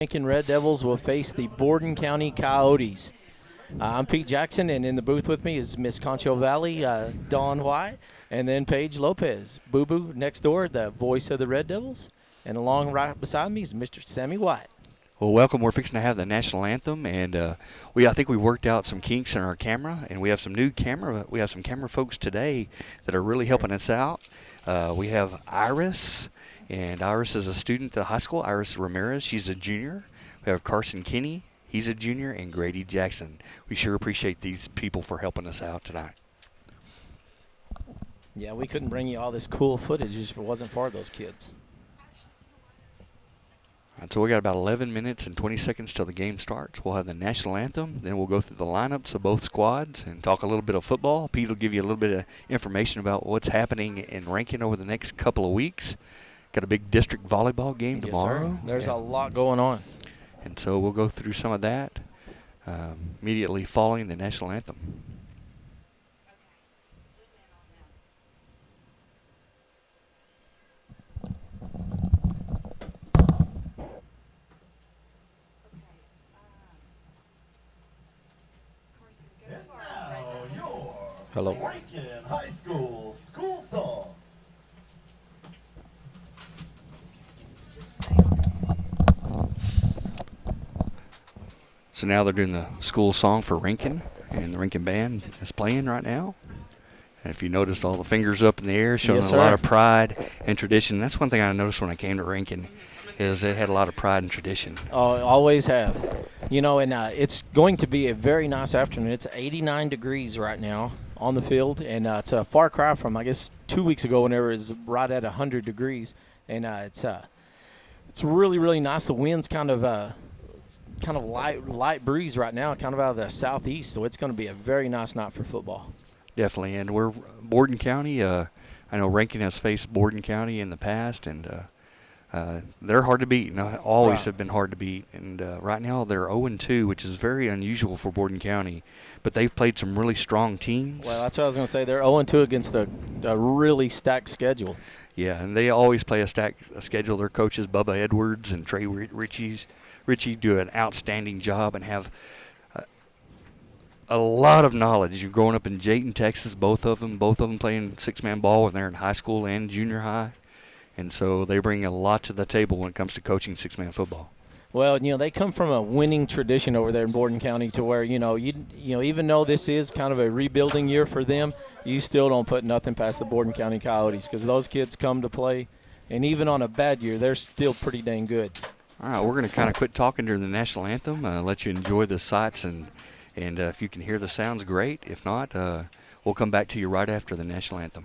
Rankin Red Devils will face the Borden County Coyotes. I'm Pete Jackson, and in the booth with me is Miss Concho Valley, Dawn White, and then Paige Lopez. Boo Boo next door, the voice of the Red Devils, and along right beside me is Mr. Sammy White. Well, welcome. We're fixing to have the national anthem, and I think we worked out some kinks in our camera, and we have some new camera. We have some camera folks today that are really helping us out. We have Iris, and Iris is a student at the high school. Iris Ramirez, she's a junior. We have Carson Kinney, he's a junior, and Grady Jackson. We sure appreciate these people for helping us out tonight. Yeah, we couldn't bring you all this cool footage if it wasn't for those kids. And so we got about 11 minutes and 20 seconds till the game starts. We'll have the national anthem, then we'll go through the lineups of both squads and talk a little bit of football. Pete will give you a little bit of information about what's happening in Rankin over the next couple of weeks. Got a big district volleyball game tomorrow. Sir. There's a lot going on. And so we'll go through some of that immediately following the national anthem. Hello. Rankin High School school song. So now they're doing the school song for Rankin, and the Rankin band is playing right now. And if you noticed all the fingers up in the air, showing Yes, a lot sir. of pride and tradition. That's one thing I noticed when I came to Rankin, is they had a lot of pride and tradition. Oh, always have. You know, and it's going to be a very nice afternoon. It's 89 degrees right now on the field, and it's a far cry from, I guess, 2 weeks ago whenever it was right at 100 degrees. And it's really, really nice. The wind's kind of light breeze right now, kind of out of the southeast, so it's going to be a very nice night for football. Definitely, and we're Borden County. I know Rankin has faced Borden County in the past, and they're hard to beat. Always Right. have been hard to beat. And right now they're 0-2, which is very unusual for Borden County. But they've played some really strong teams. Well, that's what I was going to say. They're 0-2 against a really stacked schedule. Yeah, and they always play a schedule. Their coaches, Bubba Edwards and Trey Ritchie, do an outstanding job and have a lot of knowledge. You're growing up in Jayton, Texas, both of them playing six-man ball when they're in high school and junior high. And so they bring a lot to the table when it comes to coaching six-man football. Well, they come from a winning tradition over there in Borden County to where, even though this is kind of a rebuilding year for them, you still don't put nothing past the Borden County Coyotes because those kids come to play, and even on a bad year, they're still pretty dang good. All right, we're going to kind of quit talking during the national anthem, let you enjoy the sights, and if you can hear the sounds, great. If not, we'll come back to you right after the national anthem.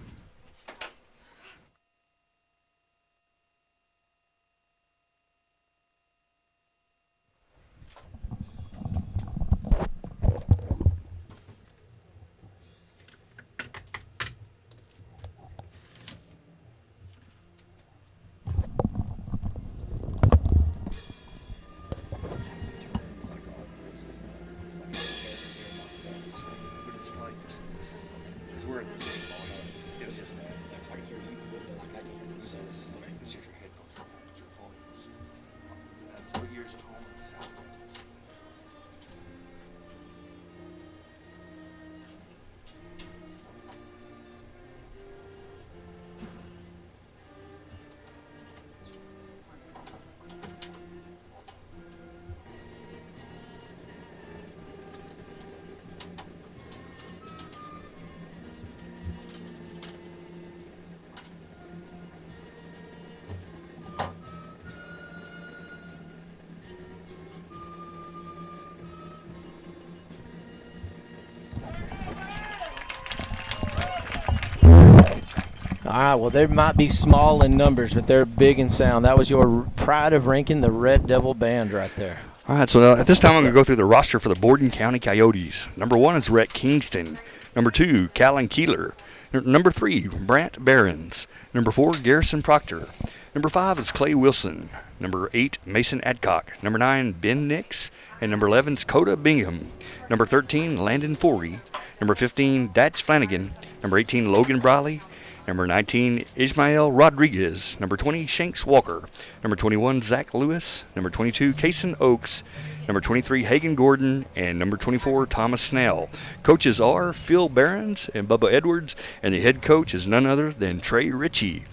All right, well, they might be small in numbers, but they're big in sound. That was your pride of Rankin, the Red Devil Band right there. All right, so at this time I'm going to go through the roster for the Borden County Coyotes. Number 1 is Rhett Kingston. Number 2, Callan Keeler. Number 3, Brant Behrens. Number 4, Garrison Proctor. Number 5 is Clay Wilson. Number 8, Mason Adcock. Number 9, Ben Nix. And number 11 is Coda Bingham. Number 13, Landon Forey. Number 15, Datch Flanagan. Number 18, Logan Briley. Number 19, Ismael Rodriguez. Number 20, Shanks Walker. Number 21, Zach Lewis. Number 22, Kason Oakes. Number 23, Hagen Gordon. And number 24, Thomas Snell. Coaches are Phil Behrens and Bubba Edwards, and the head coach is none other than Trey Ritchie.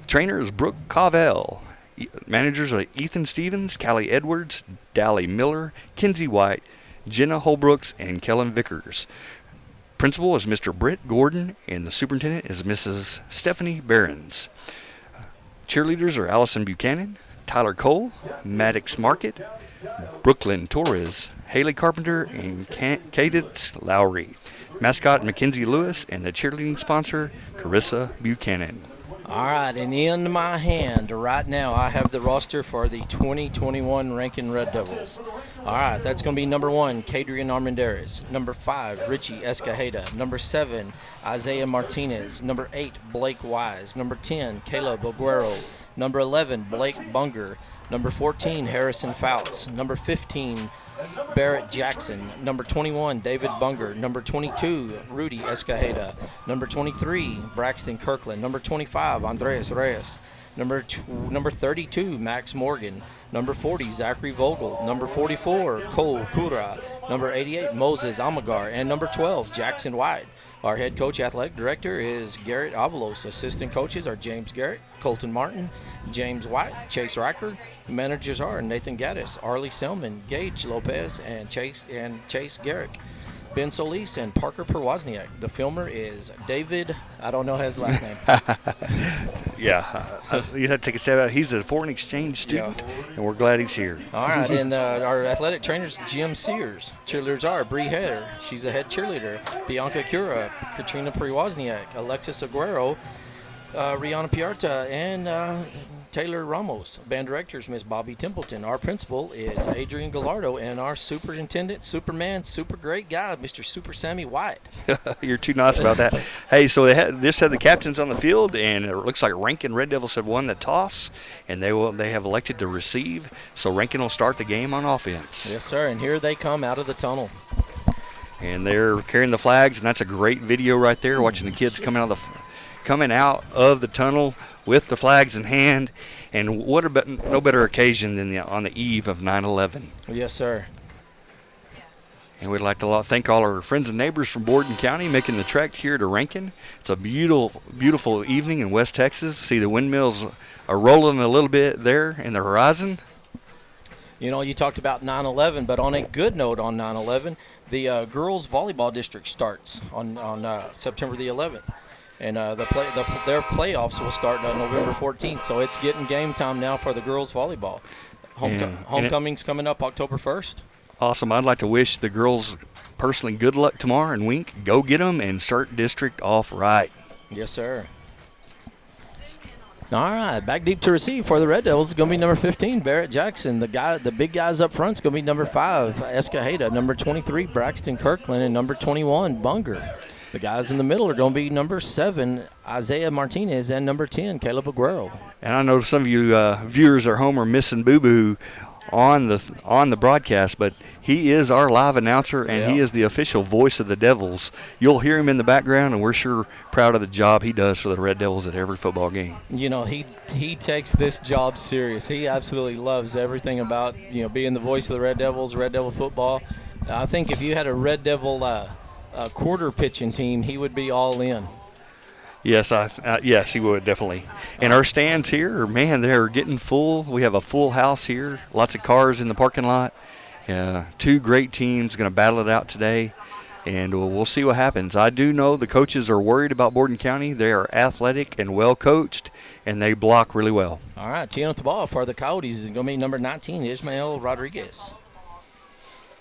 Trainer is Brooke Cavell. Managers are Ethan Stevens, Callie Edwards, Dally Miller, Kinsey White, Jenna Holbrooks, and Kellen Vickers. Principal is Mr. Britt Gordon, and the superintendent is Mrs. Stephanie Behrens. Cheerleaders are Allison Buchanan, Tyler Cole, Maddox Market, Brooklyn Torres, Haley Carpenter, and Cadence Lowry. Mascot Mackenzie Lewis, and the cheerleading sponsor Carissa Buchanan. All right, and in my hand right now, I have the roster for the 2021 Rankin Red Devils. All right, that's going to be number 1, Cadrian Armendariz. Number 5, Richie Escajeda. Number 7, Isaiah Martinez. Number 8, Blake Wise. Number 10, Caleb Aguero. Number 11, Blake Bunger. Number 14, Harrison Fouts. Number 15, Barrett Jackson. Number 21, David Bunger. Number 22, Rudy Escajeda. Number 23, Braxton Kirkland. Number 25, Andres Reyes. Number 32, Max Morgan. Number 40, Zachary Vogel. Number 44, Cole Kura. Number 88, Moses Amagar. And number 12, Jackson White. Our head coach, athletic director, is Garrett Avalos. Assistant coaches are James Garrett, Colton Martin, James White, Chase Riker. Managers are Nathan Gaddis, Arlie Selman, Gage Lopez, and Chase Garrick, Ben Solis, and Parker Perwozniak. The filmer is David, I don't know his last name. Yeah, you had to take a step out. He's a foreign exchange student, and we're glad he's here. All right, and our athletic trainers, Jim Sears. Cheerleaders are Bree Header, she's a head cheerleader. Bianca Cura, Katrina Perwozniak, Alexis Aguero, Rihanna Piarta, and Taylor Ramos. Band directors, Miss Bobby Templeton. Our principal is Adrian Gallardo, and our superintendent, Superman, super great guy, Mr. Super Sammy White. You're too nice about that. Hey, so they just had the captains on the field, and it looks like Rankin Red Devils have won the toss, and they have elected to receive. So Rankin will start the game on offense. Yes, sir, and here they come out of the tunnel. And they're carrying the flags, and that's a great video right there, watching the kids coming out of the tunnel with the flags in hand. And what about no better occasion than on the eve of 9/11. Yes, sir. And we'd like to thank all our friends and neighbors from Borden County making the trek here to Rankin. It's a beautiful evening in West Texas. See the windmills are rolling a little bit there in the horizon. You know, you talked about 9/11, but on a good note on 9/11, the girls volleyball district starts on September the 11th. And their playoffs will start on November 14th, so it's getting game time now for the girls volleyball. Homecoming's coming up October 1st. Awesome. I'd like to wish the girls personally good luck tomorrow and wink. Go get them and start district off right. Yes, sir. All right, back deep to receive for the Red Devils is going to be number 15, Barrett Jackson. The big guys up front is going to be number 5, Escajeda, number 23, Braxton Kirkland, and number 21, Bunger. The guys in the middle are going to be number 7, Isaiah Martinez, and number 10, Caleb Aguero. And I know some of you viewers at home are missing Boo Boo on the broadcast, but he is our live announcer, and he is the official voice of the Devils. You'll hear him in the background, and we're sure proud of the job he does for the Red Devils at every football game. You know, he takes this job serious. He absolutely loves everything about, being the voice of the Red Devils, Red Devil football. I think if you had a Red Devil quarter pitching team, he would be all in. Yes, yes, he would definitely. And our stands here, man, they're getting full. We have a full house here. Lots of cars in the parking lot. 2 great teams going to battle it out today, and we'll see what happens. I do know the coaches are worried about Borden County. They are athletic and well coached, and they block really well. All right, teeing up the ball for the Coyotes is going to be number 19, Ismael Rodriguez.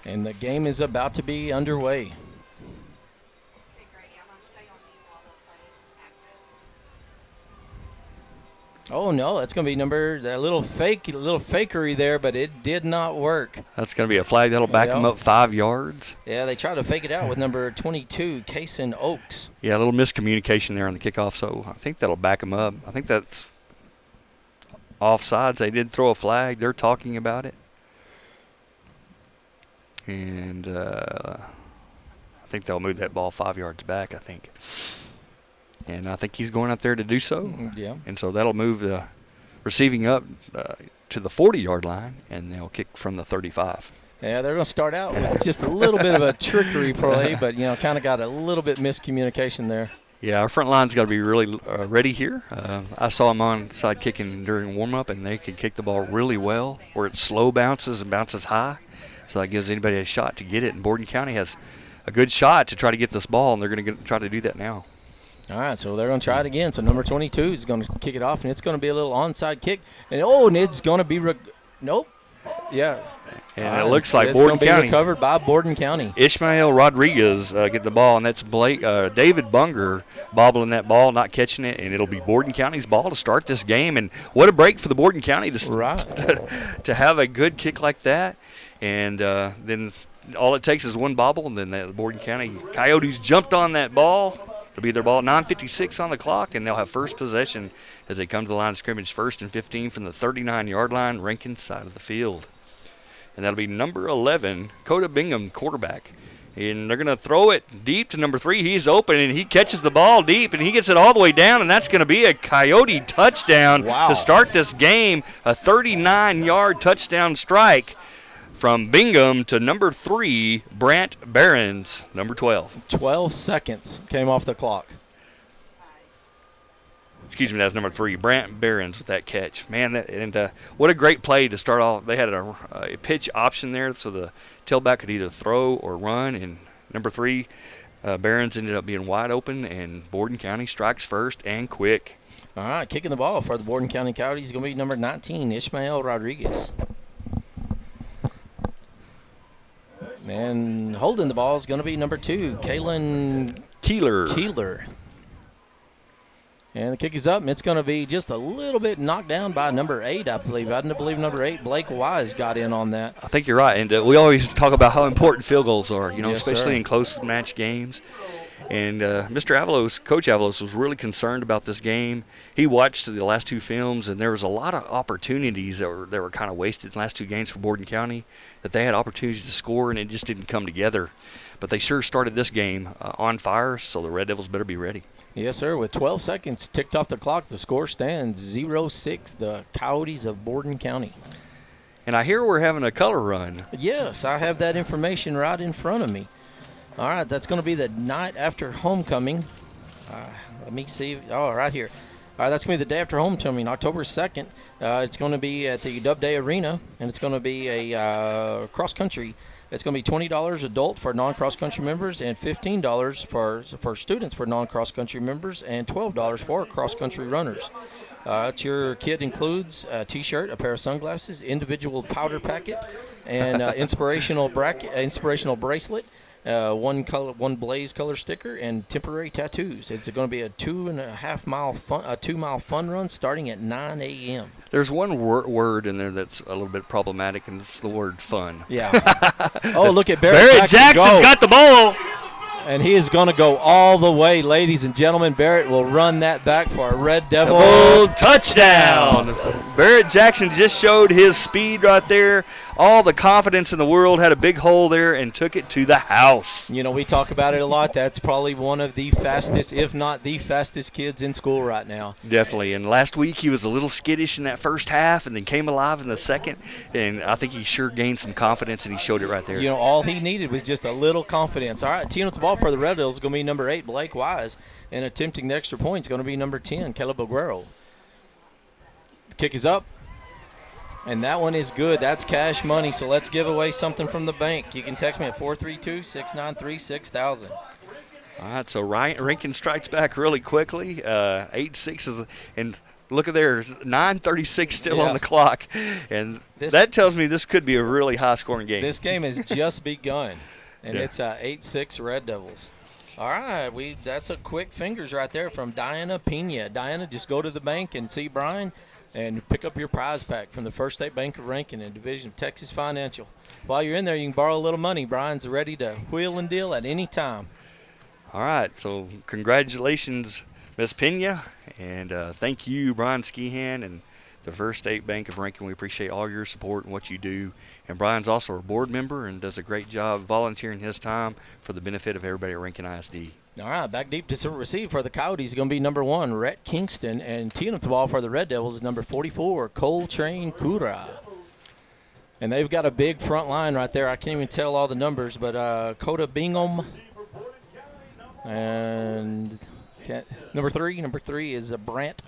And the game is about to be underway. Oh, no, that's going to be a little fakery there, but it did not work. That's going to be a flag that'll back them up 5 yards. Yeah, they tried to fake it out with number 22, Kason Oakes. Yeah, a little miscommunication there on the kickoff, so I think that'll back them up. I think that's offsides. They did throw a flag. They're talking about it. And I think they'll move that ball 5 yards back, I think. And I think he's going out there to do so. Yeah. And so that'll move the receiving up to the 40-yard line, and they'll kick from the 35. Yeah, they're going to start out with just a little bit of a trickery play, but, kind of got a little bit miscommunication there. Yeah, our front line's got to be really ready here. I saw them onside kicking during warm-up, and they can kick the ball really well, where it slow bounces and bounces high. So that gives anybody a shot to get it. And Borden County has a good shot to try to get this ball, and they're going to try to do that now. All right, so they're going to try it again. So number 22 is going to kick it off, and it's going to be a little onside kick. And it's going to be nope. Yeah. And it looks like it's Borden going to County. be recovered by Borden County. Ishmael Rodriguez get the ball, and that's David Bunger bobbling that ball, not catching it, and it'll be Borden County's ball to start this game. And what a break for the Borden County to have a good kick like that. And then all it takes is one bobble, and then the Borden County Coyotes jumped on that ball. It'll be their ball, 9:56 on the clock, and they'll have first possession as they come to the line of scrimmage, 1st and 15 from the 39-yard line, Rankin side of the field. And that'll be number 11, Coda Bingham, quarterback. And they're going to throw it deep to number 3. He's open, and he catches the ball deep, and he gets it all the way down, and that's going to be a Coyote touchdown to start this game, a 39-yard touchdown strike from Bingham to number 3, Brant Behrens, number 12. 12 seconds came off the clock. Excuse me, that's number 3, Brant Behrens with that catch. Man, what a great play to start off. They had a pitch option there, so the tailback could either throw or run, and number 3, Behrens ended up being wide open, and Borden County strikes first and quick. All right, kicking the ball for the Borden County Coyotes is going to be number 19, Ishmael Rodriguez. And holding the ball is going to be number 2, Kalen Keeler. And the kick is up, and it's going to be just a little bit knocked down by number 8, I believe. I believe number 8, Blake Wise, got in on that. I think you're right. And we always talk about how important field goals are, Yes, especially sir. in close match games. And Coach Avalos was really concerned about this game. He watched the last 2 films, and there was a lot of opportunities that were kind of wasted in the last 2 games for Borden County, that they had opportunities to score, and it just didn't come together. But they sure started this game on fire, so the Red Devils better be ready. Yes, sir. With 12 seconds ticked off the clock, the score stands 0-6, the Coyotes of Borden County. And I hear we're having a color run. Yes, I have that information right in front of me. All right, that's going to be the night after homecoming. Let me see. Right here. All right, that's going to be the day after homecoming, October 2nd. It's going to be at the Dub Day Arena, and it's going to be a cross-country. It's going to be $20 adult for non-cross-country members and $15 for students for non-cross-country members and $12 for cross-country runners. Your kit includes a T-shirt, a pair of sunglasses, individual powder packet, and inspirational bracelet, one blaze color sticker, and temporary tattoos. It's going to be a 2-mile fun run starting at 9 a.m. There's one word in there that's a little bit problematic, and it's the word fun. Yeah. Look at Barrett Jackson's got the ball. And he is going to go all the way, ladies and gentlemen. Barrett will run that back for a Red Devil. Touchdown. Barrett Jackson just showed his speed right there. All the confidence in the world, had a big hole there and took it to the house. We talk about it a lot. That's probably one of the fastest, if not the fastest kids in school right now. Definitely. And last week he was a little skittish in that first half and then came alive in the second. And I think he sure gained some confidence, and he showed it right there. All he needed was just a little confidence. All right, teeing up the ball for the Red Devils is going to be number 8, Blake Wise. And attempting the extra point is going to be number 10, Caleb Aguero. The kick is up. And that one is good. That's cash money. So let's give away something from the bank. You can text me at 432-693-6000. All right, so Rankin strikes back really quickly. 8-6 and look at there, 9:36 still on the clock. And that tells me this could be a really high-scoring game. This game has just begun, and it's 8-6 Red Devils. All right, that's a quick fingers right there from Diana Pena. Diana, just go to the bank and see Brian and pick up your prize pack from the First State Bank of Rankin and Division of Texas Financial. While you're in there, you can borrow a little money. Brian's ready to wheel and deal at any time. All right, so congratulations, Miss Pena, and thank you, Brian Skehan, and the First State Bank of Rankin. We appreciate all your support and what you do. And Brian's also a board member and does a great job volunteering his time for the benefit of everybody at Rankin ISD. All right, back deep to receive for the Coyotes is going to be number 1, Rhett Kingston. And teeing up the ball for the Red Devils is number 44, Coltrane Kura. And they've got a big front line right there. I can't even tell all the numbers, but Coda Bingham. And number 3 is Brant.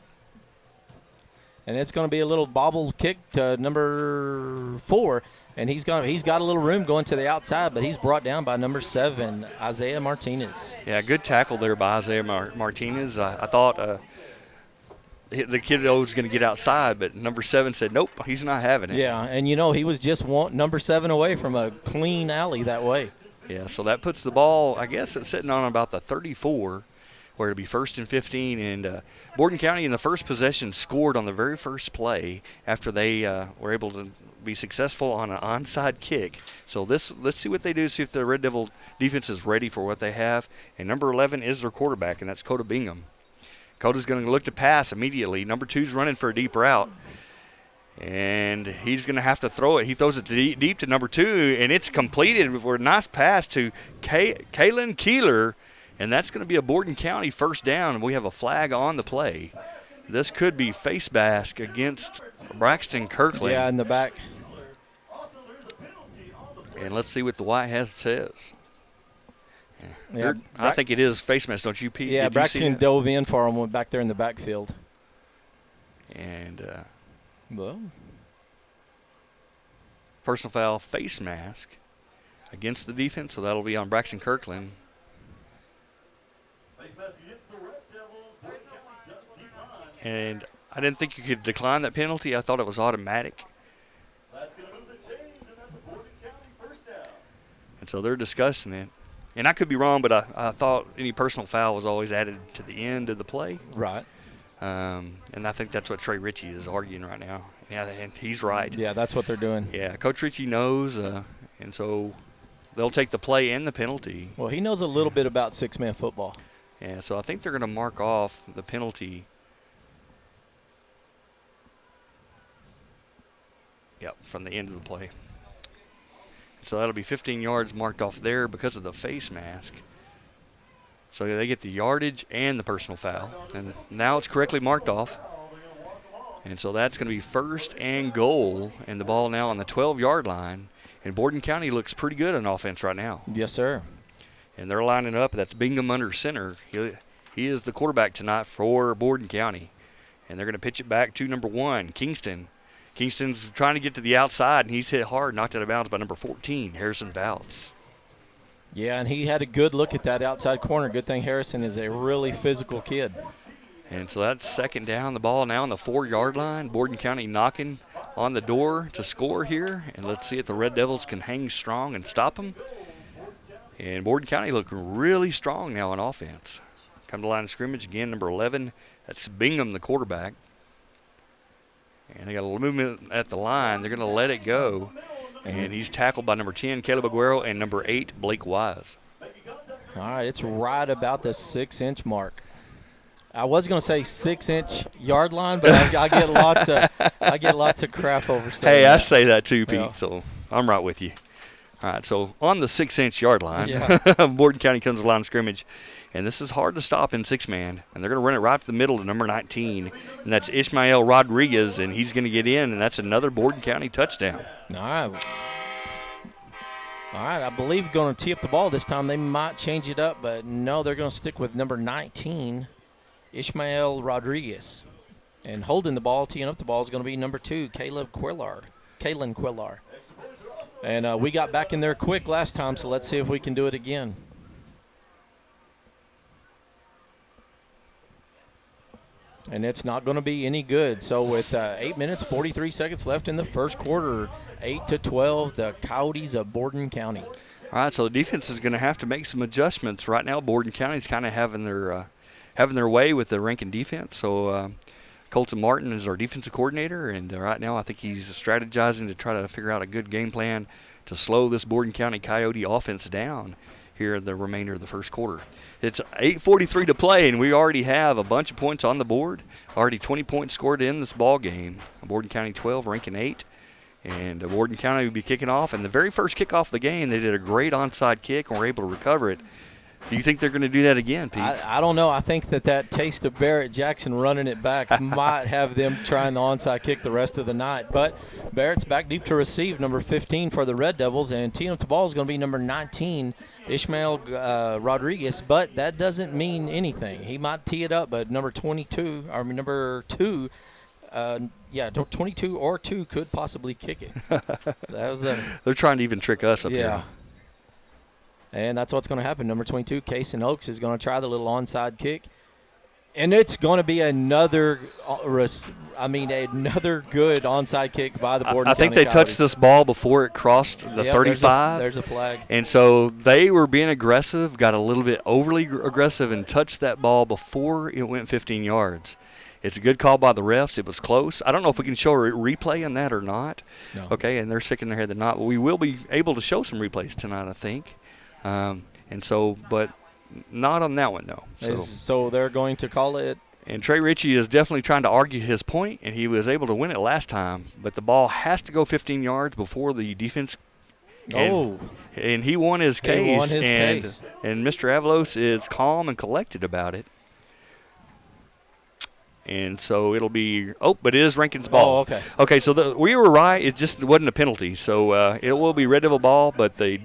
And it's going to be a little bobble kick to number 4. And he's got a little room going to the outside, but he's brought down by number 7, Isaiah Martinez. Yeah, good tackle there by Isaiah Martinez. I thought the kid was going to get outside, but number 7 said, nope, he's not having it. Yeah, and he was just number 7 away from a clean alley that way. Yeah, so that puts the ball, I guess it's sitting on about the 34, where it'll be 1st and 15. And Borden County in the first possession scored on the very first play after they were able to be successful on an onside kick. So let's see what they do, see if the Red Devil defense is ready for what they have. And number 11 is their quarterback, and that's Coda Bingham. Coda's going to look to pass immediately. Number 2's running for a deep route, and he's going to have to throw it. He throws it deep to number 2, and it's completed for a nice pass to Kalen Keeler, and that's going to be a Borden County first down, and we have a flag on the play. This could be face mask against Braxton Kirkland. Yeah, in the back. And let's see what the white hat says. Yeah, I think it is face mask, don't you, Pete? Yeah, Braxton dove in for him back there in the backfield. And well, personal foul, face mask against the defense, so that'll be on Braxton Kirkland. And I didn't think you could decline that penalty. I thought it was automatic. And so they're discussing it. And I could be wrong, but I thought any personal foul was always added to the end of the play. Right. And I think that's what Trey Ritchie is arguing right now. Yeah, and he's right. Yeah, that's what they're doing. Yeah, Coach Ritchie knows, and so they'll take the play and the penalty. Well, he knows a little bit about six-man football. Yeah, so I think they're going to mark off the penalty. Yep, from the end of the play. So that'll be 15 yards marked off there because of the face mask. So they get the yardage and the personal foul. And now it's correctly marked off. And so that's going to be 1st and goal, and the ball now on the 12-yard line. And Borden County looks pretty good on offense right now. Yes, sir. And they're lining up. That's Bingham under center. He is the quarterback tonight for Borden County. And they're going to pitch it back to number 1, Kingston. Kingston's trying to get to the outside, and he's hit hard, knocked out of bounds by number 14, Harrison Valtz. Yeah, and he had a good look at that outside corner. Good thing Harrison is a really physical kid. And so that's 2nd down. The ball now on the 4-yard line. Borden County knocking on the door to score here. And let's see if the Red Devils can hang strong and stop them. And Borden County looking really strong now on offense. Come to line of scrimmage again, number 11. That's Bingham, the quarterback. And they got a little movement at the line. They're going to let it go. And he's tackled by number 10, Caleb Aguero, and number 8, Blake Wise. All right, it's right about the 6-inch mark. I was going to say 6-inch yard line, but I get lots of crap over saying Hey, that. I say that too, Pete, Yeah. so I'm right with you. All right, so on the 6-inch yard line, Yeah. Borden County comes to the line of scrimmage, and this is hard to stop in 6-man, and they're going to run it right to the middle to number 19, and that's Ishmael Rodriguez, and he's going to get in, and that's another Borden County touchdown. All right, I believe going to tee up the ball this time. They might change it up, but no, they're going to stick with number 19, Ishmael Rodriguez. And holding the ball, teeing up the ball is going to be number 2, Kalen Quillar. And we got back in there quick last time, so let's see if we can do it again. And it's not going to be any good. So with 8 minutes, 43 seconds left in the first quarter, 8-12, the Coyotes of Borden County. All right, so the defense is going to have to make some adjustments. Right now, Borden County is kind of having their way with the Rankin defense. So Colton Martin is our defensive coordinator, and right now I think he's strategizing to try to figure out a good game plan to slow this Borden County Coyote offense down. here in the remainder of the first quarter. It's 8:43 to play, and we already have a bunch of points on the board. Already 20 points scored in this ball game. Borden County 12, Rankin 8. And Borden County will be kicking off. And the very first kickoff of the game, they did a great onside kick and were able to recover it. Do you think they're going to do that again, Pete? I don't know. I think that taste of Barrett Jackson running it back might have them trying the onside kick the rest of the night. But Barrett's back deep to receive, number 15 for the Red Devils, and teeing up the ball is going to be number 19, Ishmael Rodriguez. But that doesn't mean anything. He might tee it up, but number 2, 22 or 2 could possibly kick it. They're trying to even trick us up yeah. here. And that's what's going to happen. Number 22, Kason Oaks, is going to try the little onside kick. And it's going to be another good onside kick by the Borden I think County they touched this ball before it crossed the 35. There's a flag. And so they were being aggressive, got a little bit overly aggressive, and touched that ball before it went 15 yards. It's a good call by the refs. It was close. I don't know if we can show a replay on that or not. No. Okay, and they're shaking their head that not. But we will be able to show some replays tonight, I think. But not on that one, though. So they're going to call it. And Trey Ritchie is definitely trying to argue his point, and he was able to win it last time. But the ball has to go 15 yards before the defense. And he won his case. And Mr. Avalos is calm and collected about it. And so it'll be but it is Rankin's ball. Oh, okay. Okay, so we were right. It just wasn't a penalty. So it will be Red Devil ball, but the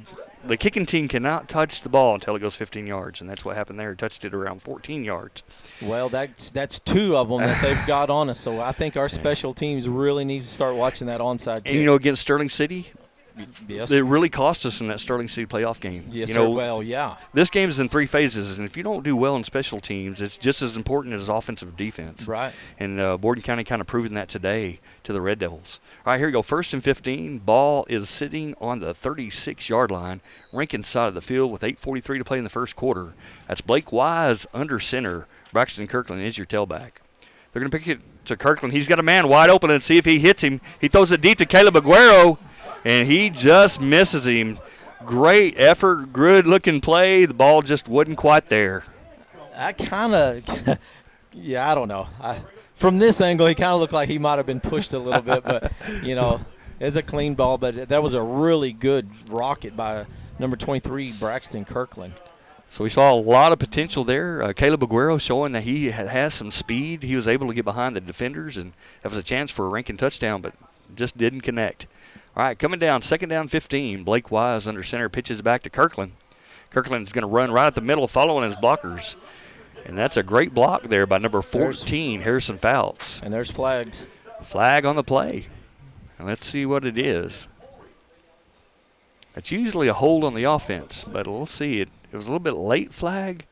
kicking team cannot touch the ball until it goes 15 yards, and that's what happened there. It touched it around 14 yards. Well, that's 2 of them that they've got on us. So I think our special teams really needs to start watching that onside kick. And, against Sterling City, yes, it really cost us in that Sterling City playoff game. Yes, sir. Well, yeah. This game is in 3 phases, and if you don't do well in special teams, it's just as important as offensive defense. Right. And Borden County kind of proving that today to the Red Devils. All right, here we go. 1st and 15. Ball is sitting on the 36-yard line, Rankin side of the field with 8:43 to play in the first quarter. That's Blake Wise under center. Braxton Kirkland is your tailback. They're going to pick it to Kirkland. He's got a man wide open, and see if he hits him. He throws it deep to Caleb Aguero, and he just misses him. Great effort, good-looking play. The ball just wasn't quite there. I kind of – I don't know. From this angle, he kind of looked like he might have been pushed a little bit, but, it's a clean ball. But that was a really good rocket by number 23, Braxton Kirkland. So we saw a lot of potential there. Caleb Aguero showing that he has some speed. He was able to get behind the defenders, and that was a chance for a Rankin touchdown, but just didn't connect. All right, coming down, 2nd down 15. Blake Wise under center pitches back to Kirkland. Kirkland's going to run right at the middle following his blockers. And that's a great block there by number 14, Harrison Fouts. And there's flags. Flag on the play. And let's see what it is. It's usually a hold on the offense, but we'll see. It was a little bit late flag.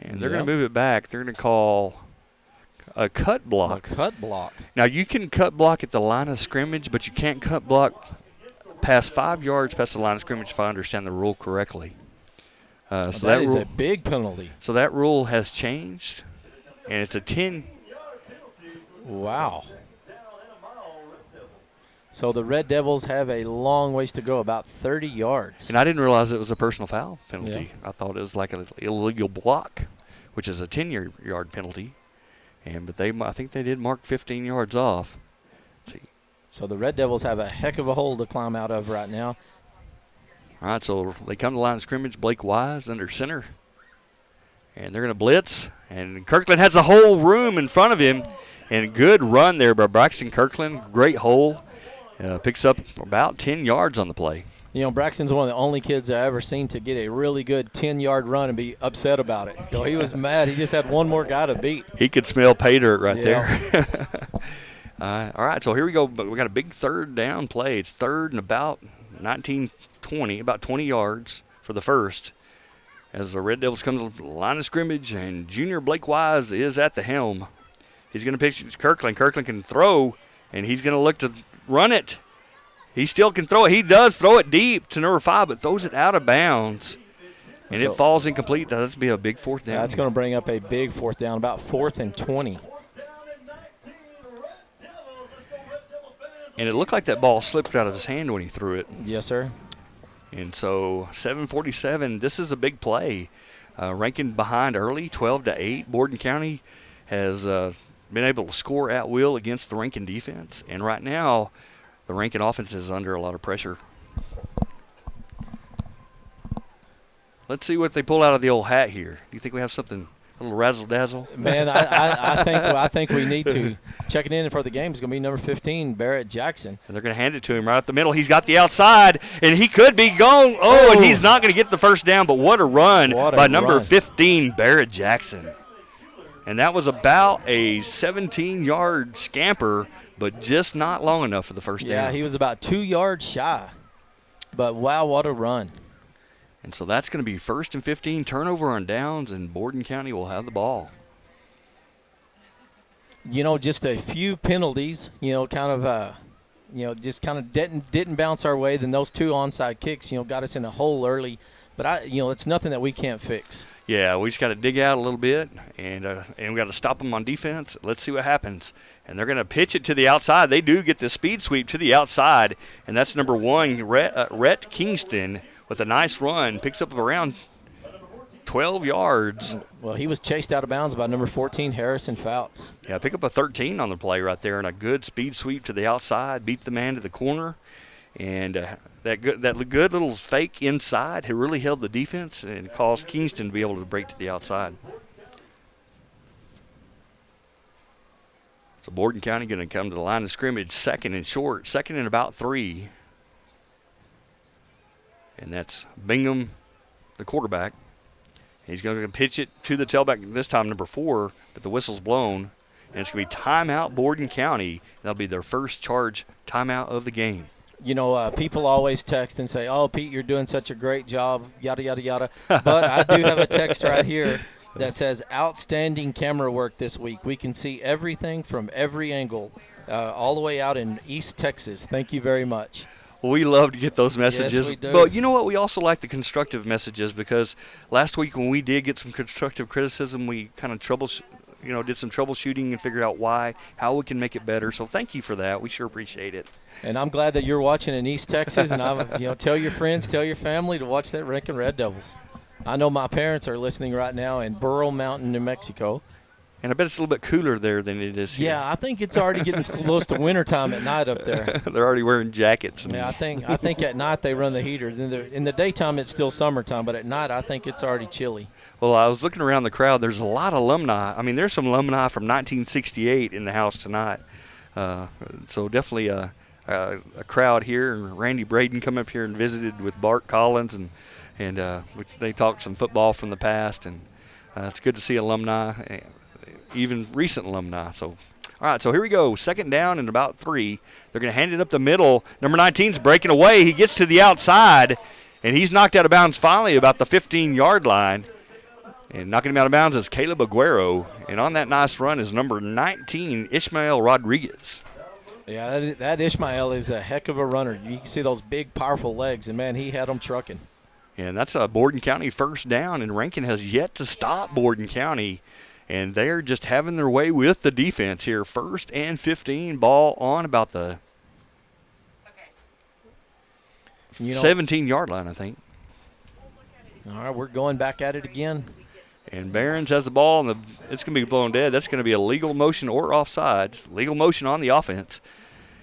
And they're going to move it back. They're going to call a cut block. A cut block. Now, you can cut block at the line of scrimmage, but you can't cut block past 5 yards past the line of scrimmage if I understand the rule correctly. So that is a big penalty. So that rule has changed, and it's a 10. Wow. So the Red Devils have a long ways to go, about 30 yards. And I didn't realize it was a personal foul penalty. Yeah. I thought it was like an illegal block, which is a 10-yard penalty. But I think they did mark 15 yards off. Let's see. So the Red Devils have a heck of a hole to climb out of right now. All right, so they come to the line of scrimmage. Blake Wise under center. And they're going to blitz. And Kirkland has a whole room in front of him. And good run there by Braxton Kirkland. Great hole. Picks up about 10 yards on the play. Braxton's one of the only kids I've ever seen to get a really good 10-yard run and be upset about it. He was mad. He just had one more guy to beat. He could smell pay dirt right there. All right, so here we go. We got a big 3rd down play. It's 3rd and about 19-20, about 20 yards for the first. As the Red Devils come to the line of scrimmage, and junior Blake Wise is at the helm. He's going to pitch to Kirkland. Kirkland can throw, and he's going to look to run it. He still can throw it. He does throw it deep to number 5, but throws it out of bounds. And it falls incomplete. That's be a big 4th down. That's going to bring up a big 4th down, about 4th and 20. And it looked like that ball slipped out of his hand when he threw it. Yes, sir. And so 7:47, this is a big play. Rankin behind early, 12-8. Borden County has been able to score at will against the Rankin defense. And right now, the Rankin offense is under a lot of pressure. Let's see what they pull out of the old hat here. Do you think we have something, a little razzle-dazzle? Man, I think we need to. Checking in for the game is going to be number 15, Barrett Jackson. And they're going to hand it to him right up the middle. He's got the outside, and he could be gone. Oh, and he's not going to get the first down, but what a run by number 15, Barrett Jackson. And that was about a 17-yard scamper, but just not long enough for the first down. Yeah, he was about 2 yards shy. But, wow, what a run. And so that's going to be 1st and 15, turnover on downs, and Borden County will have the ball. You know, just a few penalties, just kind of didn't bounce our way. Then those 2 onside kicks, got us in a hole early. But, it's nothing that we can't fix. Yeah, we just got to dig out a little bit, and we got to stop them on defense. Let's see what happens. And they're going to pitch it to the outside. They do get the speed sweep to the outside, and that's number 1, Rhett Kingston, with a nice run, picks up around 12 yards. Well, he was chased out of bounds by number 14, Harrison Fouts. Yeah, pick up a 13 on the play right there, and a good speed sweep to the outside, beat the man to the corner. And that good little fake inside had really held the defense and caused Kingston to be able to break to the outside. So Borden County going to come to the line of scrimmage, second and short, second and about 3. And that's Bingham, the quarterback. He's going to pitch it to the tailback, this time number 4, but the whistle's blown. And it's going to be timeout Borden County. That'll be their first charge timeout of the game. People always text and say, oh, Pete, you're doing such a great job, yada, yada, yada. But I do have a text right here that says, outstanding camera work this week. We can see everything from every angle, all the way out in East Texas. Thank you very much. Well, we love to get those messages. Yes, we do. But you know what? We also like the constructive messages, because last week when we did get some constructive criticism, we kind of did some troubleshooting and figured out how we can make it better. So thank you for that. We sure appreciate it. And I'm glad that you're watching in East Texas, and tell your friends, tell your family to watch that Rankin Red Devils. I know my parents are listening right now in Burro Mountain, New Mexico. And I bet it's a little bit cooler there than it is here. Yeah, I think it's already getting close to wintertime at night up there. They're already wearing jackets. Yeah, I think at night they run the heater. In the daytime it's still summertime, but at night I think it's already chilly. Well, I was looking around the crowd. There's a lot of alumni. I mean, there's some alumni from 1968 in the house tonight. So definitely a crowd here. And Randy Braden come up here and visited with Bart Collins, and they talked some football from the past. And it's good to see alumni, even recent alumni. So, all right, so here we go. Second down and about 3. They're going to hand it up the middle. Number 19's breaking away. He gets to the outside, and he's knocked out of bounds finally about the 15-yard line. And knocking him out of bounds is Caleb Aguero. And on that nice run is number 19, Ishmael Rodriguez. Yeah, that Ishmael is a heck of a runner. You can see those big, powerful legs, and, man, he had them trucking. And that's a Borden County first down, and Rankin has yet to stop Borden County. And they're just having their way with the defense here. 1st and 15, ball on about the 17-yard line, I think. All right, we're going back at it again. And Barons has the ball, and it's going to be blown dead. That's going to be a legal motion or offsides. Legal motion on the offense.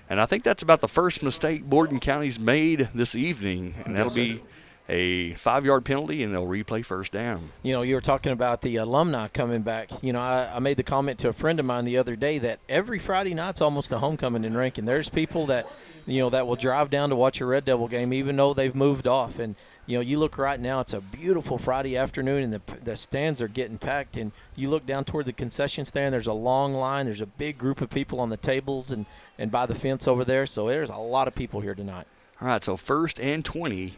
And I think that's about the first mistake Borden County's made this evening, and that'll be a 5-yard penalty, and they'll replay first down. You were talking about the alumni coming back. I made the comment to a friend of mine the other day that every Friday night's almost a homecoming in Rankin. There's people that, that will drive down to watch a Red Devil game even though they've moved off. And, you look right now, it's a beautiful Friday afternoon, and the stands are getting packed. And you look down toward the concession stand, there's a long line. There's a big group of people on the tables and by the fence over there. So there's a lot of people here tonight. All right, so 1st and 20.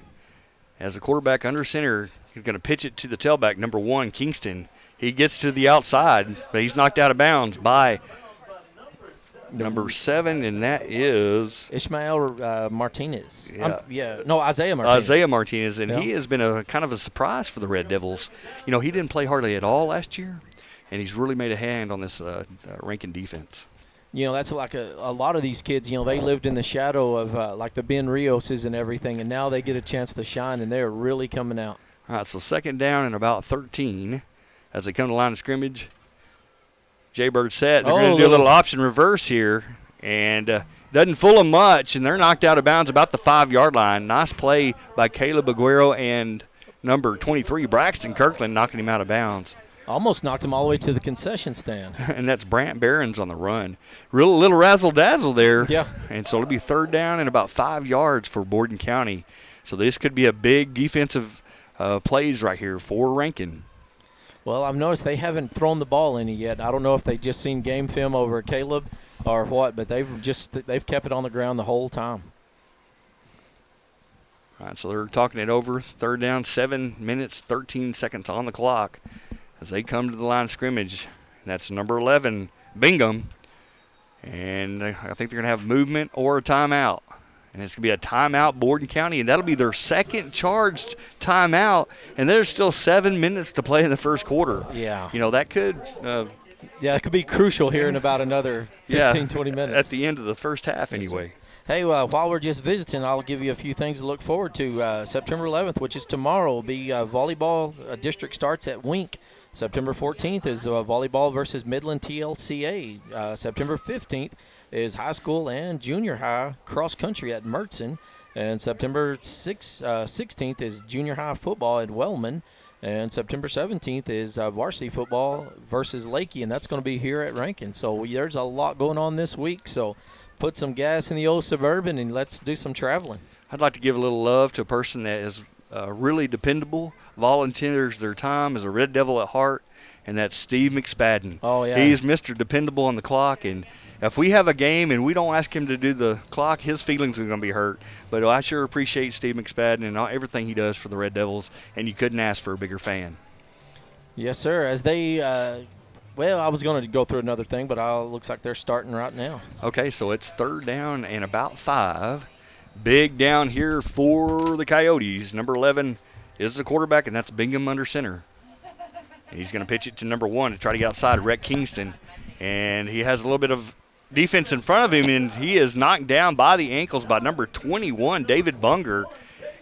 As the quarterback under center, he's going to pitch it to the tailback, number 1, Kingston. He gets to the outside, but he's knocked out of bounds by number 7, and that is Ishmael Martinez. Yeah. Isaiah Martinez. Isaiah Martinez, and he has been a kind of a surprise for the Red Devils. He didn't play hardly at all last year, and he's really made a hand on this Rankin defense. That's like a lot of these kids, they lived in the shadow of like the Ben Rioses and everything, and now they get a chance to shine, and they're really coming out. All right, so second down and about 13 as they come to the line of scrimmage. Jaybird set. They're going to do a little option reverse here, and doesn't fool them much, and they're knocked out of bounds about the 5-yard line. Nice play by Caleb Aguero and number 23, Braxton Kirkland, knocking him out of bounds. Almost knocked him all the way to the concession stand. And that's Brant Barons on the run. Little razzle-dazzle there. Yeah. And so it'll be third down and about 5 yards for Borden County. So this could be a big defensive plays right here for Rankin. Well, I've noticed they haven't thrown the ball any yet. I don't know if they just seen game film over Caleb or what, but they've kept it on the ground the whole time. All right, so they're talking it over. Third down, 7 minutes, 13 seconds on the clock as they come to the line of scrimmage. That's number 11, Bingham. And I think they're going to have movement or a timeout. And it's going to be a timeout, Borden County, and that'll be their second charged timeout. And there's still 7 minutes to play in the first quarter. Yeah. That could it could be crucial here in about another 15, 20 minutes. At the end of the first half anyway. Hey, while we're just visiting, I'll give you a few things to look forward to. September 11th, which is tomorrow, will be volleyball district starts at Wink. September 14th is volleyball versus Midland TLCA. September 15th is high school and junior high cross country at Mertzen. And September 16th is junior high football at Wellman. And September 17th is varsity football versus Lakey, and that's going to be here at Rankin. So there's a lot going on this week. So put some gas in the old Suburban and let's do some traveling. I'd like to give a little love to a person that is really dependable, volunteers their time, is a Red Devil at heart, and that's Steve McSpadden. Oh, yeah. He's Mr. Dependable on the clock, and if we have a game and we don't ask him to do the clock, his feelings are going to be hurt. But I sure appreciate Steve McSpadden and everything he does for the Red Devils, and you couldn't ask for a bigger fan. Yes, sir. As they I was going to go through another thing, but looks like they're starting right now. Okay, so it's third down and about 5. Big down here for the Coyotes. Number 11 is the quarterback, and that's Bingham under center. And he's going to pitch it to number 1 to try to get outside, Rhett Kingston. And he has a little bit of defense in front of him, and he is knocked down by the ankles by number 21, David Bunger.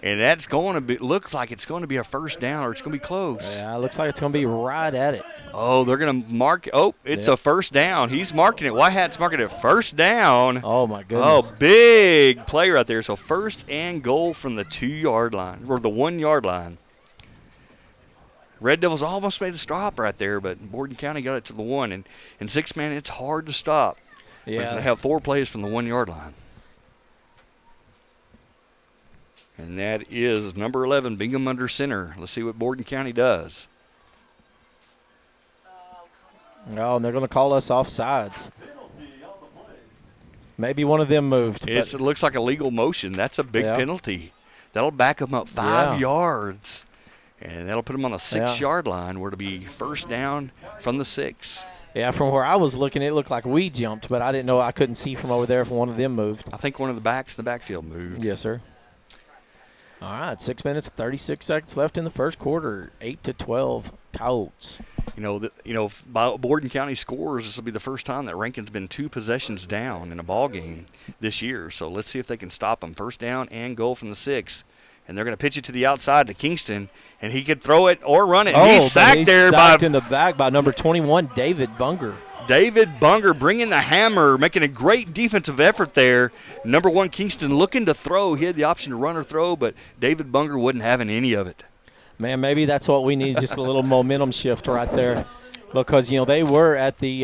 And that's going to looks like it's going to be a first down, or it's going to be close. Yeah, it looks like it's going to be right at it. Oh, they're going to mark. Oh, it's a first down. He's marking it. White Hat's marking it first down. Oh, my goodness. Oh, big play right there. So first and goal from the 2-yard line, or the 1-yard line. Red Devils almost made a stop right there, but Borden County got it to the 1. And in 6-man, it's hard to stop. Yeah. They have 4 plays from the 1-yard line. And that is number 11, Bingham under center. Let's see what Borden County does. Oh, and they're going to call us offsides. Maybe one of them moved. It looks like a legal motion. That's a big penalty. That'll back them up 5 yards. And that'll put them on the 6-yard line where it'll be first down from the 6. Yeah, from where I was looking, it looked like we jumped, but I didn't know. I couldn't see from over there if one of them moved. I think one of the backs in the backfield moved. Yes, sir. All right, 6 minutes, 36 seconds left in the first quarter. 8-12, Coyotes. By Borden County scores, this will be the first time that Rankin's been 2 possessions down in a ball game this year. So let's see if they can stop them. First down and goal from the 6. And they're going to pitch it to the outside to Kingston, and he could throw it or run it. Oh, he's sacked there in the back by number 21, David Bunger. David Bunger bringing the hammer, making a great defensive effort there. Number 1, Kingston looking to throw. He had the option to run or throw, but David Bunger wasn't having any of it. Man, maybe that's what we need, just a little momentum shift right there. Because, they were at the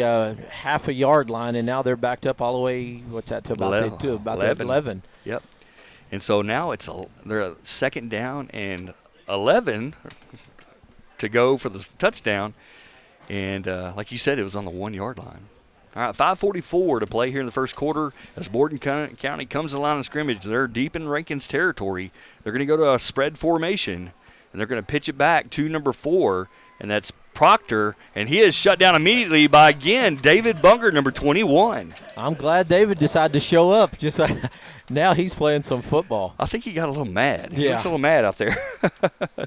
half-a-yard line, and now they're backed up all the way, to about 11. Yep. And so now they're a second down and 11 to go for the touchdown. And like you said, it was on the 1-yard line. All right, 5:44 to play here in the first quarter as Borden County comes to the line of scrimmage. They're deep in Rankin's territory. They're going to go to a spread formation, and they're going to pitch it back to number 4, and that's Proctor, and he is shut down immediately by, again, David Bunger, number 21. I'm glad David decided to show up. Just now he's playing some football. I think he got a little mad. He looks a little mad out there.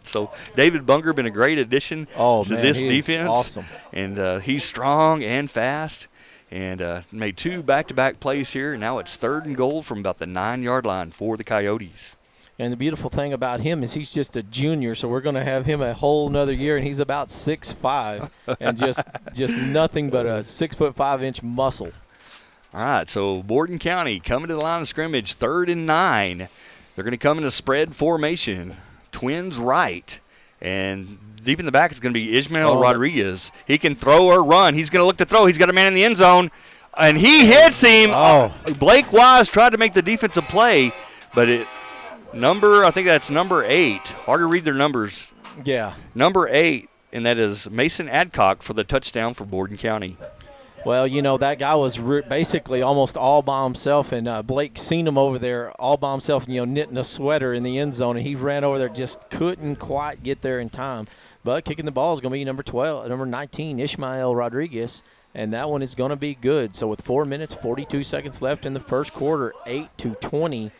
So David Bunger been a great addition to this defense. Awesome. And he's strong and fast. and made 2 back-to-back plays here. And now it's 3rd and goal from about the 9-yard line for the Coyotes. And the beautiful thing about him is he's just a junior, so we're going to have him a whole another year, and he's about 6'5", and just nothing but a 6'5" muscle. All right, so Borden County coming to the line of scrimmage, 3rd and 9. They're going to come in a spread formation, twins right, and deep in the back is going to be Ishmael Rodriguez. He can throw or run. He's going to look to throw. He's got a man in the end zone, and he hits him. Oh. Blake Wise tried to make the defensive play, but I think that's number 8. Hard to read their numbers. Yeah. Number 8, and that is Mason Adcock for the touchdown for Borden County. Well, that guy was basically almost all by himself, and Blake seen him over there all by himself, knitting a sweater in the end zone, and he ran over there, just couldn't quite get there in time. But kicking the ball is going to be number 19, Ishmael Rodriguez, and that one is going to be good. So with 4 minutes, 42 seconds left in the first quarter, 8-20.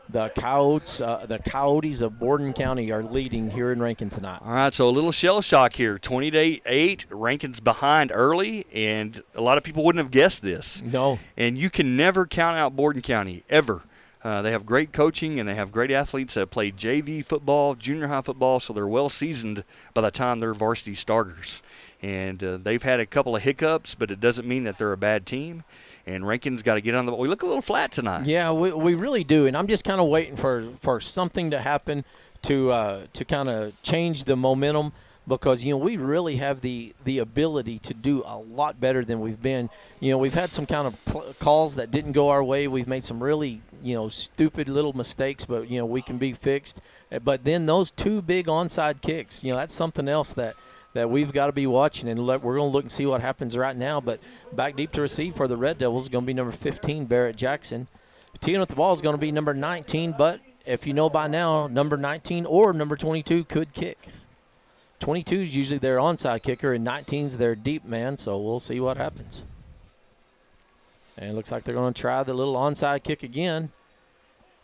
The Coyotes of Borden County are leading here in Rankin tonight. All right, so a little shell shock here. 20-8. Rankin's behind early, and a lot of people wouldn't have guessed this. No. And you can never count out Borden County, ever. They have great coaching, and they have great athletes that play JV football, junior high football, so they're well seasoned by the time they're varsity starters. And they've had a couple of hiccups, but it doesn't mean that they're a bad team. And Rankin's got to get on the ball. We look a little flat tonight. Yeah, we really do. And I'm just kind of waiting for something to happen to kind of change the momentum, because, we really have the ability to do a lot better than we've been. We've had some kind of calls that didn't go our way. We've made some really, stupid little mistakes, but, we can be fixed. But then those 2 big onside kicks, that's something else that we've got to be watching, and we're going to look and see what happens right now. But back deep to receive for the Red Devils is going to be number 15, Barrett Jackson. Teeing with the ball is going to be number 19, but if you know by now, number 19 or number 22 could kick. 22 is usually their onside kicker, and 19 is their deep man, so we'll see what happens. And it looks like they're going to try the little onside kick again.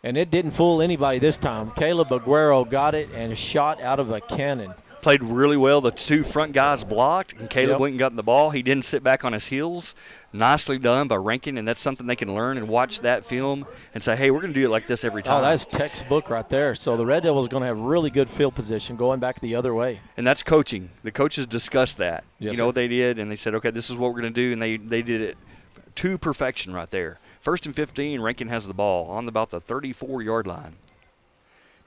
And it didn't fool anybody this time. Caleb Aguero got it and shot out of a cannon. Played really well. The 2 front guys blocked, and Caleb went and got in the ball. He didn't sit back on his heels. Nicely done by Rankin, and that's something they can learn and watch that film and say, hey, we're going to do it like this every time. Oh, that's textbook right there. So the Red Devils are going to have really good field position going back the other way. And that's coaching. The coaches discussed that. Yes, you know what they did, and they said, okay, this is what we're going to do, and they did it to perfection right there. 1st and 15, Rankin has the ball on about the 34-yard line.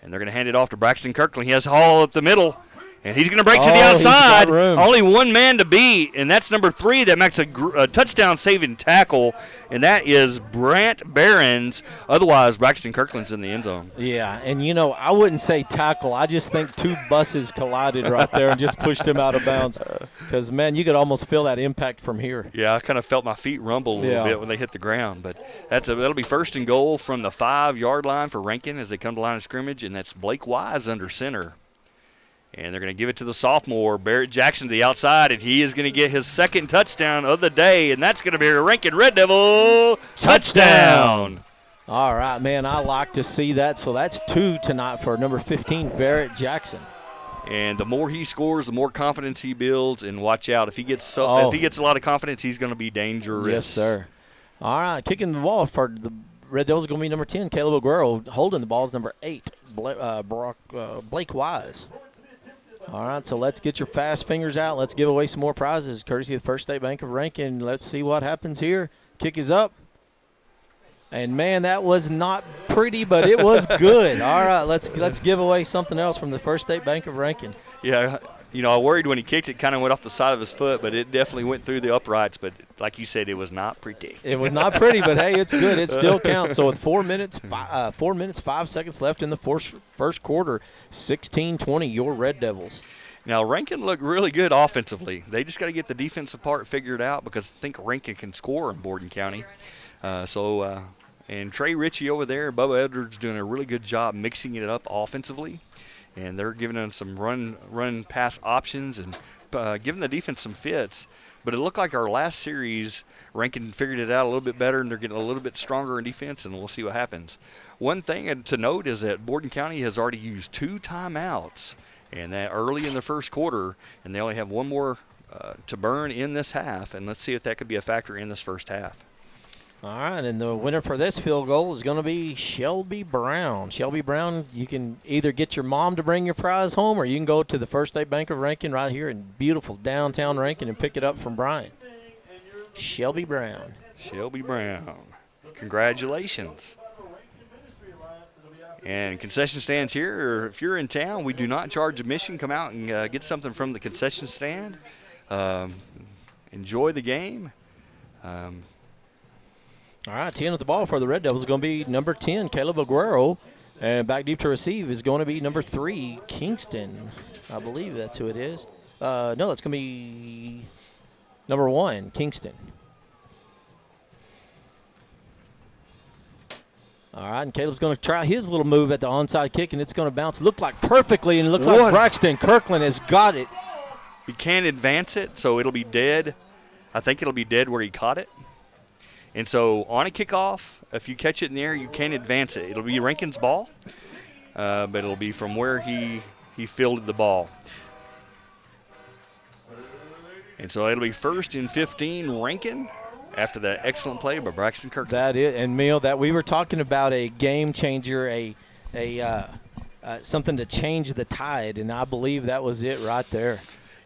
And they're going to hand it off to Braxton Kirkland. He has Hall up the middle. And he's going to break to the outside. Only one man to beat, and that's number 3 that makes a touchdown-saving tackle, and that is Brant Behrens. Otherwise, Braxton Kirkland's in the end zone. Yeah, and, I wouldn't say tackle. I just think 2 buses collided right there and just pushed him out of bounds. Because, man, you could almost feel that impact from here. Yeah, I kind of felt my feet rumble a little bit when they hit the ground. But that'll be 1st and goal from the 5-yard line for Rankin as they come to line of scrimmage, and that's Blake Wise under center. And they're going to give it to the sophomore, Barrett Jackson, to the outside, and he is going to get his 2nd touchdown of the day, and that's going to be a Rankin Red Devil touchdown. All right, man, I like to see that. So that's 2 tonight for number 15, Barrett Jackson. And the more he scores, the more confidence he builds, and watch out. If he gets a lot of confidence, he's going to be dangerous. Yes, sir. All right, kicking the ball for the Red Devils is going to be number 10, Caleb Aguero. Holding the ball is number 8, Blake Wise. All right, so let's get your fast fingers out. Let's give away some more prizes, courtesy of First State Bank of Rankin. Let's see what happens here. Kick is up. And, man, that was not pretty, but it was good. All right, let's give away something else from the First State Bank of Rankin. Yeah, I worried when he kicked it, kind of went off the side of his foot, but it definitely went through the uprights. But like you said, it was not pretty. It was not pretty, but, hey, it's good. It still counts. So with 4 minutes, 5 seconds left in the first quarter, 16-20, your Red Devils. Now, Rankin looked really good offensively. They just got to get the defensive part figured out, because I think Rankin can score in Borden County. And Trey Ritchie over there, Bubba Edwards doing a really good job mixing it up offensively. And they're giving them some run pass options and giving the defense some fits. But it looked like our last series, Rankin figured it out a little bit better, and they're getting a little bit stronger in defense, and we'll see what happens. One thing to note is that Borden County has already used 2 timeouts, and that early in the first quarter, and they only have one more to burn in this half, and let's see if that could be a factor in this first half. All right, and the winner for this field goal is going to be Shelby Brown. Shelby Brown, you can either get your mom to bring your prize home, or you can go to the First State Bank of Rankin right here in beautiful downtown Rankin and pick it up from Brian. Shelby Brown. Shelby Brown. Congratulations. And concession stands here, or if you're in town, we do not charge admission. Come out and get something from the concession stand. Enjoy the game. All right, 10 with the ball for the Red Devils is going to be number 10, Caleb Aguero. And back deep to receive is going to be number 3, Kingston. I believe that's who it is. No, it's going to be number 1, Kingston. All right, and Caleb's going to try his little move at the onside kick, and it's going to bounce. Look like perfectly, and it looks like Braxton Kirkland has got it. He can't advance it, so it'll be dead. I think it'll be dead where he caught it. And so on a kickoff, if you catch it in the air, you can't advance it. It'll be Rankin's ball, but it'll be from where he fielded the ball. And so it'll be 1st and 15 Rankin after that excellent play by Braxton Kirkland. That is, and Neil, that we were talking about a game changer, something to change the tide, and I believe that was it right there.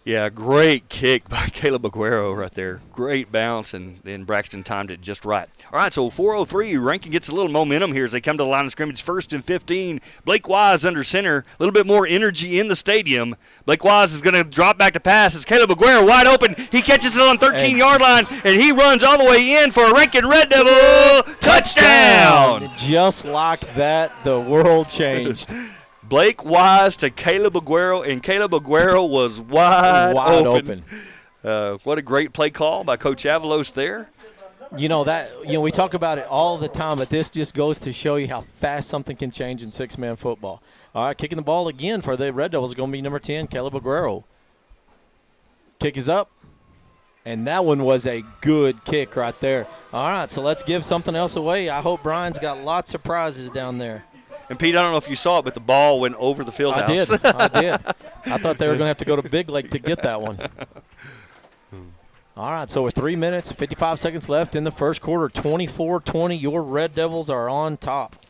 Yeah, great kick by Caleb Aguero right there. Great bounce, and then Braxton timed it just right. All right, so 4:03, Rankin gets a little momentum here as they come to the line of scrimmage. 1st and 15. Blake Wise under center. A little bit more energy in the stadium. Blake Wise is going to drop back to pass. It's Caleb Aguero wide open. He catches it on the 13-yard line, and he runs all the way in for a Rankin Red Devil touchdown. Just like that, the world changed. Blake Wise to Caleb Aguero, and Caleb Aguero was wide open. What a great play call by Coach Avalos there. We talk about it all the time, but this just goes to show you how fast something can change in six-man football. All right, kicking the ball again for the Red Devils is going to be number 10, Caleb Aguero. Kick is up, and that one was a good kick right there. All right, so let's give something else away. I hope Brian's got lots of prizes down there. And, Pete, I don't know if you saw it, but the ball went over the field house. I did. I thought they were going to have to go to Big Lake to get that one. All right, so with 3 minutes, 55 seconds left in the first quarter, 24-20, your Red Devils are on top.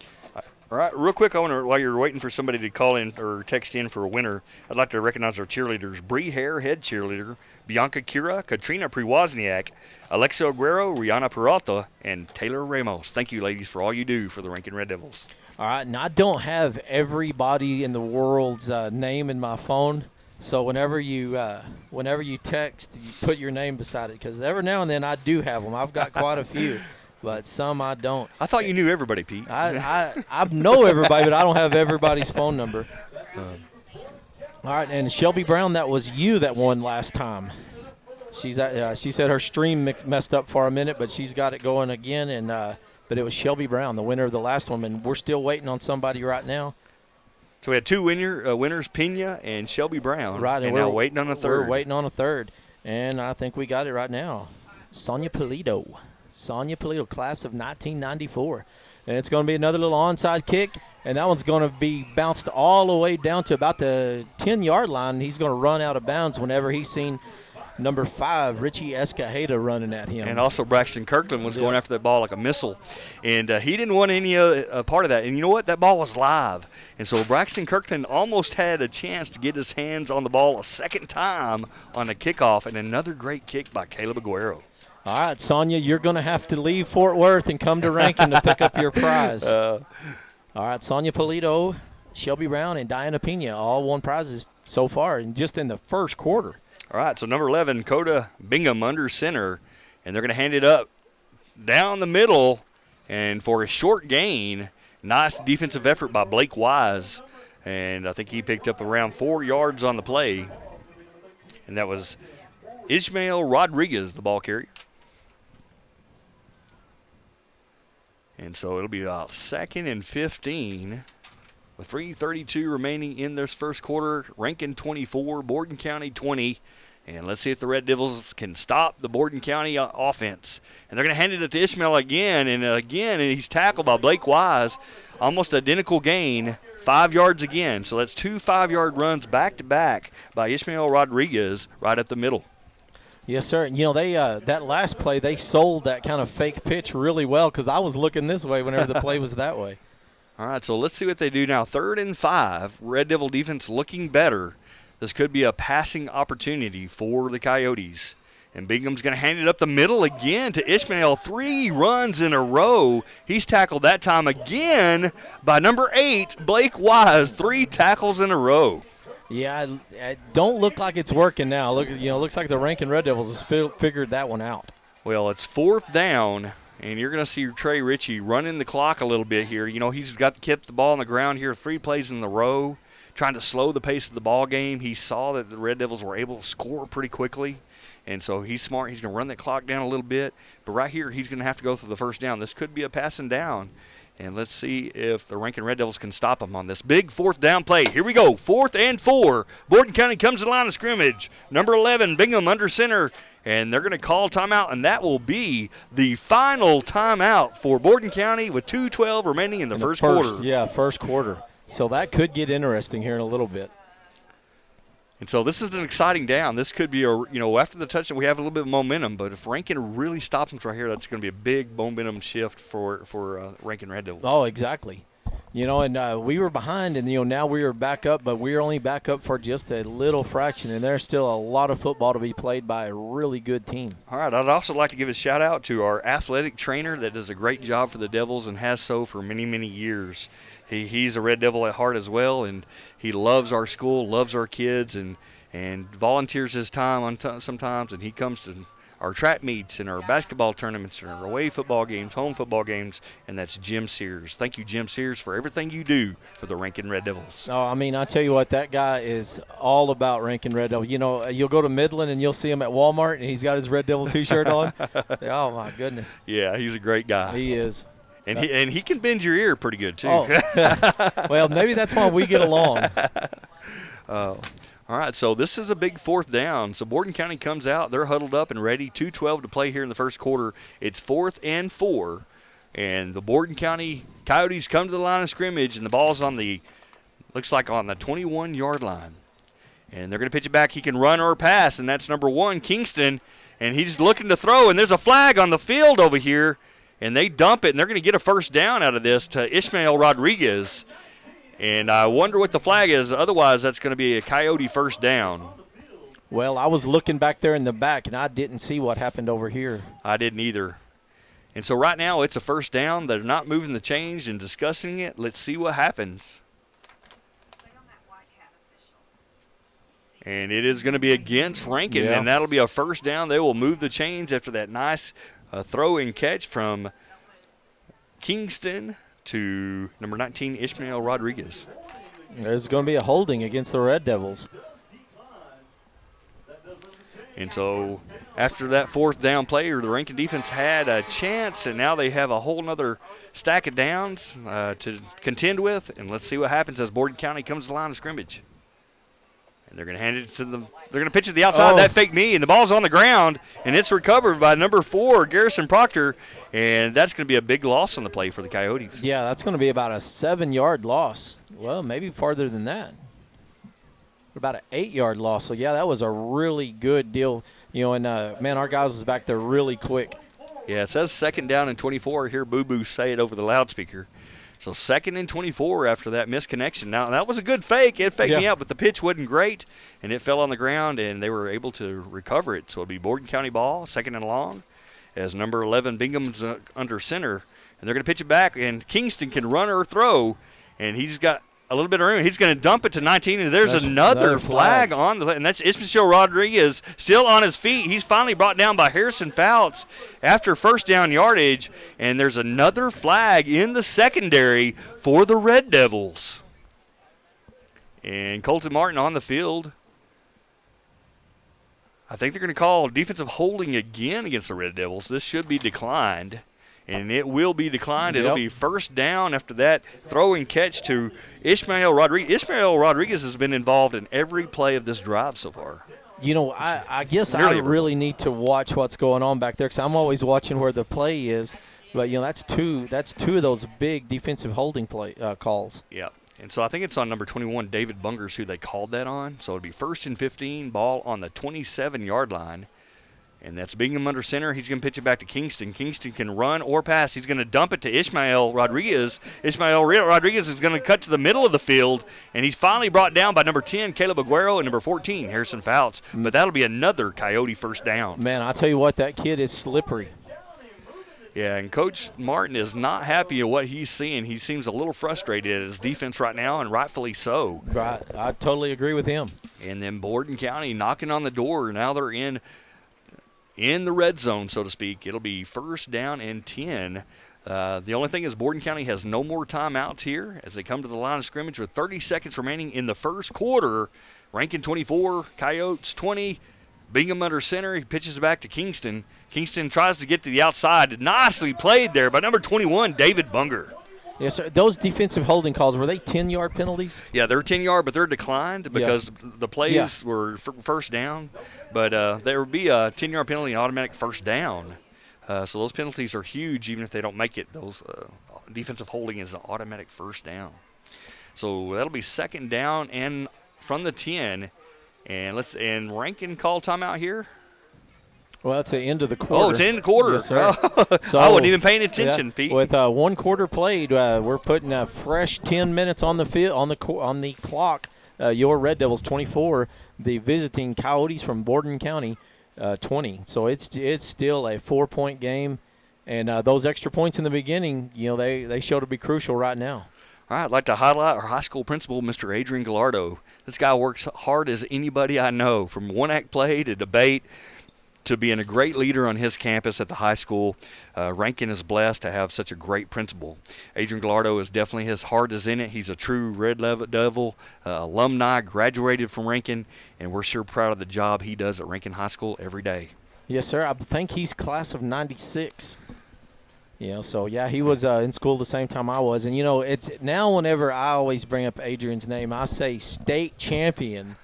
All right, real quick, while you're waiting for somebody to call in or text in for a winner, I'd like to recognize our cheerleaders. Bree Hare, head cheerleader, Bianca Kira, Katrina Priwozniak, Alexa Aguero, Rihanna Peralta, and Taylor Ramos. Thank you, ladies, for all you do for the Rankin Red Devils. All right, and I don't have everybody in the world's name in my phone, so whenever you text, you put your name beside it, because every now and then I do have them. I've got quite a few, but some I don't. I thought you knew everybody, Pete. I know everybody, but I don't have everybody's phone number. All right, and Shelby Brown, that was you that won last time. She said her stream messed up for a minute, but she's got it going again, and but it was Shelby Brown, the winner of the last one, and we're still waiting on somebody right now. So we had two winners, Pena and Shelby Brown. Right, and now waiting on a third. We're waiting on a third, and I think we got it right now. Sonia Polito, class of 1994. And it's going to be another little onside kick, and that one's going to be bounced all the way down to about the 10-yard line. He's going to run out of bounds whenever he's seen number 5, Richie Escajeda, running at him. And also Braxton Kirkland was going after that ball like a missile. And he didn't want any part of that. And you know what? That ball was live. And so Braxton Kirkland almost had a chance to get his hands on the ball a second time on the kickoff. And another great kick by Caleb Aguero. All right, Sonia, you're going to have to leave Fort Worth and come to Rankin to pick up your prize. All right, Sonia Polito, Shelby Brown, and Diana Pena all won prizes so far, and just in the first quarter. All right, so number 11, Coda Bingham under center, and they're going to hand it up down the middle, and for a short gain, nice defensive effort by Blake Wise, and I think he picked up around 4 yards on the play, and that was Ishmael Rodriguez, the ball carrier. And so it'll be about 2nd and 15 with 3:32 remaining in this first quarter. Rankin 24, Borden County 20. And let's see if the Red Devils can stop the Borden County offense. And they're going to hand it to Ishmael again. And he's tackled by Blake Wise. Almost identical gain, 5 yards again. So that's 2 5-yard runs back-to-back by Ishmael Rodriguez right up the middle. Yes, sir. You know, they that last play, they sold that kind of fake pitch really well because I was looking this way whenever the play was that way. All right, so let's see what they do now. 3rd and 5. Red Devil defense looking better. This could be a passing opportunity for the Coyotes. And Bingham's going to hand it up the middle again to Ishmael. 3 runs in a row. He's tackled that time again by number 8, Blake Wise. 3 tackles in a row. Yeah, it don't look like it's working now. Look, looks like the Rankin Red Devils has figured that one out. Well, it's 4th down, and you're going to see Trey Ritchie running the clock a little bit here. You know, he's kept the ball on the ground here 3 plays in a row, trying to slow the pace of the ball game. He saw that the Red Devils were able to score pretty quickly, and so he's smart. He's going to run that clock down a little bit. But right here, he's going to have to go for the first down. This could be a passing down. And let's see if the Rankin Red Devils can stop him on this big 4th down play. Here we go, 4th and 4. Borden County comes to the line of scrimmage. Number 11, Bingham under center. And they're going to call timeout, and that will be the final timeout for Borden County with 2:12 remaining in the first quarter. Yeah, first quarter. So that could get interesting here in a little bit. And so this is an exciting down. This could be after the touchdown, we have a little bit of momentum. But if Rankin really stops them right here, that's going to be a big momentum shift for Rankin Red Devils. Oh, exactly. And we were behind, and now we are back up, but we are only back up for just a little fraction, and there's still a lot of football to be played by a really good team. All right, I'd also like to give a shout out to our athletic trainer that does a great job for the Devils and has so for many, many years. He's a Red Devil at heart as well, and he loves our school, loves our kids, and volunteers his time sometimes, and he comes to our track meets and our basketball tournaments and our away football games, home football games, and that's Jim Sears. Thank you, Jim Sears, for everything you do for the Rankin Red Devils. Oh, I mean, I tell you what, that guy is all about Rankin Red Devil. You'll go to Midland and you'll see him at Walmart, and he's got his Red Devil T-shirt on. Oh, my goodness. Yeah, he's a great guy. He is. And he can bend your ear pretty good, too. Oh. Well, maybe that's why we get along. All right, so this is a big 4th down. So Borden County comes out. They're huddled up and ready. 2:12 to play here in the first quarter. It's 4th and 4. And the Borden County Coyotes come to the line of scrimmage, and the ball's looks like on the 21-yard line. And they're going to pitch it back. He can run or pass, and that's number 1, Kingston. And he's looking to throw, and there's a flag on the field over here. And they dump it, and they're going to get a first down out of this to Ishmael Rodriguez. And I wonder what the flag is. Otherwise, that's going to be a Coyote first down. Well, I was looking back there in the back, and I didn't see what happened over here. I didn't either. And so right now it's a first down. They're not moving the chains and discussing it. Let's see what happens. And it is going to be against Rankin, and that'll be a first down. They will move the chains after that nice throw and catch from Kingston to number 19, Ishmael Rodriguez. There's going to be a holding against the Red Devils. And so after that 4th down play, the Rankin defense had a chance, and now they have a whole other stack of downs to contend with. And let's see what happens as Borden County comes to the line of scrimmage. And they're going to hand it to them. They're going to pitch it to the outside. That fake knee, and the ball's on the ground, and it's recovered by number 4, Garrison Proctor. And that's going to be a big loss on the play for the Coyotes. Yeah, that's going to be about a 7-yard loss. Well, maybe farther than that. About an 8-yard loss. So, yeah, that was a really good deal. Man, our guys was back there really quick. Yeah, it says 2nd down and 24. I hear Boo Boo say it over the loudspeaker. So 2nd and 24 after that misconnection. Now, that was a good fake. It faked me out, but the pitch wasn't great, and it fell on the ground, and they were able to recover it. So it'll be Borden County ball, 2nd and long, as number 11 Bingham's under center. And they're going to pitch it back, and Kingston can run or throw, and he's got a little bit of room. He's going to dump it to 19, and there's another flag on the – and that's Ishmael Rodriguez still on his feet. He's finally brought down by Harrison Fouts after first down yardage, and there's another flag in the secondary for the Red Devils. And Colton Martin on the field. I think they're going to call defensive holding again against the Red Devils. This should be declined. And it will be declined. It'll be first down after that throw and catch to Ishmael Rodriguez. Ishmael Rodriguez has been involved in every play of this drive so far. I guess I really need to watch what's going on back there because I'm always watching where the play is. But, that's two of those big defensive holding play calls. Yeah. And so I think it's on number 21, David Bungers, who they called that on. So it'll be 1st and 15, ball on the 27-yard line. And that's Bingham under center. He's going to pitch it back to Kingston. Kingston can run or pass. He's going to dump it to Ishmael Rodriguez. Ishmael Rodriguez is going to cut to the middle of the field, and he's finally brought down by number 10, Caleb Aguero, and number 14, Harrison Fouts. But that'll be another Coyote first down. Man, I'll tell you what, that kid is slippery. Yeah, and Coach Martin is not happy at what he's seeing. He seems a little frustrated at his defense right now, and rightfully so. Right, I totally agree with him. And then Borden County knocking on the door. Now they're in the red zone, so to speak. It'll be first down and 10. The only thing is Borden County has no more timeouts here as they come to the line of scrimmage with 30 seconds remaining in the first quarter. Rankin 24, Coyotes 20. Bingham under center. He pitches back to Kingston. Kingston tries to get to the outside. Nicely played there by number 21, David Bunger. Yes, sir. Those defensive holding calls, were they 10-yard penalties? Yeah, they're 10-yard, but they're declined because the plays were first down. But there would be a 10-yard penalty and automatic first down. So those penalties are huge even if they don't make it. Those defensive holding is an automatic first down. So that'll be second down and from the 10. And Rankin call timeout here. Well, it's the end of the quarter. Oh, it's in the quarter. Yes, sir. So, I wasn't even paying attention, Pete. With one quarter played, we're putting a fresh 10 minutes on the field on the clock. Your Red Devils 24, the visiting Coyotes from Borden County 20. So it's still a 4-point game, and those extra points in the beginning, they show to be crucial right now. All right, I'd like to highlight our high school principal, Mr. Adrian Gallardo. This guy works hard as anybody I know, from one-act play to debate to being a great leader on his campus at the high school. Rankin is blessed to have such a great principal. Adrian Gallardo is definitely, his heart is in it. He's a true Red Devil alumni, graduated from Rankin, and we're sure proud of the job he does at Rankin High School every day. Yes, sir. I think he's class of 96. So, he was in school the same time I was. And, it's now whenever I always bring up Adrian's name, I say state champion.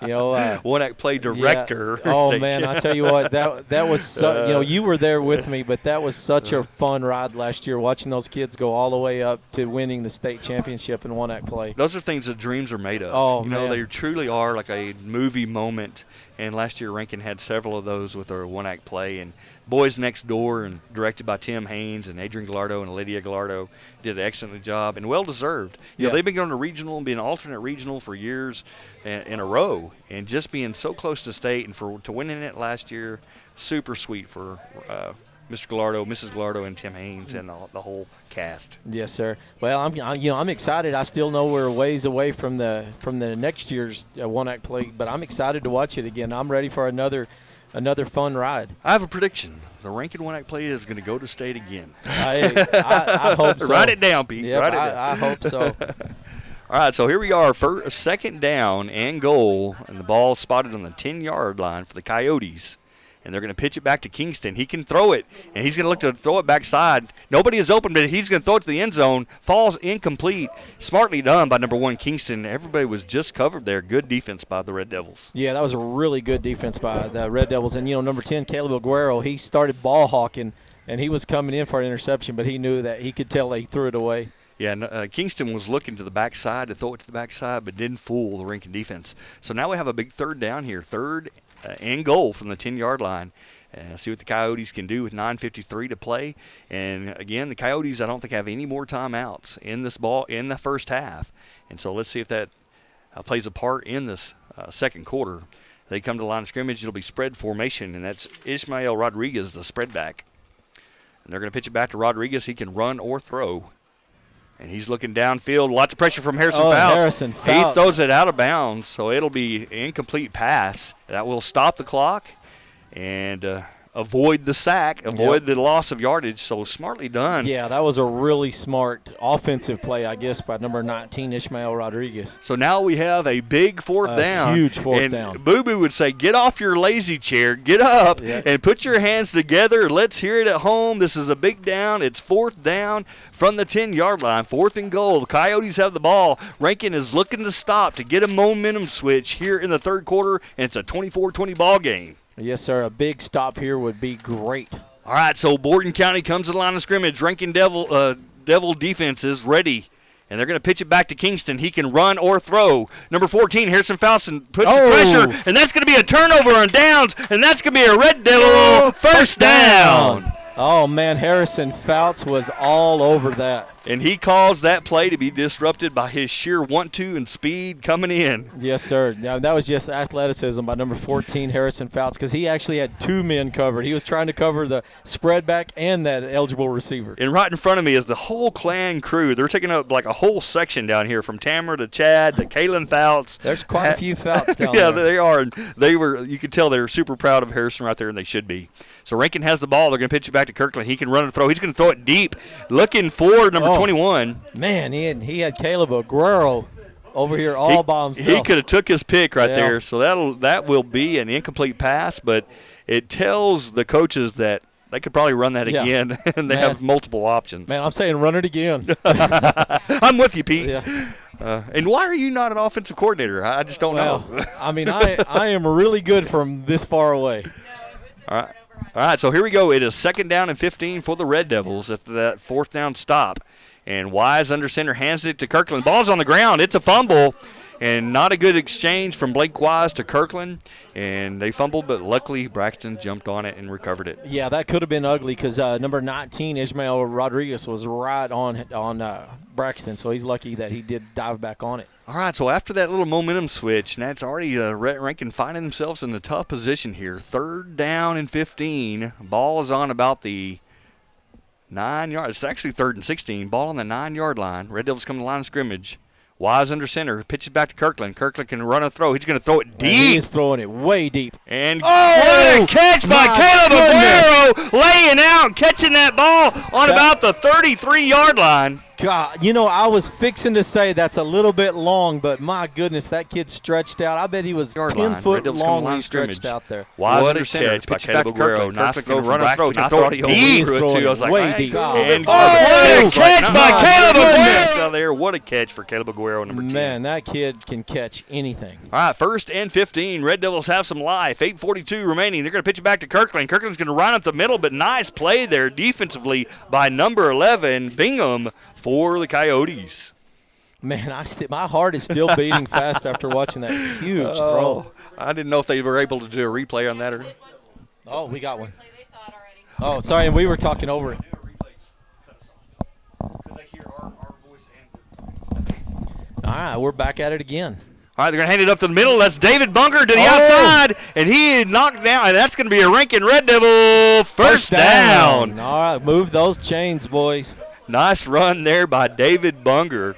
One-act play director. Yeah. Oh, man, I tell you what, that was you were there with me, but that was such a fun ride last year, watching those kids go all the way up to winning the state championship in one-act play. Those are things that dreams are made of. Oh, man. They truly are like a movie moment. And last year, Rankin had several of those with their one-act play. And Boys Next Door, and directed by Tim Haynes and Adrian Gallardo and Lydia Gallardo, did an excellent job and well-deserved. They've been going to regional and being alternate regional for years in a row, and just being so close to state and to winning it last year, super sweet for Mr. Gallardo, Mrs. Gallardo, and Tim Haynes and the whole cast. Yes, sir. Well, I'm excited. I still know we're ways away from the next year's one-act play, but I'm excited to watch it again. I'm ready for another fun ride. I have a prediction. The Rankin one-act play is going to go to state again. I hope so. Write it down, Pete. Yep, Write it down. I hope so. All right, so here we are, second down and goal, and the ball spotted on the 10-yard line for the Coyotes. And they're going to pitch it back to Kingston. He can throw it, and he's going to look to throw it backside. Nobody is open, but he's going to throw it to the end zone. Falls incomplete. Smartly done by number 1, Kingston. Everybody was just covered there. Good defense by the Red Devils. Yeah, that was a really good defense by the Red Devils. And, number 10, Caleb Aguero, he started ball hawking, and he was coming in for an interception, but he knew that he could tell he threw it away. Yeah, Kingston was looking to the backside to throw it to the backside, but didn't fool the Rankin defense. So now we have a big third down here, third and goal from the 10-yard line. See what the Coyotes can do with 9:53 to play. And again, the Coyotes, I don't think have any more timeouts in this ball in the first half. And so let's see if that plays a part in this second quarter. They come to the line of scrimmage. It'll be spread formation, and that's Ishmael Rodriguez, the spread back. And they're going to pitch it back to Rodriguez. He can run or throw. And he's looking downfield. Lots of pressure from Harrison Fouts. Harrison Fouts. He throws it out of bounds, so it'll be incomplete pass. That will stop the clock and avoid the sack, avoid the loss of yardage. So smartly done. Yeah, that was a really smart offensive play, I guess, by number 19, Ishmael Rodriguez. So now we have a big fourth down. Huge fourth and down. Boo Boo would say, get off your lazy chair, get up, and put your hands together. Let's hear it at home. This is a big down. It's fourth down from the 10-yard line. Fourth and goal. The Coyotes have the ball. Rankin is looking to stop to get a momentum switch here in the third quarter, and it's a 24-20 ball game. Yes, sir. A big stop here would be great. All right, so Borden County comes to the line of scrimmage. Rankin Devil defense is ready. And they're going to pitch it back to Kingston. He can run or throw. Number 14, Harrison Falson puts the pressure, and that's going to be a turnover on downs, and that's going to be a Red Devil first down. Oh, man, Harrison Fouts was all over that. And he caused that play to be disrupted by his sheer want-to and speed coming in. Yes, sir. Now, that was just athleticism by number 14, Harrison Fouts, because he actually had 2 men covered. He was trying to cover the spread back and that eligible receiver. And right in front of me is the whole Clan crew. They're taking up like a whole section down here from Tamara to Chad to Kalen Fouts. There's quite a few Fouts down there. Yeah, they are. And you could tell they're super proud of Harrison right there, and they should be. So Rankin has the ball. They're going to pitch it back to Kirkland. He can run and throw. He's going to throw it deep, looking for number 21. Man, he had Caleb Aguero over here all by himself. He could have took his pick right there. So that will be an incomplete pass, but it tells the coaches that they could probably run that again, and they have multiple options. Man, I'm saying run it again. I'm with you, Pete. Yeah. And why are you not an offensive coordinator? I just don't know. I mean, I am really good from this far away. All right, so here we go. It is 2nd down and 15 for the Red Devils after that 4th down stop. And Wise under center hands it to Kirkland. Ball's on the ground. It's a fumble. And not a good exchange from Blake Wise to Kirkland. And they fumbled, but luckily Braxton jumped on it and recovered it. Yeah, that could have been ugly because number 19, Ishmael Rodriguez, was right on Braxton. So he's lucky that he did dive back on it. All right, so after that little momentum switch, and that's already Rankin finding themselves in a tough position here. 3rd down and 15. Ball is on about the 9 yards. It's actually 3rd and 16. Ball on the 9-yard line. Red Devils come to the line of scrimmage. Wise under center. Pitches back to Kirkland. Kirkland can run a throw. He's going to throw it deep. He's throwing it way deep. And what a catch by Caleb Aguero, laying out, catching that ball on about the 33-yard line. God, I was fixing to say that's a little bit long, but my goodness, that kid stretched out. I bet he was 10 foot long when he stretched out there. Wise under center by Caleb Aguero. Nice throw from Braxton. I thought he threw it too. I was like, way deep. And what a catch by Caleb Aguero there. What a catch for Caleb Aguero, number 10. Man, that kid can catch anything. All right, 1st and 15. Red Devils have some life. 8:42 remaining. They're going to pitch it back to Kirkland. Kirkland's going to run up the middle, but nice play there defensively by number 11, Bingham, for the Coyotes. Man, my heart is still beating fast after watching that huge throw. I didn't know if they were able to do a replay on that. Oh, we got one. Oh, sorry, and we were talking over it. All right, we're back at it again. All right, they're going to hand it up to the middle. That's David Bunker to the outside, and he knocked down, and that's going to be a Rankin Red Devil first down. All right, move those chains, boys. Nice run there by David Bunger.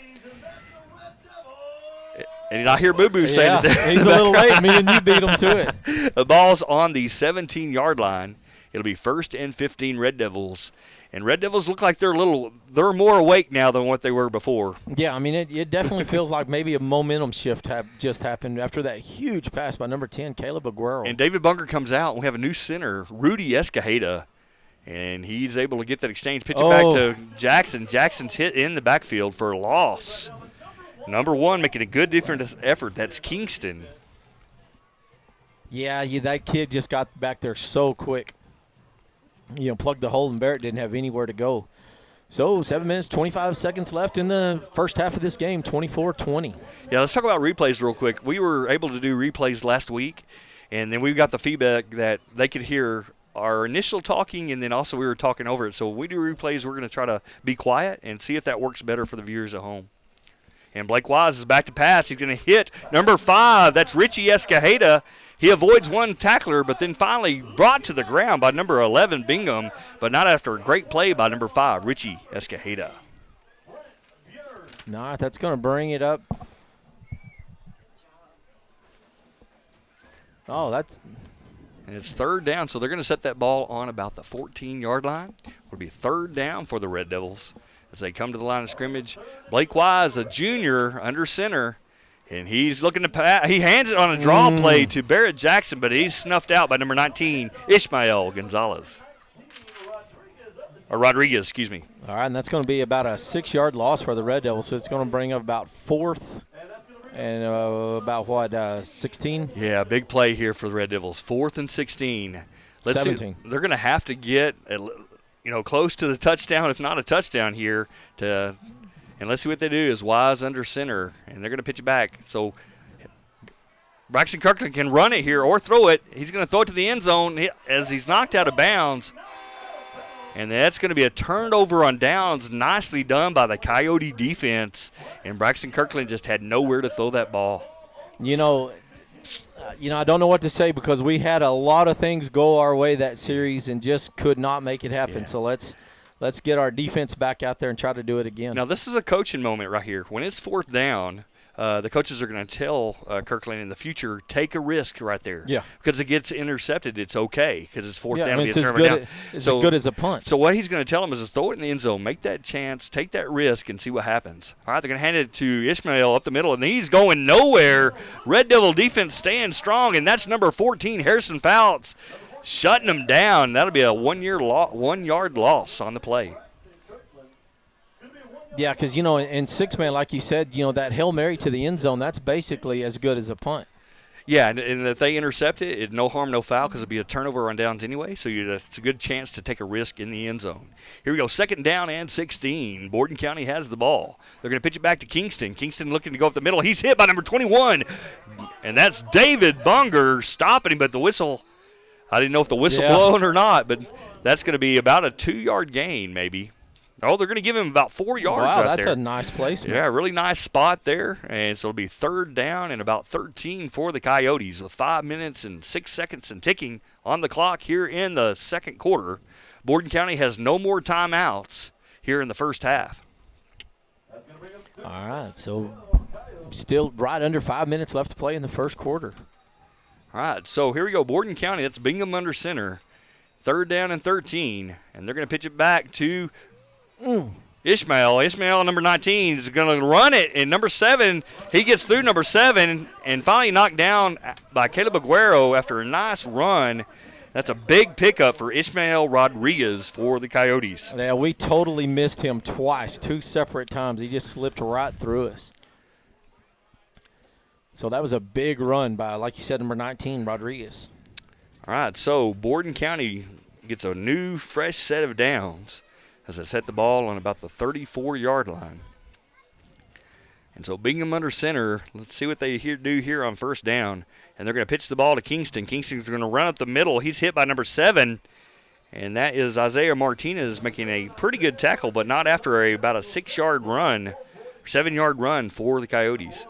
And I hear Boo Boo saying it there. He's a little late. Me and you beat him to it. The ball's on the 17-yard line. It'll be 1st and 15 Red Devils. And Red Devils look like they're more awake now than what they were before. Yeah, I mean, it definitely feels like maybe a momentum shift just happened after that huge pass by number 10, Caleb Aguero. And David Bunker comes out, and we have a new center, Rudy Escajeda. And he's able to get that exchange. Pitch it back to Jackson. Jackson's hit in the backfield for a loss. Number 1 making a good different effort. That's Kingston. Yeah, that kid just got back there so quick. Plugged the hole, and Barrett didn't have anywhere to go. So 7 minutes, 25 seconds left in the first half of this game, 24-20. Yeah, let's talk about replays real quick. We were able to do replays last week, and then we got the feedback that they could hear our initial talking, and then also we were talking over it. So when we do replays, we're going to try to be quiet and see if that works better for the viewers at home. And Blake Wise is back to pass. He's going to hit number 5. That's Richie Escajeda. He avoids one tackler, but then finally brought to the ground by number 11, Bingham, but not after a great play by number 5, Richie Escajeda. Nah, that's going to bring it up. Oh, that's... And it's 3rd down, so they're going to set that ball on about the 14-yard line. It'll be 3rd down for the Red Devils as they come to the line of scrimmage. Blake Wise, a junior, under center, and he's looking to pass. He hands it on a draw play to Barrett Jackson, but he's snuffed out by number 19, Ishmael Gonzalez. Or Rodriguez, excuse me. All right, and that's going to be about a 6-yard loss for the Red Devils, so it's going to bring up about 4th and about, 16? Yeah, big play here for the Red Devils. 4th and 16. Let's 17. See, they're going to have to get, close to the touchdown, if not a touchdown here, to And let's see what they do is Wise under center, and they're going to pitch it back. So Braxton Kirkland can run it here or throw it. He's going to throw it to the end zone as he's knocked out of bounds. And that's going to be a turnover on downs. Nicely done by the Coyote defense. And Braxton Kirkland just had nowhere to throw that ball. You know, I don't know what to say because we had a lot of things go our way that series and just could not make it happen. Yeah. So let's get our defense back out there and try to do it again. Now, this is a coaching moment right here. When it's 4th down, the coaches are going to tell Kirkland in the future, take a risk right there. Yeah. Because it gets intercepted, it's okay because it's 4th down. It's as good as a punt. So what he's going to tell him is to throw it in the end zone, make that chance, take that risk, and see what happens. All right, they're going to hand it to Ishmael up the middle, and he's going nowhere. Red Devil defense staying strong, and that's number 14, Harrison Fouts, shutting them down. That'll be a 1 yard loss on the play. Yeah, because, in 6-man, like you said, that Hail Mary to the end zone, that's basically as good as a punt. Yeah, and if they intercept it, it's no harm, no foul because it'd be a turnover on downs anyway, so it's a good chance to take a risk in the end zone. Here we go, 2nd down and 16. Borden County has the ball. They're going to pitch it back to Kingston. Kingston looking to go up the middle. He's hit by number 21, and that's David Bunger stopping him, but the whistle, I didn't know if the whistle blown or not, but that's going to be about a 2-yard gain maybe. Oh, they're going to give him about 4 yards wow, right that's there. a nice placement. Yeah, really nice spot there. And so it'll be 3rd down and about 13 for the Coyotes with 5 minutes and 6 seconds and ticking on the clock here in the 2nd quarter. Borden County has no more timeouts here in the first half. All right, so still right under 5 minutes left to play in the first quarter. All right, so here we go. Borden County, that's Bingham under center. 3rd down and 13. And they're going to pitch it back to Ishmael. Ishmael, number 19, is going to run it. And number 7, he gets through number 7 and finally knocked down by Caleb Aguero after a nice run. That's a big pickup for Ishmael Rodriguez for the Coyotes. Yeah, we totally missed him twice, 2 separate times. He just slipped right through us. So that was a big run by, like you said, number 19, Rodriguez. All right, so Borden County gets a new, fresh set of downs as they set the ball on about the 34-yard line. And so Bingham under center, let's see what they do here on 1st down. And they're going to pitch the ball to Kingston. Kingston's going to run up the middle. He's hit by number 7, and that is Isaiah Martinez making a pretty good tackle, but not after about a 6-yard run, 7-yard run for the Coyotes.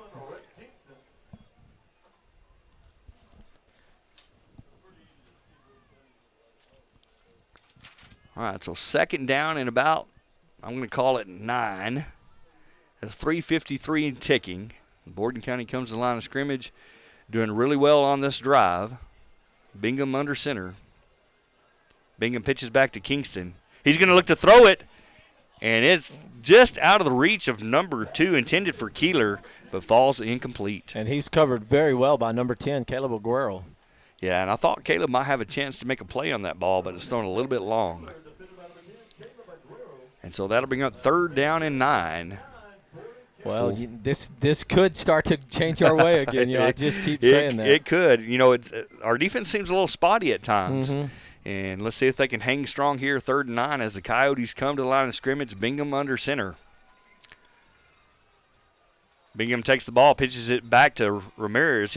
All right, so 2nd down and about, I'm going to call it 9. It's 3:53 and ticking. Borden County comes to the line of scrimmage, doing really well on this drive. Bingham under center. Bingham pitches back to Kingston. He's going to look to throw it, and it's just out of the reach of number 2, intended for Keeler, but falls incomplete. And he's covered very well by number 10, Caleb Aguero. Yeah, and I thought Caleb might have a chance to make a play on that ball, but it's thrown a little bit long. And so that'll bring up 3rd down and 9. Well, this could start to change our way again. I just keep saying that. It could. Our defense seems a little spotty at times. Mm-hmm. And let's see if they can hang strong here, 3rd and 9, as the Coyotes come to the line of scrimmage. Bingham under center. Bingham takes the ball, pitches it back to Ramirez.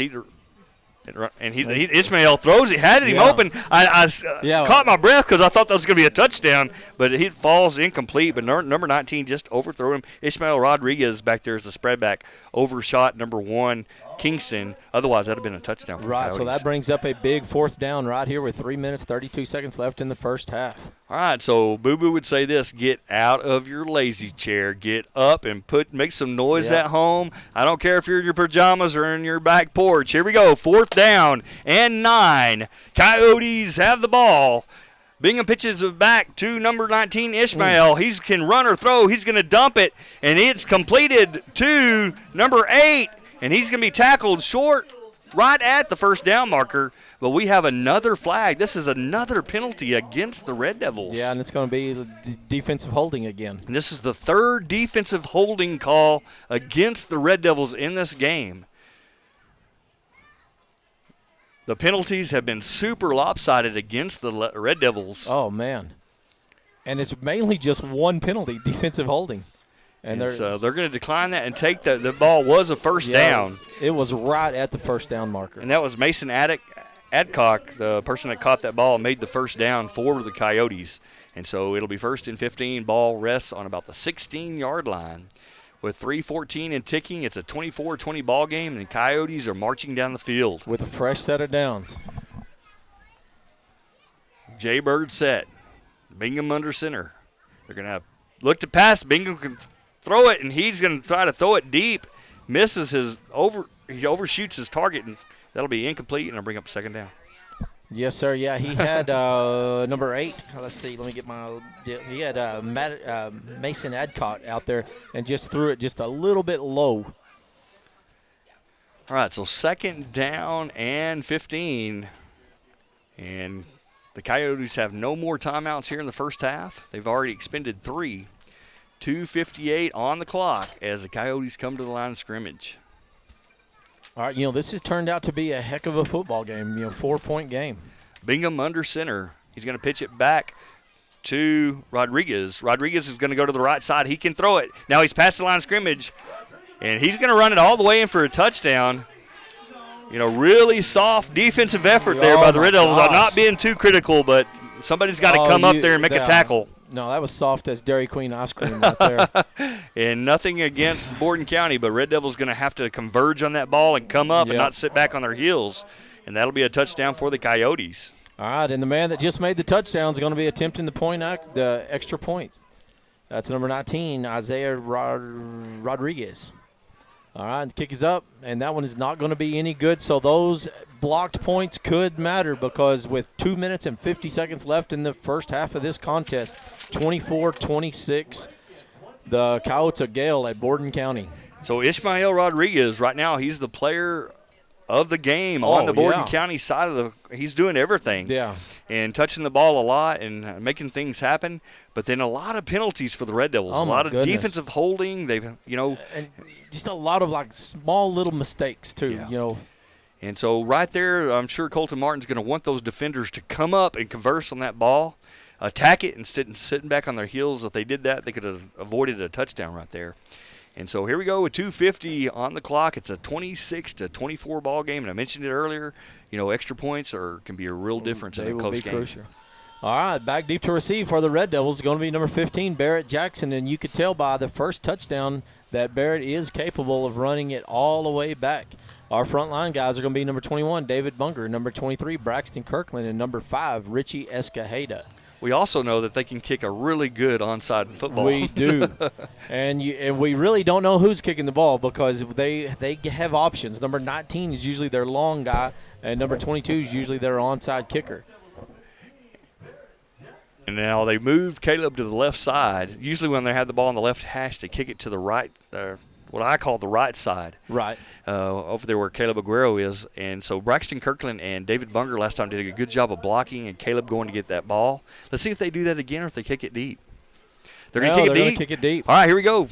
Ishmael throws it, had him open. I caught my breath because I thought that was going to be a touchdown, but he falls incomplete. But number 19 just overthrew him. Ishmael Rodriguez back there as the spread back, overshot number 1, Kingston. Otherwise, that would have been a touchdown for the Coyotes. So that brings up a big 4th down right here with 3 minutes, 32 seconds left in the first half. All right, so Boo Boo would say this: get out of your lazy chair, get up and make some noise at home. I don't care if you're in your pajamas or in your back porch. Here we go, 4th down and 9. Coyotes have the ball. Bingham pitches it back to number 19, Ishmael. He can run or throw. He's going to dump it, and it's completed to number 8, and he's going to be tackled short right at the 1st down marker. But we have another flag. This is another penalty against the Red Devils. Yeah, and it's going to be defensive holding again. And this is the 3rd defensive holding call against the Red Devils in this game. The penalties have been super lopsided against the Red Devils. Oh, man. And it's mainly just one penalty, defensive holding. And so they're going to decline that and take the ball was a first down. It was right at the first down marker. And that was Mason Adcock, the person that caught that ball, made the first down for the Coyotes. And so it'll be 1st and 15. Ball rests on about the 16-yard line. With 3:14 and ticking, it's a 24-20 ball game, and the Coyotes are marching down the field. With a fresh set of downs. Jay Bird set. Bingham under center. They're going to look to pass. Bingham can throw it, and he's going to try to throw it deep. Misses he overshoots his target, and that'll be incomplete, and I'll bring up 2nd down. Yes, sir. Yeah, he had number 8. Let's see. Let me get my. He had Mason Adcock out there and just threw it just a little bit low. All right, so 2nd down and 15. And the Coyotes have no more timeouts here in the first half. They've already expended 3. 2:58 on the clock as the Coyotes come to the line of scrimmage. All right, this has turned out to be a heck of a football game, 4-point game. Bingham under center. He's going to pitch it back to Rodriguez. Rodriguez is going to go to the right side. He can throw it. Now he's past the line of scrimmage, and he's going to run it all the way in for a touchdown. Really soft defensive effort there by the Red Devils. I'm not being too critical, but somebody's got to come up there and make a tackle. No, that was soft as Dairy Queen ice cream right there. And nothing against Borden County, but Red Devils going to have to converge on that ball and come up and not sit back on their heels. And that'll be a touchdown for the Coyotes. All right, and the man that just made the touchdown is going to be attempting the extra points. That's number 19, Isaiah Rodriguez. All right, the kick is up, and that one is not going to be any good. So those blocked points could matter because with 2 minutes and 50 seconds left in the first half of this contest, 24-26, the Coyotes of Gale at Borden County. So Ishmael Rodriguez, right now, he's the player of the game on the Borden County side of he's doing everything. Yeah. And touching the ball a lot and making things happen. But then a lot of penalties for the Red Devils. A lot of defensive holding. They've, And just a lot of, small little mistakes, too, And so right there, I'm sure Colton Martin's going to want those defenders to come up and converse on that ball, attack it instead of sitting back on their heels. If they did that, they could have avoided a touchdown right there. And so here we go with 2:50 on the clock. It's a 26-24 ball game, and I mentioned it earlier. Extra points can be a real difference in a close game. Crucial. All right, back deep to receive for the Red Devils is going to be number 15, Barrett Jackson, and you could tell by the first touchdown that Barrett is capable of running it all the way back. Our front line guys are going to be number 21, David Bunger, number 23, Braxton Kirkland, and number 5, Richie Escajeda. We also know that they can kick a really good onside football. We do. and we really don't know who's kicking the ball because they have options. Number 19 is usually their long guy, and number 22 is usually their onside kicker. And now they moved Caleb to the left side. Usually when they have the ball on the left hash, they kick it to the right, what I call the right side. Right. Over there where Caleb Aguero is. And so Braxton Kirkland and David Bunger last time did a good job of blocking and Caleb going to get that ball. Let's see if they do that again or if they kick it deep. They're going to kick it deep. All right, here we go.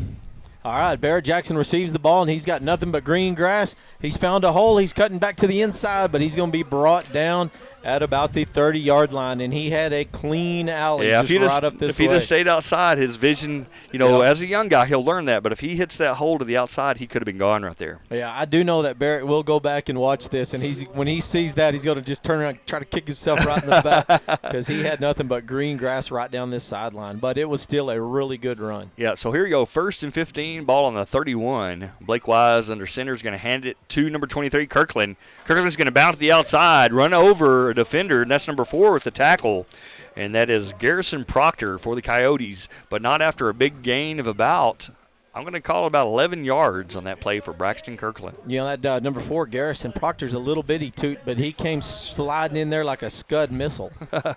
All right, Barrett Jackson receives the ball, and he's got nothing but green grass. He's found a hole. He's cutting back to the inside, but he's going to be brought down at about the 30-yard line, and he had a clean alley up this way. If he just stayed outside, his vision, as a young guy, he'll learn that. But if he hits that hole to the outside, he could have been gone right there. Yeah, I do know that Barrett will go back and watch this, and when he sees that, he's going to just turn around and try to kick himself right in the back because he had nothing but green grass right down this sideline. But it was still a really good run. Yeah, so here we go. 1st and 15, ball on the 31. Blake Wise under center is going to hand it to number 23, Kirkland. Kirkland's going to bounce to the outside, run over a defender, and that's number 4 with the tackle. And that is Garrison Proctor for the Coyotes, but not after a big gain of I'm going to call it about 11 yards on that play for Braxton Kirkland. That number 4, Garrison Proctor's a little bitty toot, but he came sliding in there like a Scud missile. All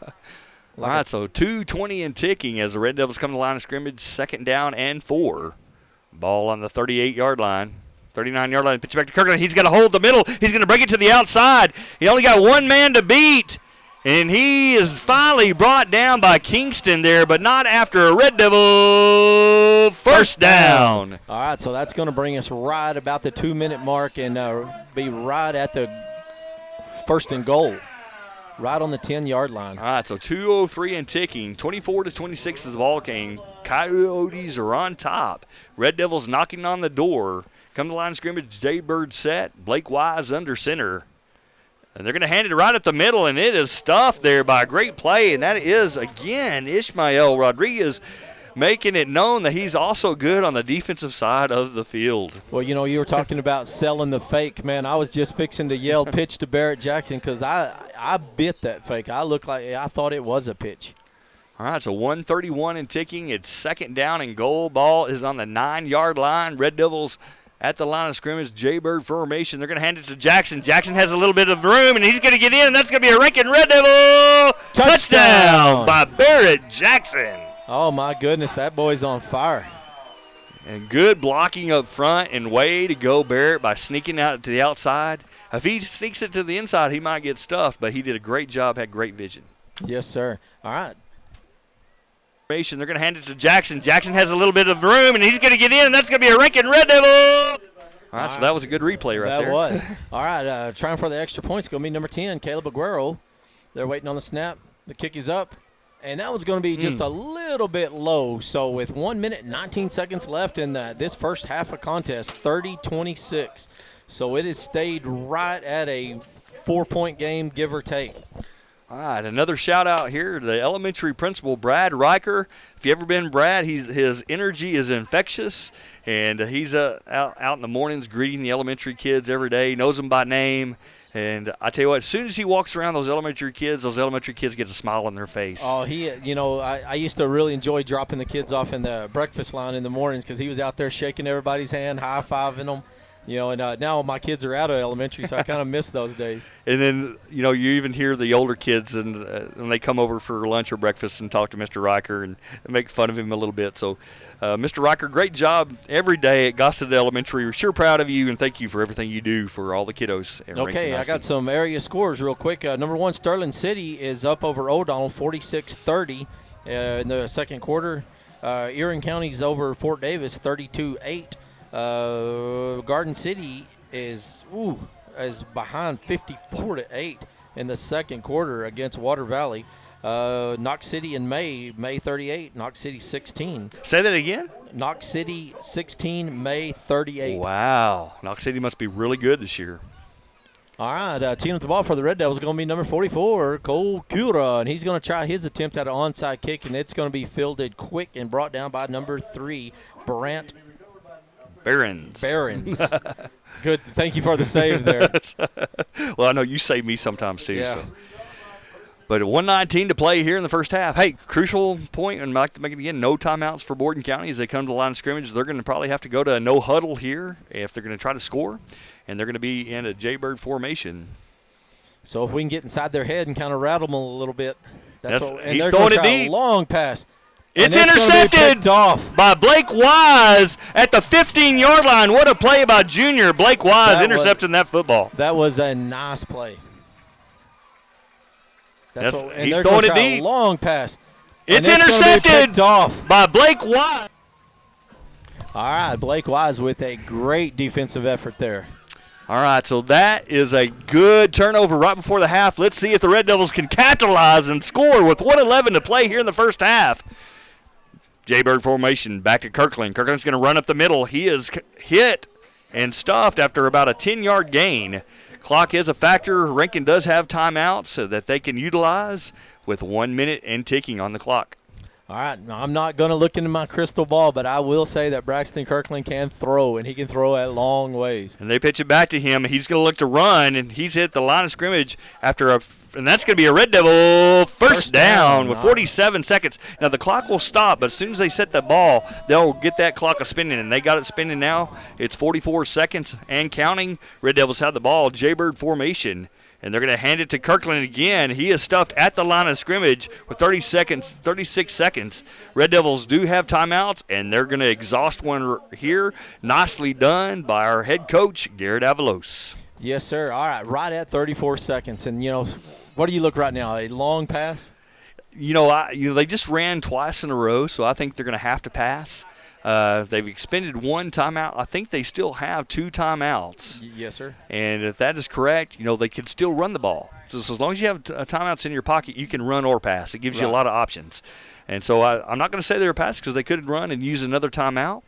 right, so 2:20 and ticking as the Red Devils come to the line of scrimmage, 2nd down and 4. Ball on the 38-yard line. 39-yard line, pitch back to Kirkland. He's got to hold the middle. He's going to bring it to the outside. He only got one man to beat, and he is finally brought down by Kingston there, but not after a Red Devil first down. All right, so that's going to bring us right about the 2-minute mark and be right at the 1st and goal. right on the 10-yard line. All right, so 2:03 and ticking. 24-26 is the ball game. Coyotes are on top. Red Devils knocking on the door. Come to the line of scrimmage, Jaybird set. Blake Wise under center. And they're going to hand it right at the middle, and it is stuffed there by a great play, and that is, again, Ishmael Rodriguez making it known that he's also good on the defensive side of the field. Well, you were talking about selling the fake. Man, I was just fixing to yell pitch to Barrett Jackson because I bit that fake. I thought it was a pitch. All right, so 1:31 and ticking. It's second down and goal. Ball is on the 9-yard line. Red Devils at the line of scrimmage, Jaybird formation. They're going to hand it to Jackson. Jackson has a little bit of room, and he's going to get in, and that's going to be a Rankin Red Devil touchdown by Barrett Jackson. Oh, my goodness, that boy's on fire. And good blocking up front, and way to go, Barrett, by sneaking out to the outside. If he sneaks it to the inside, he might get stuffed, but he did a great job, had great vision. Yes, sir. All right. They're going to hand it to Jackson. Jackson has a little bit of room, and he's going to get in, and that's going to be a Rankin Red Devil. All right, so that was a good replay right there. That was. All right, trying for the extra points. Going to be number 10, Caleb Aguero. They're waiting on the snap. The kick is up, and that one's going to be just a little bit low. So with 1 minute and 19 seconds left in this first half of contest, 30-26. So it has stayed right at a 4-point game, give or take. All right, another shout-out here to the elementary principal, Brad Riker. If you've ever been Brad, his energy is infectious, and he's out in the mornings greeting the elementary kids every day, knows them by name. And I tell you what, as soon as he walks around those elementary kids get a smile on their face. Oh, I used to really enjoy dropping the kids off in the breakfast line in the mornings because he was out there shaking everybody's hand, high-fiving them. And now my kids are out of elementary, so I kind of miss those days. And then, you even hear the older kids and when they come over for lunch or breakfast and talk to Mr. Riker and make fun of him a little bit. So, Mr. Riker, great job every day at Gossett Elementary. We're sure proud of you, and thank you for everything you do for all the kiddos. Okay, I got some area scores real quick. Number 1, Sterling City is up over O'Donnell, 46-30 in the second quarter. Erin County's over Fort Davis, 32-8. Garden City is behind 54-8 in the second quarter against Water Valley. Knox City and May 38, Knox City 16. Say that again? Knox City 16, May 38. Wow. Knox City must be really good this year. All right, teeing up the ball for the Red Devils is going to be number 44, Cole Cura, and he's going to try his attempt at an onside kick, and it's going to be fielded quick and brought down by number 3, Brant Barons. Good. Thank you for the save there. Well, I know you save me sometimes too. Yeah. So. But at 1:19 to play here in the first half. Hey, crucial point, and I'd like to make it again, no timeouts for Borden County as they come to the line of scrimmage. They're going to probably have to go to a no huddle here if they're going to try to score, and they're going to be in a Jaybird formation. So if we can get inside their head and kind of rattle them a little bit. He's throwing it deep. A long pass. It's intercepted by Blake Wise at the 15-yard line. What a play by junior Blake Wise intercepting that football. That was a nice play. He's throwing it deep. A long pass. It's intercepted by Blake Wise. All right, Blake Wise with a great defensive effort there. All right, so that is a good turnover right before the half. Let's see if the Red Devils can capitalize and score with 1:11 to play here in the first half. Jaybird formation back at Kirkland. Kirkland's going to run up the middle. He is hit and stuffed after about a 10-yard gain. Clock is a factor. Rankin does have timeouts so that they can utilize with 1 minute and ticking on the clock. All right, I'm not going to look into my crystal ball, but I will say that Braxton Kirkland can throw, and he can throw at long ways. And they pitch it back to him. He's going to look to run, and he's hit the line of scrimmage and that's going to be a Red Devil first down with 47 seconds. Now, the clock will stop, but as soon as they set the ball, they'll get that clock a-spinning, and they got it spinning now. It's 44 seconds and counting. Red Devils have the ball, Jaybird formation. And they're going to hand it to Kirkland again. He is stuffed at the line of scrimmage with 36 seconds. Red Devils do have timeouts, and they're going to exhaust one here. Nicely done by our head coach, Garrett Avalos. Yes, sir. All right at 34 seconds. And, what do you look right now, a long pass? They just ran twice in a row, so I think they're going to have to pass. They've expended one timeout. I think they still have 2 timeouts. Yes, sir. And if that is correct, they can still run the ball. So as long as you have timeouts in your pocket, you can run or pass. It gives you a lot of options. And so I'm not going to say they're pass because they could run and use another timeout.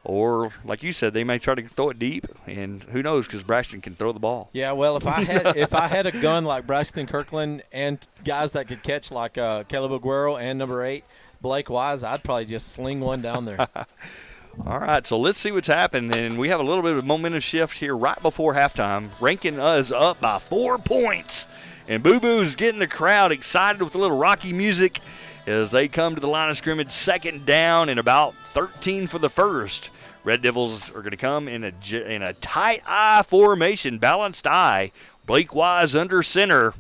Or, like you said, they may try to throw it deep, and who knows, because Braxton can throw the ball. Yeah, well, if I had a gun like Braxton Kirkland and guys that could catch like Caleb Aguero and number 8, Blake Wise, I'd probably just sling one down there. All right, so let's see what's happened. And we have a little bit of a momentum shift here right before halftime. Rankin is up by 4 points. And Boo Boo's getting the crowd excited with a little Rocky music as they come to the line of scrimmage, 2nd down and about 13 for the first. Red Devils are going to come in a tight eye formation, balanced eye. Blake Wise under center.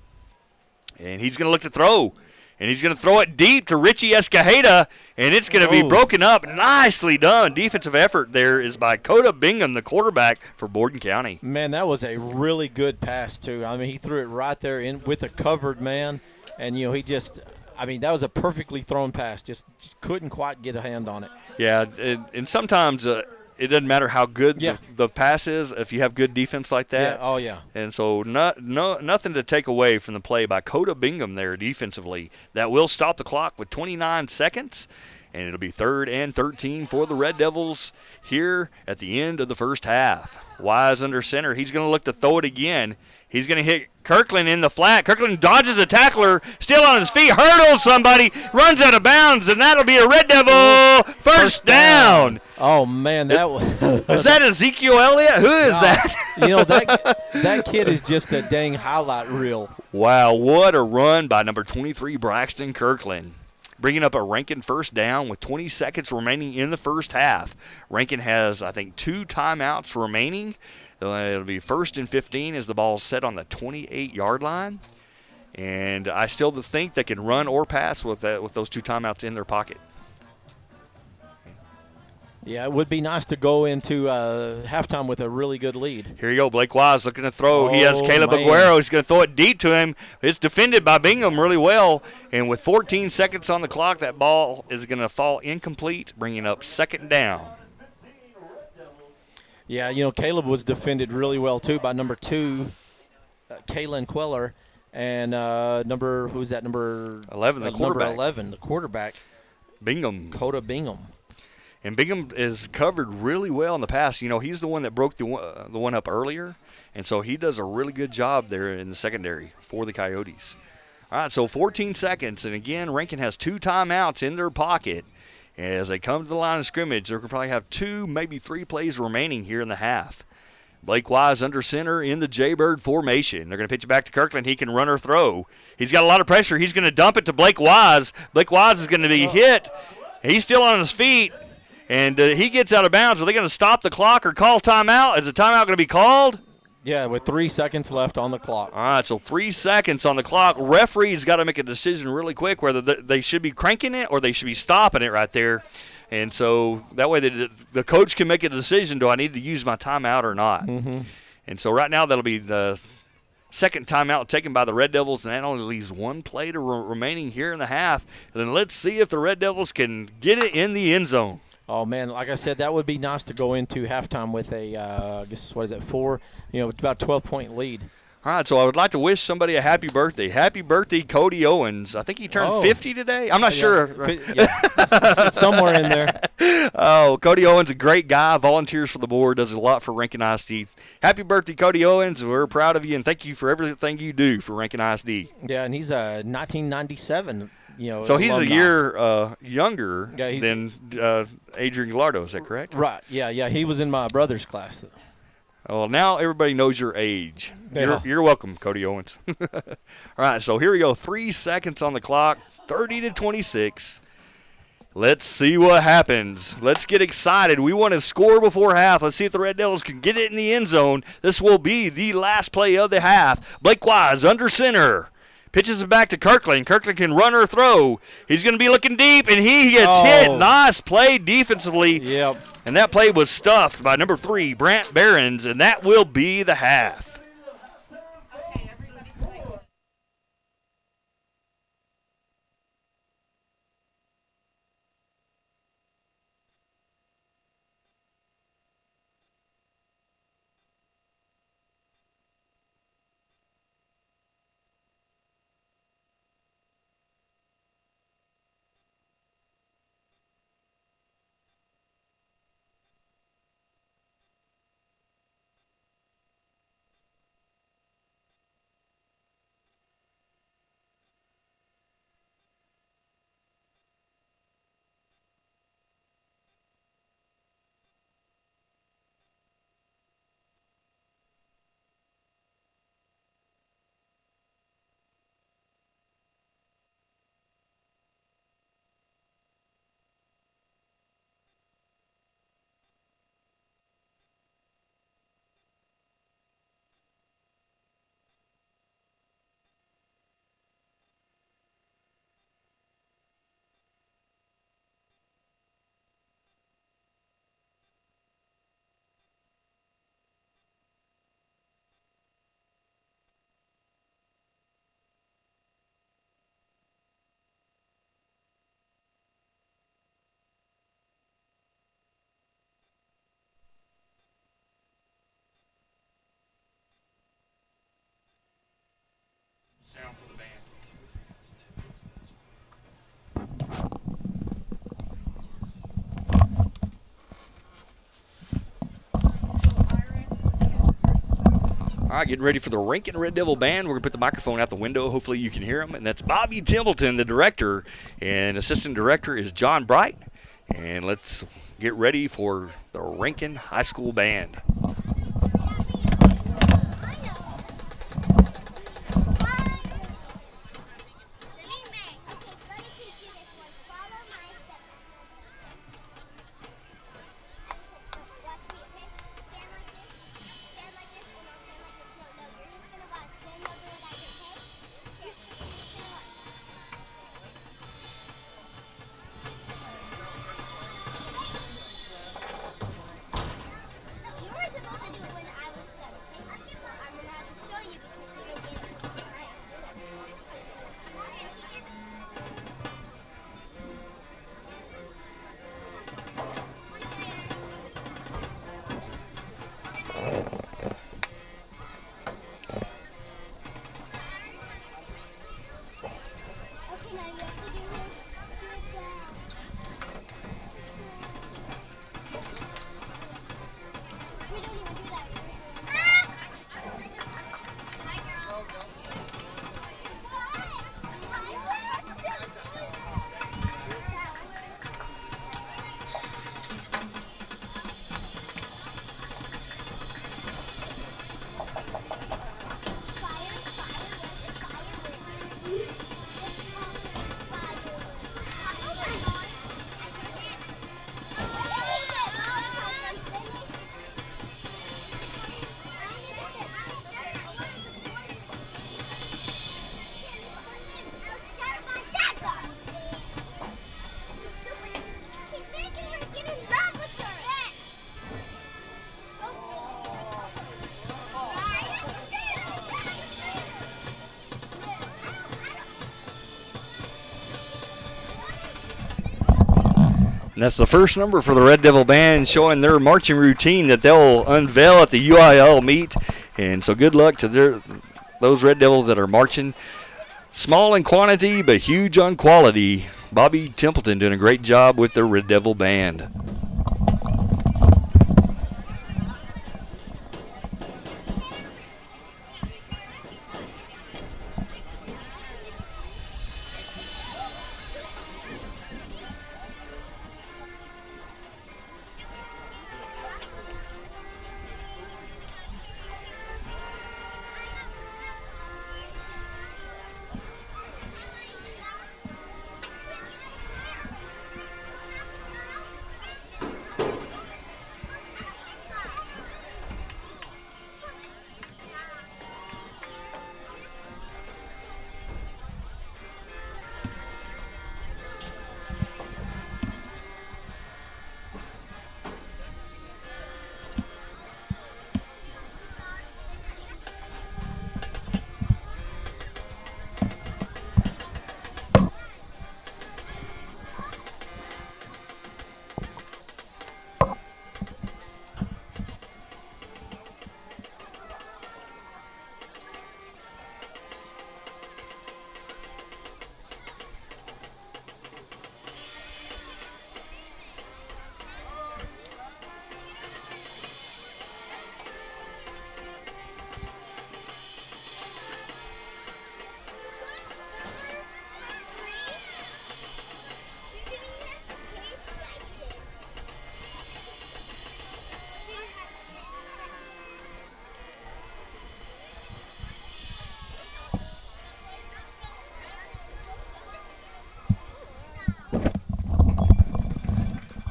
And he's going to look to throw. And he's going to throw it deep to Richie Escajeda, and it's going to be broken up. Nicely done. Defensive effort there is by Coda Bingham, the quarterback for Borden County. Man, that was a really good pass, too. I mean, he threw it right there in with a covered man, and, he just – I mean, that was a perfectly thrown pass. Just couldn't quite get a hand on it. Yeah, and sometimes it doesn't matter how good the pass is if you have good defense like that. Yeah. Oh, yeah. And so nothing to take away from the play by Coda Bingham there defensively. That will stop the clock with 29 seconds, and it'll be 3rd and 13 for the Red Devils here at the end of the first half. Wise under center. He's going to look to throw it again. He's going to hit Kirkland in the flat. Kirkland dodges a tackler, still on his feet, hurdles somebody, runs out of bounds, and that'll be a Red Devil first down. Oh, man, that was – Is that Ezekiel Elliott? Who is that? That kid is just a dang highlight reel. Wow, what a run by number 23, Braxton Kirkland. Bringing up a Rankin first down with 20 seconds remaining in the first half. Rankin has, I think, 2 timeouts remaining. It'll be 1st and 15 as the ball's set on the 28-yard line. And I still think they can run or pass with those 2 timeouts in their pocket. Yeah, it would be nice to go into halftime with a really good lead. Here you go, Blake Wise looking to throw. He has Caleb Aguero. He's going to throw it deep to him. It's defended by Bingham really well. And with 14 seconds on the clock, that ball is going to fall incomplete, bringing up 2nd down. Yeah, Caleb was defended really well, too, by number 2, Kalen Queller, and who's that, number 11, the quarterback. Number 11, the quarterback. Bingham. Coda Bingham. And Bingham is covered really well in the pass. He's the one that broke the one up earlier, and so he does a really good job there in the secondary for the Coyotes. All right, so 14 seconds, and again, Rankin has 2 timeouts in their pocket. As they come to the line of scrimmage, they're going to probably have 2, maybe 3 plays remaining here in the half. Blake Wise under center in the Jaybird formation. They're going to pitch it back to Kirkland. He can run or throw. He's got a lot of pressure. He's going to dump it to Blake Wise. Blake Wise is going to be hit. He's still on his feet, and he gets out of bounds. Are they going to stop the clock or call timeout? Is the timeout going to be called? Yeah, with 3 seconds left on the clock. All right, so 3 seconds on the clock. Referee's got to make a decision really quick whether they should be cranking it or they should be stopping it right there. And so that way the coach can make a decision, do I need to use my timeout or not? Mm-hmm. And so right now that'll be the second timeout taken by the Red Devils, and that only leaves 1 play remaining here in the half. And then let's see if the Red Devils can get it in the end zone. Oh, man, like I said, that would be nice to go into halftime with a, I guess, what is it, 4, about a 12-point lead. All right, so I would like to wish somebody a happy birthday. Happy birthday, Cody Owens. I think he turned 50 today. I'm not sure. It's somewhere in there. Oh, Cody Owens, a great guy, volunteers for the board, does a lot for Rankin ISD. Happy birthday, Cody Owens. We're proud of you, and thank you for everything you do for Rankin ISD. Yeah, and he's 1997. So he's alumni. a year younger than Adrian Gallardo, is that correct? Right, yeah. He was in my brother's class. Well, now everybody knows your age. Yeah. You're welcome, Cody Owens. All right, so here we go. 3 seconds on the clock, 30-26. Let's see what happens. Let's get excited. We want to score before half. Let's see if the Red Devils can get it in the end zone. This will be the last play of the half. Blake Wise under center. Pitches it back to Kirkland. Kirkland can run or throw. He's going to be looking deep, and he gets hit. Nice play defensively. Yep. And that play was stuffed by number 3, Brant Behrens, and that will be the half. All right, getting ready for the Rankin Red Devil Band. We're going to put the microphone out the window. Hopefully you can hear him. And that's Bobby Templeton, the director. And assistant director is John Bright. And let's get ready for the Rankin High School Band. And that's the first number for the Red Devil Band, showing their marching routine that they'll unveil at the UIL meet. And so good luck to those Red Devils that are marching. Small in quantity, but huge on quality. Bobby Templeton doing a great job with the Red Devil Band.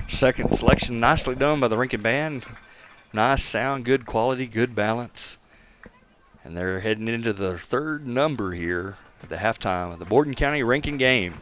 Second selection nicely done by the Rankin Band. Nice sound, good quality, good balance. And they're heading into the third number here at the halftime of the Borden County Rankin game.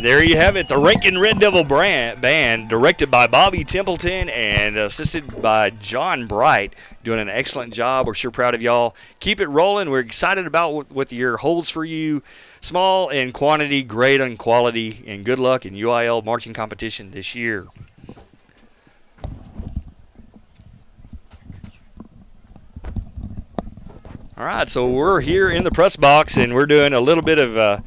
And there you have it, the Rankin Red Devil Band, directed by Bobby Templeton and assisted by John Bright, doing an excellent job. We're sure proud of y'all. Keep it rolling. We're excited about what the year holds for you. Small in quantity, great in quality, and good luck in UIL marching competition this year. All right, so we're here in the press box, and we're doing a little bit of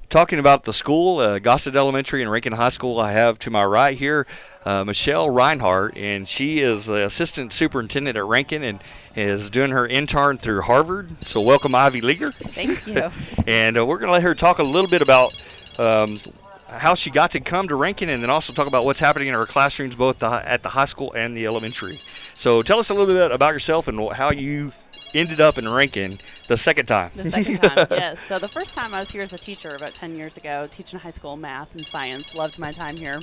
talking about the school, Gossett Elementary and Rankin High School. I have to my right here Michelle Reinhardt, and she is the assistant superintendent at Rankin and is doing her intern through Harvard. So welcome, Ivy Leaguer. Thank you. And we're going to let her talk a little bit about how she got to come to Rankin, and then also talk about what's happening in her classrooms both at the high school and the elementary. So tell us a little bit about yourself and how you ended up in Rankin the second time. The second time, yes. So the first time I was here as a teacher about 10 years ago, teaching high school math and science. Loved my time here.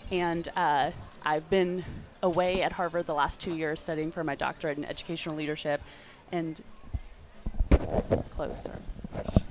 And I've been away at Harvard the last 2 years studying for my doctorate in educational leadership. And closer.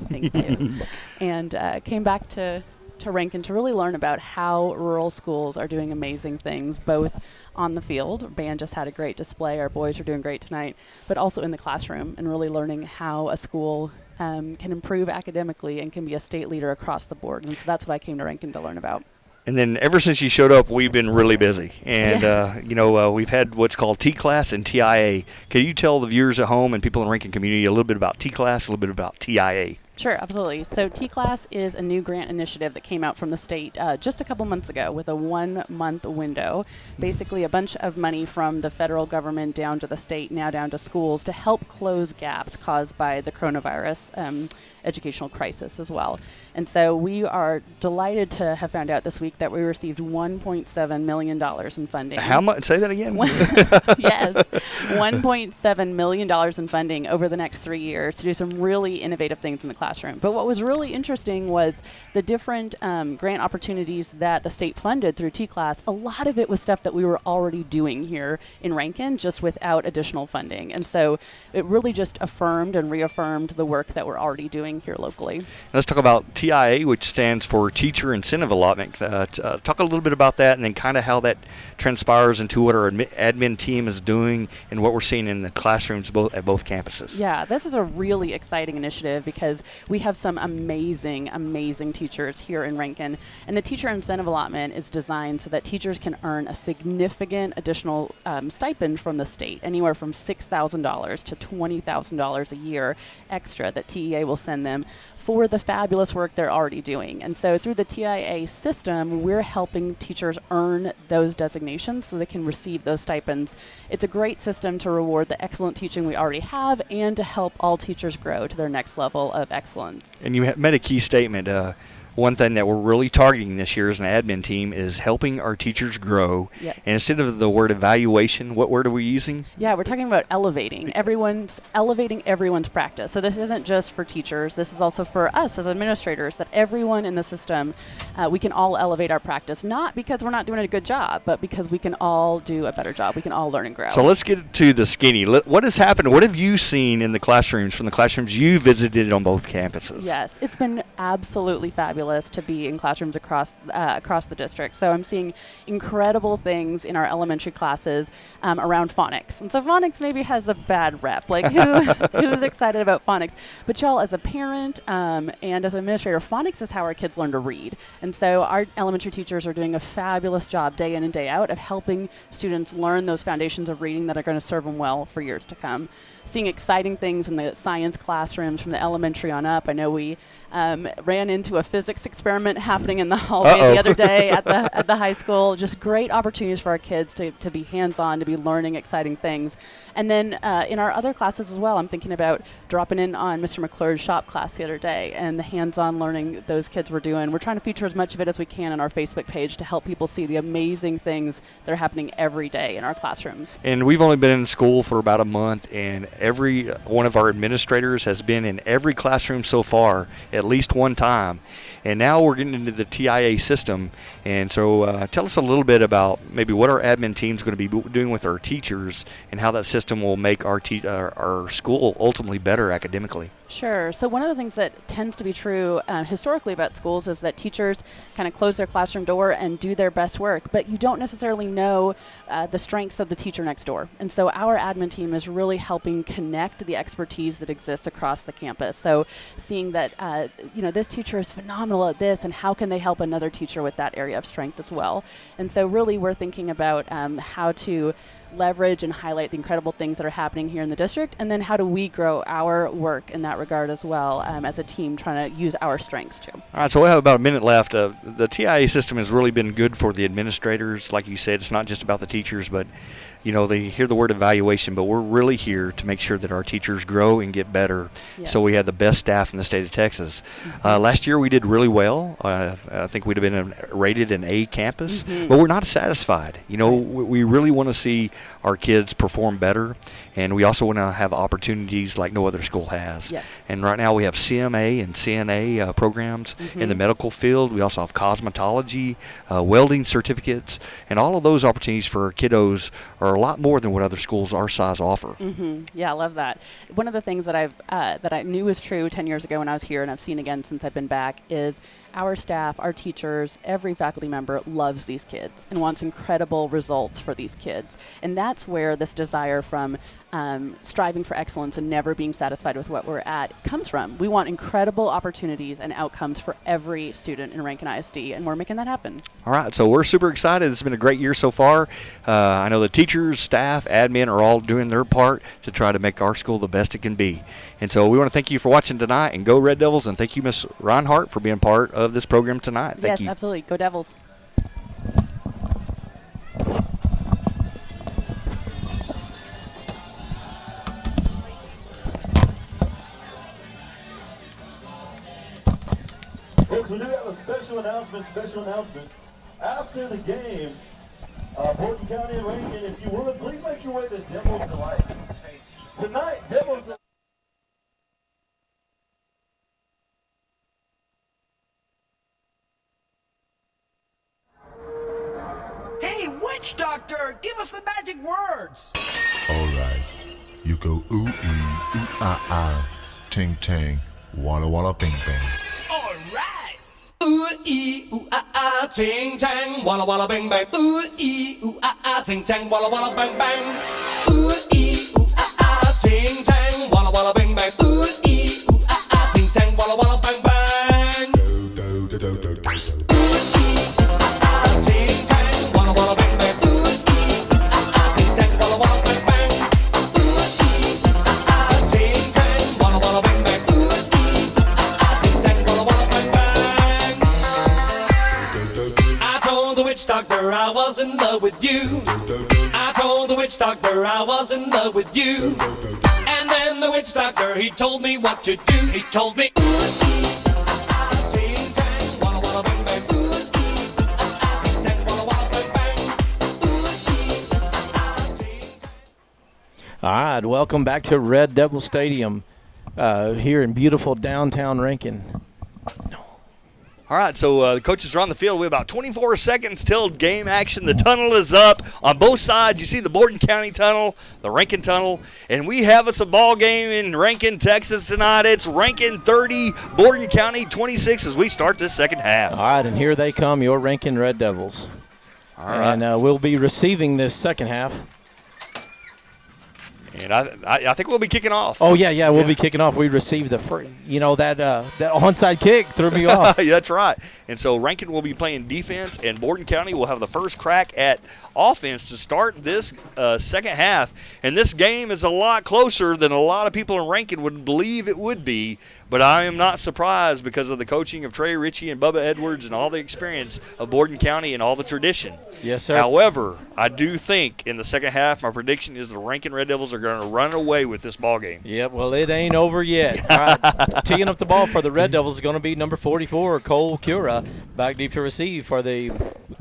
Thank you. And came back to Rankin to really learn about how rural schools are doing amazing things, both on the field. Band just had a great display. Our boys are doing great tonight, but also in the classroom and really learning how a school can improve academically and can be a state leader across the board. And so that's what I came to Rankin to learn about. And then ever since you showed up, we've been really busy. And, Yes. We've had what's called T-Class and TIA. Can you tell the viewers at home and people in the Rankin community a little bit about T-Class, a little bit about TIA? Sure, absolutely. So T-Class is a new grant initiative that came out from the state just a couple months ago with a 1-month window. Basically a bunch of money from the federal government down to the state, now down to schools, to help close gaps caused by the coronavirus educational crisis as well. And so we are delighted to have found out this week that we received $1.7 million in funding. How much? Say that again. Yes, $1.7 million in funding over the next 3 years to do some really innovative things in the classroom. But what was really interesting was the different grant opportunities that the state funded through T-Class. A lot of it was stuff that we were already doing here in Rankin, just without additional funding. And so it really just affirmed and reaffirmed the work that we're already doing here locally. Let's talk about TIA, which stands for Teacher Incentive Allotment. Talk a little bit about that, and then kind of how that transpires into what our admin team is doing and what we're seeing in the classrooms at both campuses. Yeah, this is a really exciting initiative because we have some amazing, amazing teachers here in Rankin. And the Teacher Incentive Allotment is designed so that teachers can earn a significant additional stipend from the state, anywhere from $6,000 to $20,000 a year extra that TEA will send them for the fabulous work they're already doing. And so through the TIA system, we're helping teachers earn those designations so they can receive those stipends. It's a great system to reward the excellent teaching we already have and to help all teachers grow to their next level of excellence. And you made a key statement. One thing that we're really targeting this year as an admin team is helping our teachers grow. Yes. And instead of the word evaluation, what word are we using? Yeah, we're talking about elevating everyone's practice. So this isn't just for teachers. This is also for us as administrators, that everyone in the system, we can all elevate our practice, not because we're not doing a good job, but because we can all do a better job. We can all learn and grow. So let's get to the skinny. What has happened? What have you seen in the classrooms from the classrooms you visited on both campuses? Yes, it's been absolutely fabulous to be in classrooms across the district. So I'm seeing incredible things in our elementary classes around phonics. And so phonics maybe has a bad rep. Like who's excited about phonics? But y'all, as a parent and as an administrator, phonics is how our kids learn to read. And so our elementary teachers are doing a fabulous job day in and day out of helping students learn those foundations of reading that are going to serve them well for years to come. Seeing exciting things in the science classrooms from the elementary on up. I know we ran into a physics experiment happening in the hallway the other day at the high school. Just great opportunities for our kids to be hands-on, to be learning exciting things. And then in our other classes as well, I'm thinking about dropping in on Mr. McClure's shop class the other day and the hands-on learning those kids were doing. We're trying to feature as much of it as we can on our Facebook page to help people see the amazing things that are happening every day in our classrooms. And we've only been in school for about a month, and every one of our administrators has been in every classroom so far at least one time. And now we're getting into the TIA system. And so tell us a little bit about maybe what our admin team is going to be doing with our teachers and how that system will make our school ultimately better academically. Sure. So one of the things that tends to be true historically about schools is that teachers kind of close their classroom door and do their best work, but you don't necessarily know the strengths of the teacher next door. And so our admin team is really helping connect the expertise that exists across the campus. So seeing that, this teacher is phenomenal at this, and how can they help another teacher with that area of strength as well? And so really we're thinking about how to leverage and highlight the incredible things that are happening here in the district, and then how do we grow our work in that regard as well, as a team trying to use our strengths too. All right, so we have about a minute left. The TIA system has really been good for the administrators. Like you said, it's not just about the teachers, but they hear the word evaluation, but we're really here to make sure that our teachers grow and get better. Yes. So we have the best staff in the state of Texas. Last year we did really well. I think we'd have been rated an A campus, but we're not satisfied. We really want to see our kids perform better, and we also want to have opportunities like no other school has. Yes. And right now we have CMA and CNA programs in the medical field. We also have cosmetology, welding certificates, and all of those opportunities for our kiddos are a lot more than what other schools our size offer. Yeah, I love that. One of the things that I knew was true 10 years ago when I was here, and I've seen again since I've been back, is our staff, our teachers, every faculty member loves these kids and wants incredible results for these kids. And that's where this desire from striving for excellence and never being satisfied with what we're at comes from. We want incredible opportunities and outcomes for every student in Rankin ISD, and we're making that happen. All right, so we're super excited. It's been a great year so far. I know the teachers, staff, admin are all doing their part to try to make our school the best it can be. And so we want to thank you for watching tonight, and go Red Devils, and thank you, Ms. Reinhardt, for being part of this program tonight. Thank you. Yes, absolutely. Go Devils. Folks, we do have a special announcement. After the game, Borden County and Rankin, if you would, please make your way to Devil's Delight. Tonight, Devil's Delight. Hey, witch doctor, give us the magic words. All right. You go ooh ee, ooh ah, ting tang, walla walla bing bang. All right. Ooh ee ooh ah, ting tang, walla walla bang bang. Ooh ee ooh ah, ting tang, walla walla bang bang. Ooh ee ooh ah, ting tang, walla walla bang bang. Ooh ee ooh ah, ting tang, walla walla bang bang. Do do do do do do. Doctor, I was in love with you. I told the witch doctor I was in love with you. And then the witch doctor, he told me what to do. He told me, ting tang, walla walla bang bang. Ting tang, walla walla bang bang. All right, welcome back to Red Devil Stadium here in beautiful downtown Rankin. All right, so the coaches are on the field. We have about 24 seconds till game action. The tunnel is up on both sides. You see the Borden County tunnel, the Rankin tunnel, and we have us a ball game in Rankin, Texas tonight. It's Rankin 30, Borden County 26 as we start this second half. All right, and here they come, your Rankin Red Devils. All right. And we'll be receiving this second half. And I think we'll be kicking off. Oh, yeah, we'll be kicking off. We received the free, that onside kick threw me off. Yeah, that's right. And so Rankin will be playing defense, and Borden County will have the first crack at offense to start this second half. And this game is a lot closer than a lot of people in Rankin would believe it would be. But I am not surprised because of the coaching of Trey Ritchie and Bubba Edwards and all the experience of Borden County and all the tradition. Yes, sir. However, I do think in the second half, my prediction is the Rankin Red Devils are going to run away with this ball game. Yep, well, it ain't over yet. All right, teeing up the ball for the Red Devils is going to be number 44, Cole Cura. Back deep to receive for the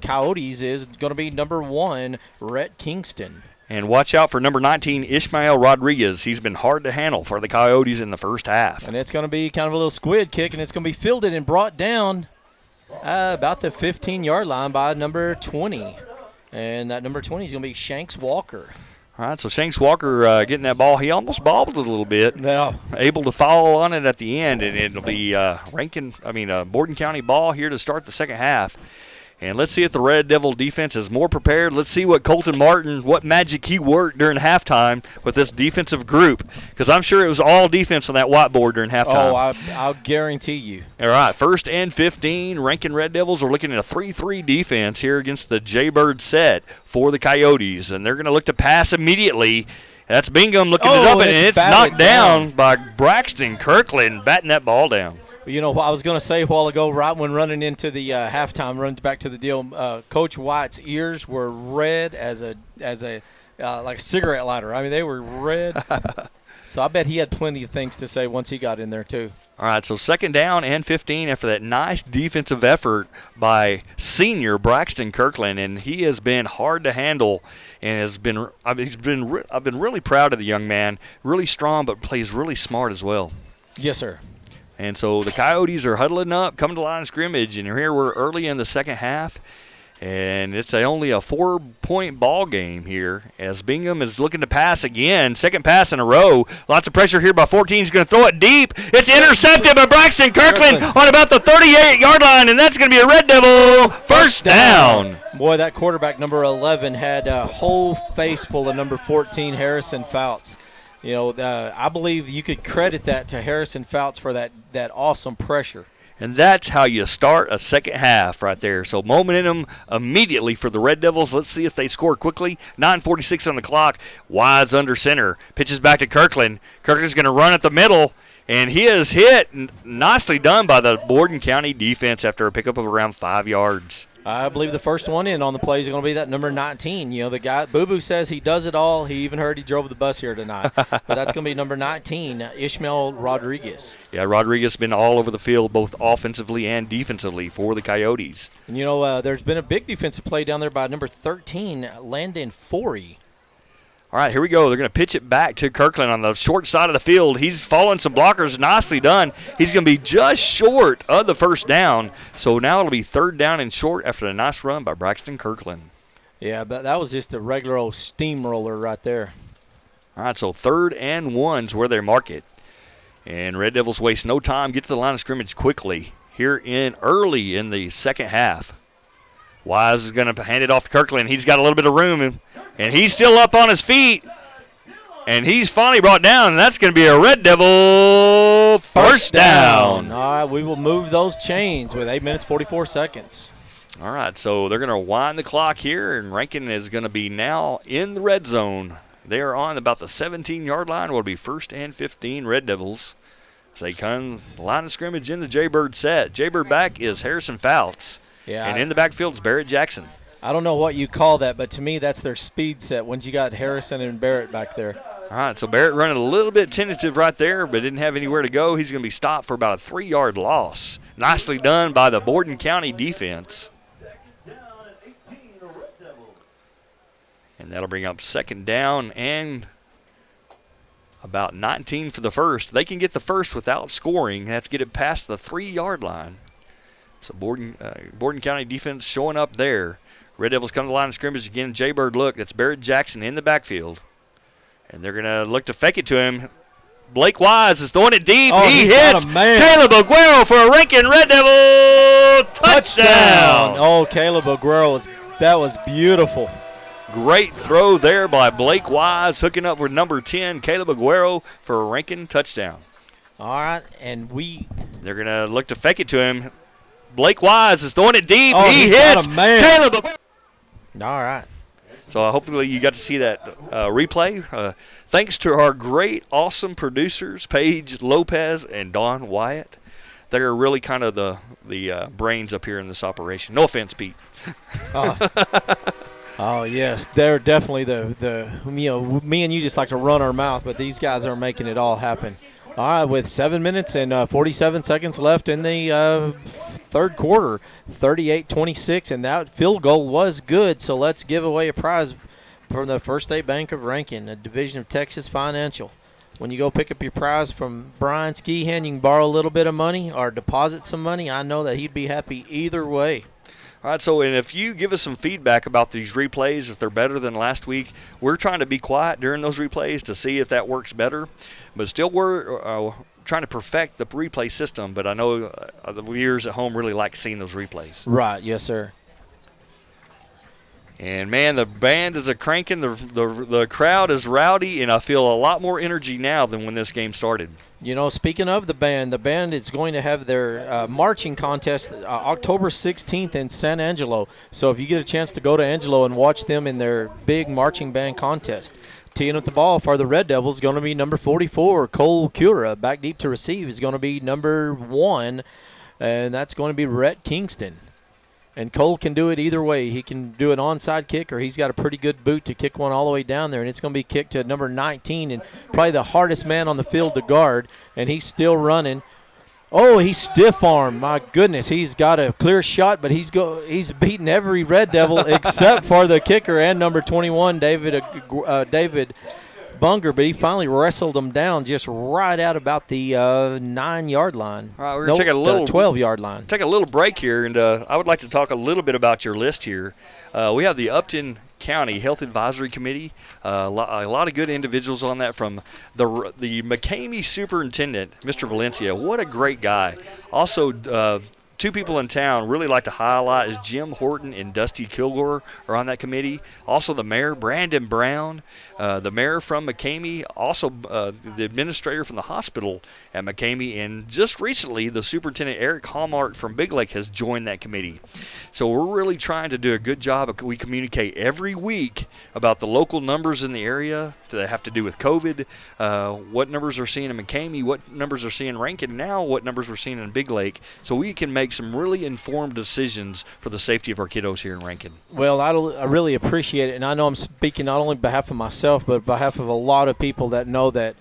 Coyotes is going to be number 1, Rhett Kingston. And watch out for number 19, Ishmael Rodriguez. He's been hard to handle for the Coyotes in the first half. And it's going to be kind of a little squid kick, and it's going to be fielded and brought down about the 15-yard line by number 20. And that number 20 is going to be Shanks Walker. All right, so Shanks Walker getting that ball. He almost bobbled it a little bit. No. Able to follow on it at the end, and it'll be Borden County ball here to start the second half. And let's see if the Red Devil defense is more prepared. Let's see what Colton Martin, what magic he worked during halftime with this defensive group, because I'm sure it was all defense on that whiteboard during halftime. Oh, I'll guarantee you. All right, 1st and 15. Rankin Red Devils are looking at a 3-3 defense here against the Jaybird set for the Coyotes, and they're going to look to pass immediately. That's Bingham looking it up, and it's knocked down by Braxton Kirkland, batting that ball down. You know, I was going to say a while ago, right when running into the halftime, running back to the deal, Coach White's ears were red as a like a cigarette lighter. I mean, they were red. So I bet he had plenty of things to say once he got in there too. All right, so 2nd down and 15 after that nice defensive effort by senior Braxton Kirkland, and he has been hard to handle, and I've been really proud of the young man. Really strong, but plays really smart as well. Yes, sir. And so the Coyotes are huddling up, coming to the line of scrimmage, and here we're early in the second half, and it's only a 4-point ball game here as Bingham is looking to pass again. Second pass in a row. Lots of pressure here by 14. He's going to throw it deep. It's intercepted by Braxton Kirkland on about the 38-yard line, and that's going to be a Red Devil first down. Boy, that quarterback, number 11, had a whole face full of number 14, Harrison Fouts. You know, I believe you could credit that to Harrison Fouts for that awesome pressure. And that's how you start a second half right there. So momentum immediately for the Red Devils. Let's see if they score quickly. 9:46 on the clock. Wise under center. Pitches back to Kirkland. Kirkland's going to run at the middle, and he is hit. Nicely done by the Borden County defense after a pickup of around 5 yards. I believe the first one in on the play is going to be that number 19. You know, the guy, Boo Boo says he does it all. He even heard he drove the bus here tonight. But that's going to be number 19, Ishmael Rodriguez. Yeah, Rodriguez has been all over the field, both offensively and defensively for the Coyotes. And, you know, there's been a big defensive play down there by number 13, Landon Forey. All right, here we go. They're going to pitch it back to Kirkland on the short side of the field. He's following some blockers. Nicely done. He's going to be just short of the first down. So now it'll be 3rd down and short after a nice run by Braxton Kirkland. Yeah, but that was just a regular old steamroller right there. All right, so 3rd and 1's where they mark it. And Red Devils waste no time. Get to the line of scrimmage quickly here early in the second half. Wise is going to hand it off to Kirkland. He's got a little bit of room, and he's still up on his feet. And he's finally brought down, and that's going to be a Red Devil first down. All right, we will move those chains with 8 minutes, 44 seconds. All right, so they're going to wind the clock here, and Rankin is going to be now in the red zone. They are on about the 17-yard line. Will be 1st and 15 Red Devils. As they come line of scrimmage in the Jaybird set. Jaybird back is Harrison Fouts. Yeah, and in the backfield is Barrett Jackson. I don't know what you call that, but to me that's their speed set once you got Harrison and Barrett back there. All right, so Barrett running a little bit tentative right there, but didn't have anywhere to go. He's going to be stopped for about a 3-yard loss. Nicely done by the Borden County defense. And that'll bring up 2nd down and about 19 for the first. They can get the first without scoring. They have to get it past the 3-yard line. So Borden County defense showing up there. Red Devils come to the line of scrimmage again. Jaybird look. That's Barrett Jackson in the backfield. And they're going to look to fake it to him. Blake Wise is throwing it deep. Oh, he hits Caleb Aguero for a Rankin Red Devil touchdown. Oh, Caleb Aguero, that was beautiful. Great throw there by Blake Wise, hooking up with number 10, Caleb Aguero, for a Rankin touchdown. All right, and they're going to look to fake it to him. Blake Wise is throwing it deep. Oh, he hits Caleb Aguero. All right. So hopefully you got to see that replay. Thanks to our great, awesome producers, Paige Lopez and Don Wyatt. They're really kind of the brains up here in this operation. No offense, Pete. Oh, yes, they're definitely me and you just like to run our mouth, but these guys are making it all happen. All right, with 7 minutes and 47 seconds left in the third quarter, 38-26, and that field goal was good, so let's give away a prize from the First State Bank of Rankin, a division of Texas Financial. When you go pick up your prize from Brian Skehan, you can borrow a little bit of money or deposit some money. I know that he'd be happy either way. All right, so and if you give us some feedback about these replays, if they're better than last week, we're trying to be quiet during those replays to see if that works better. But still, we're trying to perfect the replay system. But I know the viewers at home really like seeing those replays. Right, yes, sir. And, man, the band is a-cranking, the crowd is rowdy, and I feel a lot more energy now than when this game started. You know, speaking of the band is going to have their marching contest October 16th in San Angelo. So if you get a chance to go to Angelo and watch them in their big marching band contest. Teeing up the ball for the Red Devils is going to be number 44, Cole Cura. Back deep to receive is going to be number 1, and that's going to be Rhett Kingston. And Cole can do it either way. He can do an onside kick, or he's got a pretty good boot to kick one all the way down there. And it's going to be kicked to number 19, and probably the hardest man on the field to guard. And he's still running. Oh, he's stiff arm. My goodness, he's got a clear shot, but he's beaten every Red Devil except for the kicker and number 21, David Bunger, but he finally wrestled him down just right out about the 9-yard line. All right, we're going to take a little 12-yard line. Take a little break here, and I would like to talk a little bit about your list here. We have the Upton County Health Advisory Committee. A lot of good individuals on that, from the McCamey Superintendent, Mr. Valencia. What a great guy. Also, two people in town really like to highlight is Jim Horton and Dusty Kilgore are on that committee. Also the mayor, Brandon Brown, the mayor from McCamey, also the administrator from the hospital at McCamey, and just recently the superintendent, Eric Hallmark from Big Lake, has joined that committee. So we're really trying to do a good job. We communicate every week about the local numbers in the area that have to do with COVID, what numbers are seeing in McCamey, what numbers are seeing in Rankin, now what numbers we're seeing in Big Lake, so we can make some really informed decisions for the safety of our kiddos here in Rankin. Well, I really appreciate it, and I know I'm speaking not only on behalf of myself, but on behalf of a lot of people that know that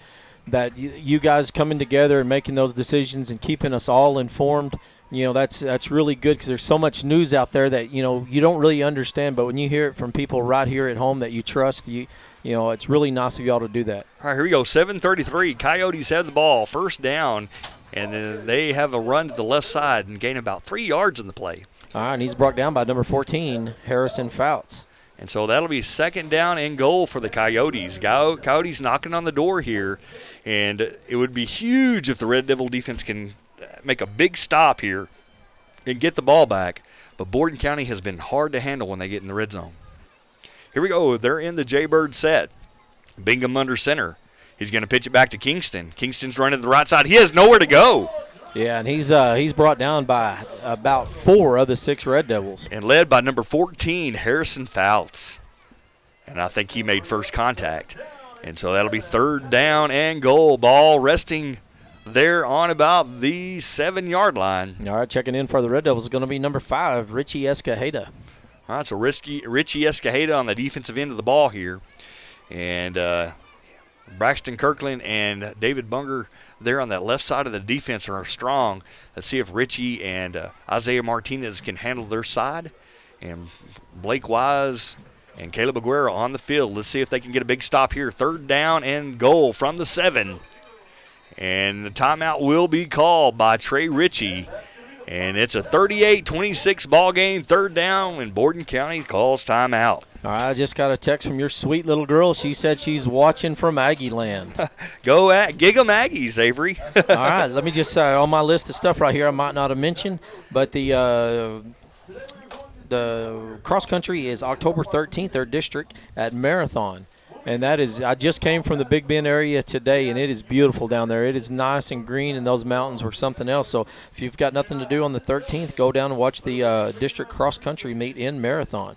you guys coming together and making those decisions and keeping us all informed. You know, that's really good, because there's so much news out there that, you know, you don't really understand, but when you hear it from people right here at home that you trust, you know, it's really nice of y'all to do that. All right, here we go. 7:33. Coyotes have the ball, first down. And then they have a run to the left side and gain about 3 yards in the play. All right, and he's brought down by number 14, Harrison Fouts. And so that'll be second down and goal for the Coyotes. Coyotes knocking on the door here. And it would be huge if the Red Devil defense can make a big stop here and get the ball back. But Borden County has been hard to handle when they get in the red zone. Here we go. They're in the Jaybird set. Bingham under center. He's going to pitch it back to Kingston. Kingston's running to the right side. He has nowhere to go. Yeah, and he's brought down by about 4 of the 6 Red Devils. And led by number 14, Harrison Fouts. And I think he made first contact. And so that'll be third down and goal. Ball resting there on about the 7-yard line. All right, checking in for the Red Devils is going to be number 5, Richie Escajeda. All right, so Richie Escajeda on the defensive end of the ball here. And Braxton Kirkland and David Bunger there on that left side of the defense are strong. Let's see if Richie and Isaiah Martinez can handle their side. And Blake Wise and Caleb Aguero on the field. Let's see if they can get a big stop here. Third down and goal from the 7. And the timeout will be called by Trey Ritchie. And it's a 38-26 ball game, third down, and Borden County calls timeout. All right, I just got a text from your sweet little girl. She said she's watching from Aggie Land. Go at Gig 'em Aggies, Avery. All right, let me just on my list of stuff right here I might not have mentioned, but the cross country is October 13th, their district at Marathon. And that is, I just came from the Big Bend area today, and it is beautiful down there. It is nice and green, and those mountains were something else. So if you've got nothing to do on the 13th, go down and watch the district cross country meet in Marathon.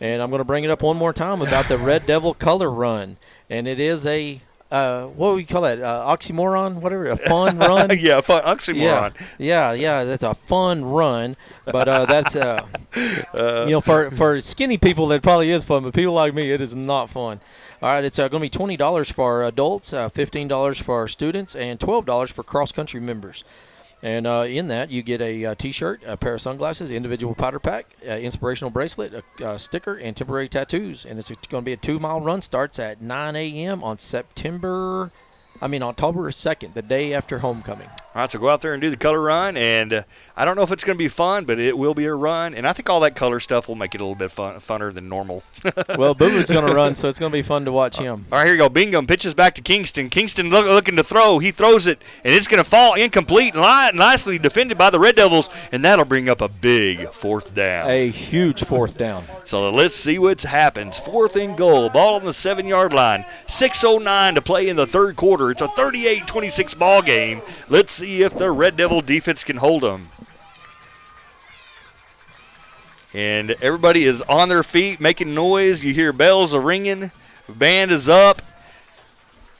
And I'm going to bring it up one more time about the Red Devil Color Run. And it is a, what would we call that, oxymoron, whatever, a fun run? Yeah, fun oxymoron. Yeah, that's a fun run. But that's, you know, for skinny people, that probably is fun. But people like me, it is not fun. All right, it's going to be $20 for adults, $15 for students, and $12 for cross-country members. And in that, you get a T-shirt, a pair of sunglasses, individual powder pack, inspirational bracelet, a sticker, and temporary tattoos. And it's going to be a 2-mile run. Starts at 9 a.m. on October 2nd, the day after homecoming. All right, so go out there and do the color run, and I don't know if it's going to be fun, but it will be a run, and I think all that color stuff will make it a little bit funner than normal. Well, Boo-Boo's going to run, so it's going to be fun to watch him. All right, here you go. Bingham pitches back to Kingston. Kingston looking to throw. He throws it, and it's going to fall incomplete, nicely defended by the Red Devils, and that'll bring up a big fourth down. A huge fourth down. So let's see what happens. 4th and goal. Ball on the 7-yard line. 6:09 to play in the third quarter. It's a 38-26 ball game. Let's see if the Red Devil defense can hold them. And everybody is on their feet making noise. You hear bells are ringing. The band is up.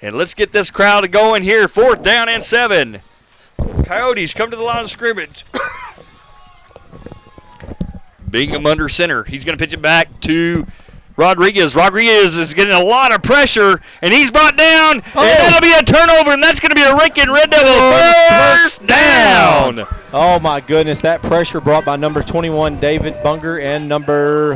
And let's get this crowd going here. 4th down and 7. Coyotes come to the line of scrimmage. Bingham under center. He's going to pitch it back to Rodriguez. Rodriguez is getting a lot of pressure, and he's brought down, and that'll be a turnover, and that's going to be a Rankin Red Devil first down. Oh, my goodness. That pressure brought by number 21, David Bunger, and number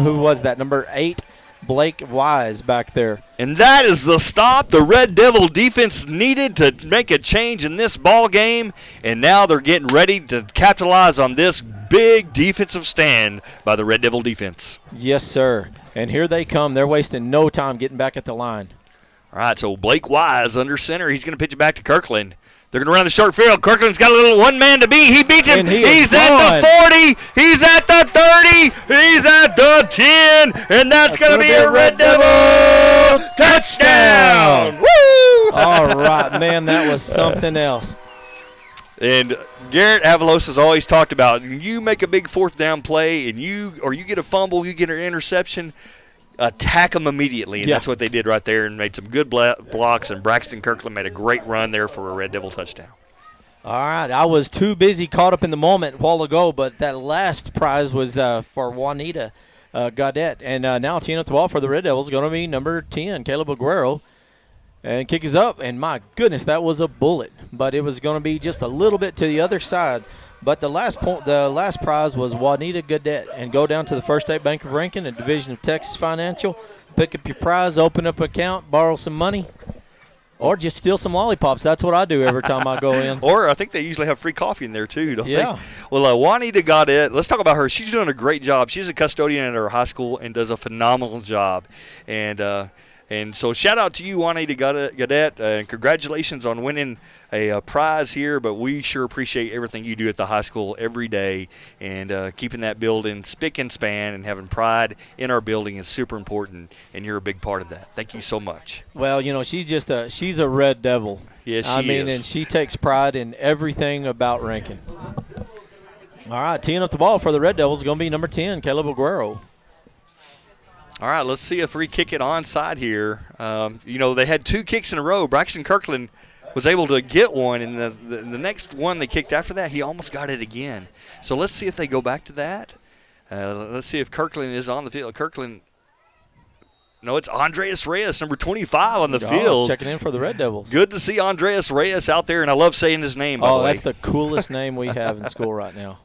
8, Blake Wise back there. And that is the stop the Red Devil defense needed to make a change in this ball game, and now they're getting ready to capitalize on this big defensive stand by the Red Devil defense. Yes, sir. And here they come. They're wasting no time getting back at the line. All right, so Blake Wise under center. He's going to pitch it back to Kirkland. They're going to run the short field. Kirkland's got a little one man to beat. He beats him. He's at the 40. He's at the 30. He's at the 10. And that's going to be a Red Devil touchdown. Woo! All right, man, that was something else. And Garrett Avalos has always talked about, you make a big 4th down play and you get a fumble, you get an interception, attack them immediately. And that's what they did right there and made some good blocks. And Braxton Kirkland made a great run there for a Red Devil touchdown. All right, I was too busy caught up in the moment a while ago, but that last prize was for Juanita Gaudette. And now teeing up the ball for the Red Devils is going to be number 10, Caleb Aguero. And kick is up, and my goodness, that was a bullet. But it was going to be just a little bit to the other side. But the last prize was Juanita Gaudette. And go down to the First State Bank of Rankin, a division of Texas Financial, pick up your prize, open up an account, borrow some money, or just steal some lollipops. That's what I do every time I go in. Or I think they usually have free coffee in there too, don't they? Yeah. Well, Juanita Gaudette, let's talk about her. She's doing a great job. She's a custodian at her high school and does a phenomenal job. And so shout out to you, Juanita Gaudette, and congratulations on winning a prize here. But we sure appreciate everything you do at the high school every day, and keeping that building spick and span and having pride in our building is super important, and you're a big part of that. Thank you so much. Well, she's a Red Devil. Yes, she is. And she takes pride in everything about Rankin. All right, teeing up the ball for the Red Devils is going to be number 10, Caleb Aguero. All right, let's see if we kick it onside here. They had 2 kicks in a row. Braxton Kirkland was able to get one, and the next one they kicked after that, he almost got it again. So let's see if they go back to that. Let's see if Kirkland is on the field. No, it's Andreas Reyes, number 25 on the field. Checking in for the Red Devils. Good to see Andreas Reyes out there, and I love saying his name, by the way. That's the coolest name we have in school right now.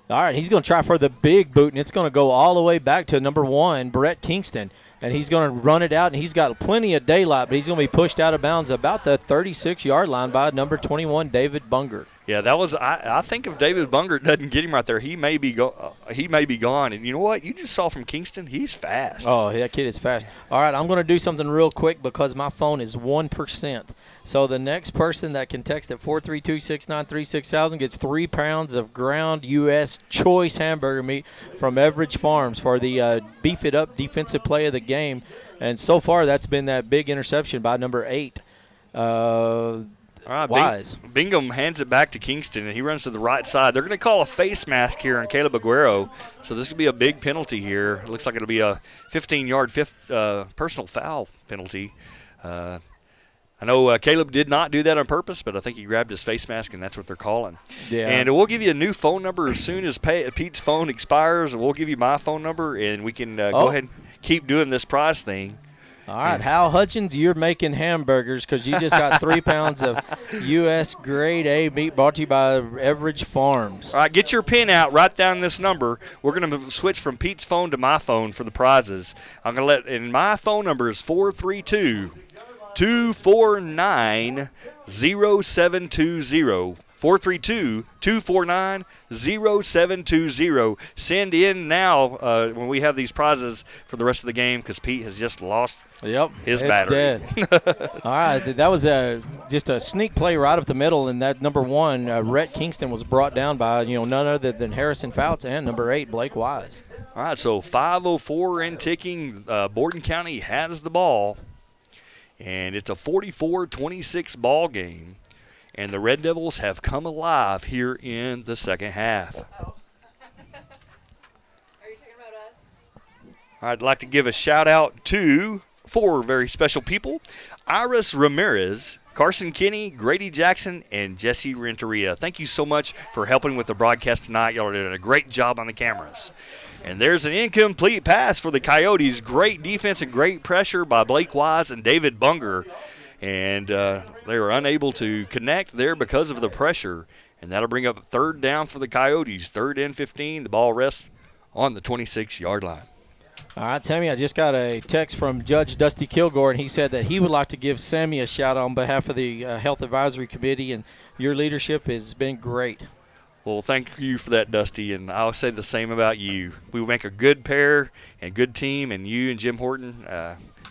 All right, he's going to try for the big boot, and it's going to go all the way back to number 1, Brett Kingston. And he's going to run it out, and he's got plenty of daylight, but he's going to be pushed out of bounds about the 36-yard line by number 21, David Bunger. Yeah, that was. I think if David Bunger doesn't get him right there, he may be gone. And you know what? You just saw from Kingston, he's fast. Oh, that kid is fast. All right, I'm going to do something real quick because my phone is 1%. So the next person that can text at 432-693-6000 gets 3 pounds of ground U.S. choice hamburger meat from Everidge Farms for the Beef It Up defensive play of the game. And so far, that's been that big interception by number 8. All right, Wise. Bingham hands it back to Kingston, and he runs to the right side. They're going to call a face mask here on Caleb Aguero, so this could be a big penalty here. It looks like it'll be a 15-yard personal foul penalty. I know Caleb did not do that on purpose, but I think he grabbed his face mask, and that's what they're calling. Yeah. And we'll give you a new phone number as soon as Pete's phone expires. We'll give you my phone number, and we can go ahead and keep doing this prize thing. All right, Hal Hutchins, you're making hamburgers because you just got 3 pounds of U.S. grade A meat brought to you by Everidge Farms. All right, get your pen out. Write down this number. We're going to switch from Pete's phone to my phone for the prizes. And my phone number is 432 432-249-0720. 432-249-0720. Send in now when we have these prizes for the rest of the game because Pete has just lost his battery. Dead. All right, that was just a sneak play right up the middle, and that number 1, Rhett Kingston, was brought down by none other than Harrison Fouts and number 8, Blake Wise. All right, so 5:04 and ticking. Borden County has the ball, and it's a 44-26 ball game. And the Red Devils have come alive here in the second half. Are you talking about us? I'd like to give a shout out to 4 very special people: Iris Ramirez, Carson Kinney, Grady Jackson, and Jesse Renteria. Thank you so much for helping with the broadcast tonight. Y'all are doing a great job on the cameras. And there's an incomplete pass for the Coyotes. Great defense and great pressure by Blake Wise and David Bunger. And they were unable to connect there because of the pressure. And that'll bring up 3rd down for the Coyotes. 3rd and 15. The ball rests on the 26-yard line. All right, Tammy, I just got a text from Judge Dusty Kilgore, and he said that he would like to give Sammy a shout-out on behalf of the Health Advisory Committee, and your leadership has been great. Well, thank you for that, Dusty, and I'll say the same about you. We make a good pair and good team, and you and Jim Horton,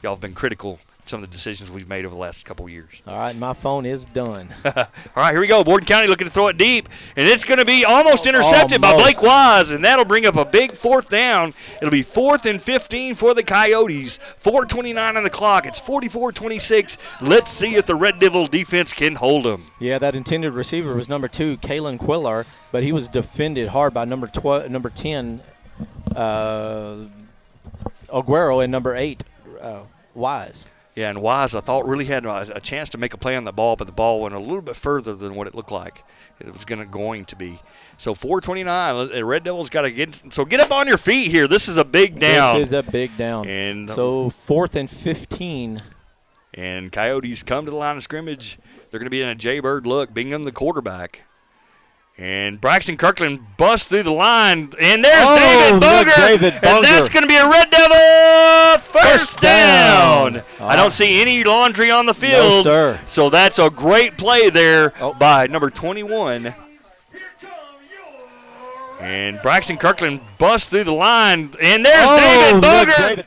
y'all have been critical some of the decisions we've made over the last couple of years. All right, my phone is done. All right, here we go. Borden County looking to throw it deep, and it's going to be almost intercepted by Blake Wise, and that'll bring up a big 4th down. It'll be 4th and 15 for the Coyotes. 4:29 on the clock. It's 44-26. Let's see if the Red Devil defense can hold them. Yeah, that intended receiver was number 2, Kalen Quillar, but he was defended hard by number 10, Aguero, and number 8, Wise. Yeah, and Wise, I thought, really had a chance to make a play on the ball, but the ball went a little bit further than what it looked like it was going to be. So 4:29, the Red Devils got to get up on your feet here. This is a big down. This is a big down. And so 4th and 15. And Coyotes come to the line of scrimmage. They're going to be in a jaybird look. Bingham, the quarterback. And Braxton Kirkland busts through the line, and there's David Bunger, and that's going to be a Red Devil first down. I don't see any laundry on the field, no, sir. So that's a great play there by number 21. And Braxton Kirkland busts through the line, and there's David Bunger.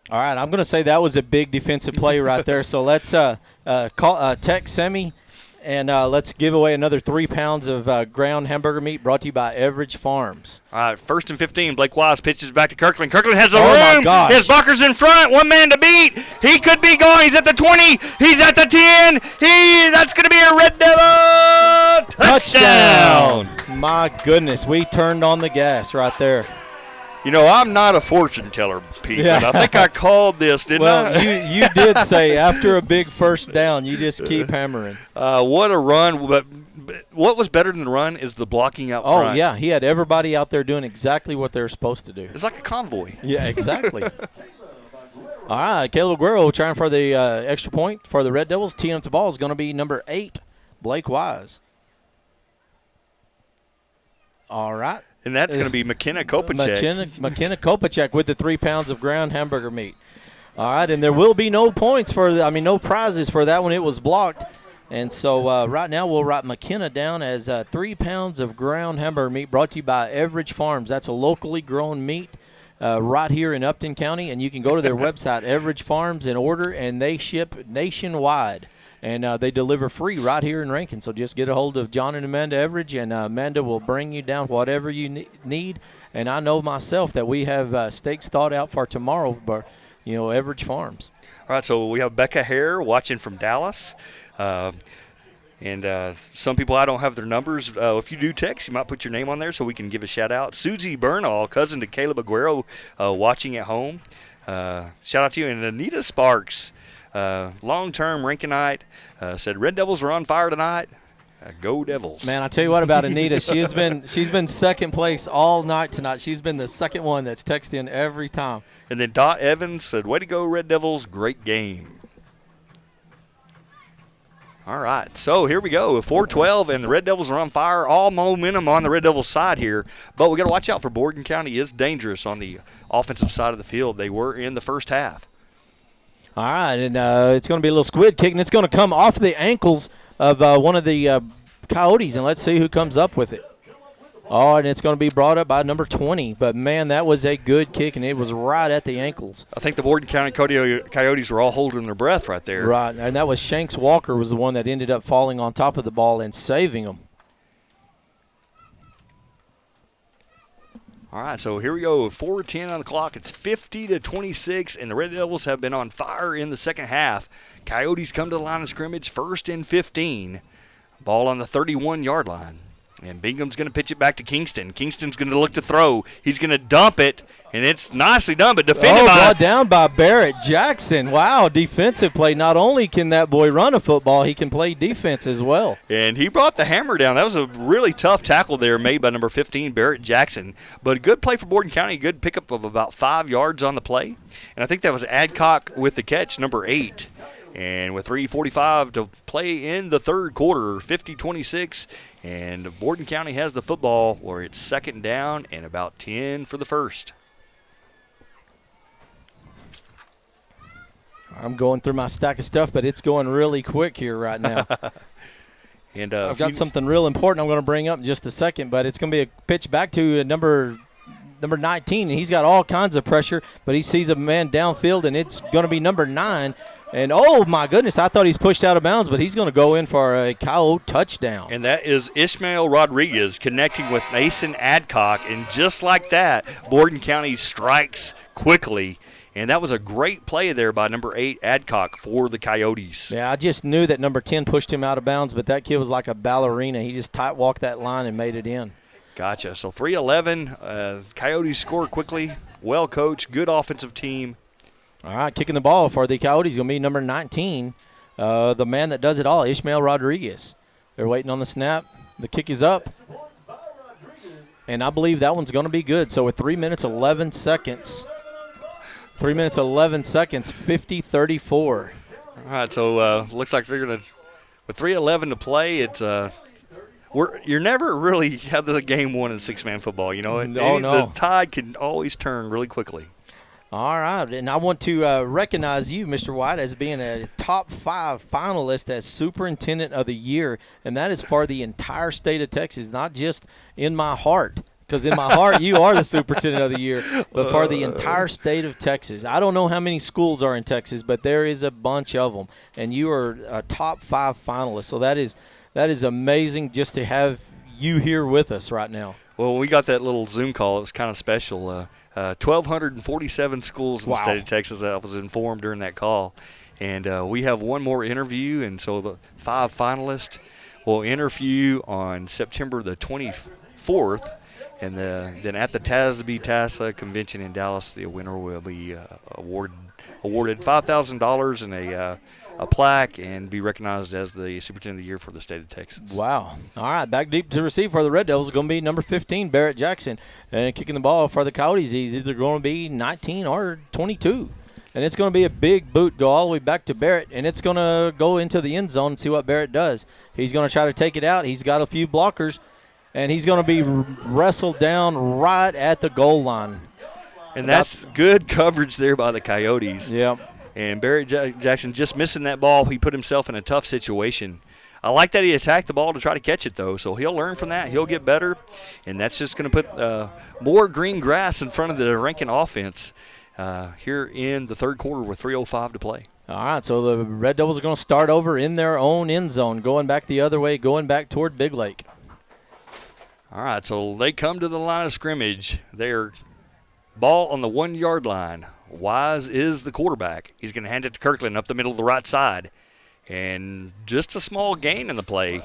All right, I'm going to say that was a big defensive play right there. So let's text Semi. And let's give away another 3 pounds of ground hamburger meat brought to you by Everidge Farms. All right, 1st and 15. Blake Wise pitches back to Kirkland. Kirkland has a room. My gosh. His Bucker's in front. 1 man to beat. He could be going. He's at the 20. He's at the 10. That's going to be a Red Devil touchdown. My goodness, we turned on the gas right there. You know, I'm not a fortune teller, Pete, but I think I called this, didn't I? Well, you did say after a big first down, you just keep hammering. What a run. But what was better than the run is the blocking out front. Oh, yeah. He had everybody out there doing exactly what they were supposed to do. It's like a convoy. Yeah, exactly. All right, Caleb Guerrero trying for the extra point for the Red Devils. Teeing up the ball is going to be number 8, Blake Wise. All right. And that's going to be McKenna Kopacek. McKenna Kopacek with the 3 pounds of ground hamburger meat. All right, and there will be no points no prizes for that one. It was blocked. And so right now we'll write McKenna down as 3 pounds of ground hamburger meat brought to you by Everidge Farms. That's a locally grown meat right here in Upton County. And you can go to their website, Everidge Farms, and order, and they ship nationwide. And they deliver free right here in Rankin. So just get a hold of John and Amanda Everidge, and Amanda will bring you down whatever you need. And I know myself that we have steaks thought out for tomorrow, but Everidge Farms. All right, so we have Becca Hare watching from Dallas. And some people, I don't have their numbers. If you do text, you might put your name on there so we can give a shout-out. Susie Bernal, cousin to Caleb Aguero, watching at home. Shout-out to you. And Anita Sparks, long-term Rankinite, said Red Devils are on fire tonight. Go Devils. Man, I tell you what about Anita. She's been second place all night tonight. She's been the second one that's texting every time. And then Dot Evans said, way to go, Red Devils. Great game. All right, so here we go. 4-12, and the Red Devils are on fire. All momentum on the Red Devils' side here. But we got to watch out for Borden County is dangerous on the offensive side of the field. They were in the first half. All right, and it's going to be a little squid kick, and it's going to come off the ankles of one of the Coyotes, and let's see who comes up with it. Oh, and it's going to be brought up by number 20. But, man, that was a good kick, and it was right at the ankles. I think the Borden County Coyotes were all holding their breath right there. Right, and that was Shanks Walker was the one that ended up falling on top of the ball and saving them. All right, so here we go. 4:10 on the clock. It's 50-26, and the Red Devils have been on fire in the second half. Coyotes come to the line of scrimmage, 1st and 15. Ball on the 31-yard line. And Bingham's going to pitch it back to Kingston. Kingston's going to look to throw. He's going to dump it, and it's nicely done, but defended by – brought down by Barrett Jackson. Wow, defensive play. Not only can that boy run a football, he can play defense as well. And he brought the hammer down. That was a really tough tackle there made by number 15, Barrett Jackson. But a good play for Borden County, good pickup of about 5 yards on the play. And I think that was Adcock with the catch, number 8. And with 3:45 to play in the third quarter, 50-26, and Borden County has the football where it's 2nd down and about 10 for the first. I'm going through my stack of stuff, but it's going really quick here right now. And I've got something real important I'm going to bring up in just a second, but it's going to be a pitch back to number 19, and he's got all kinds of pressure, but he sees a man downfield, and it's going to be number 9. And, oh, my goodness, I thought he's pushed out of bounds, but he's going to go in for a Coyote touchdown. And that is Ishmael Rodriguez connecting with Mason Adcock. And just like that, Borden County strikes quickly. And that was a great play there by number 8, Adcock, for the Coyotes. Yeah, I just knew that number 10 pushed him out of bounds, but that kid was like a ballerina. He just tight walked that line and made it in. Gotcha. So 3:11. Coyotes score quickly. Well coached. Good offensive team. All right, kicking the ball for the Coyotes is going to be number 19, the man that does it all, Ishmael Rodriguez. They're waiting on the snap. The kick is up. And I believe that one's going to be good. So with 3 minutes, 11 seconds, 50-34. All right, so looks like they're going to, with 3:11 to play, it's you're never really have the game won in six-man football. You know, no. The tide can always turn really quickly. All right, and I want to recognize you, Mr. White, as being a top 5 finalist as Superintendent of the Year, and that is for the entire state of Texas, not just in my heart, because in my heart you are the Superintendent of the Year, but for the entire state of Texas. I don't know how many schools are in Texas, but there is a bunch of them, and you are a top 5 finalist, so that is amazing just to have you here with us right now. Well, when we got that little Zoom call, it was kind of special. 1,247 schools in the state of Texas, I was informed during that call. And we have one more interview, and so the 5 finalists will interview on September the 24th. And then at the TASA convention in Dallas, the winner will be awarded $5,000 and a plaque and be recognized as the Superintendent of the Year for the state of Texas. Wow. All right, back deep to receive for the Red Devils is going to be number 15, Barrett Jackson. And kicking the ball for the Coyotes, he's either going to be 19 or 22. And it's going to be a big boot, go all the way back to Barrett, and it's going to go into the end zone and see what Barrett does. He's going to try to take it out. He's got a few blockers, and he's going to be wrestled down right at the goal line. And that's good coverage there by the Coyotes. Yep. And Barrett Jackson just missing that ball. He put himself in a tough situation. I like that he attacked the ball to try to catch it, though, so he'll learn from that. He'll get better, and that's just going to put more green grass in front of the Rankin offense here in the third quarter with 3:05 to play. All right, so the Red Devils are going to start over in their own end zone, going back the other way, going back toward Big Lake. All right, so they come to the line of scrimmage. They're ball on the 1-yard line. Wise is the quarterback. He's going to hand it to Kirkland up the middle of the right side. And just a small gain in the play.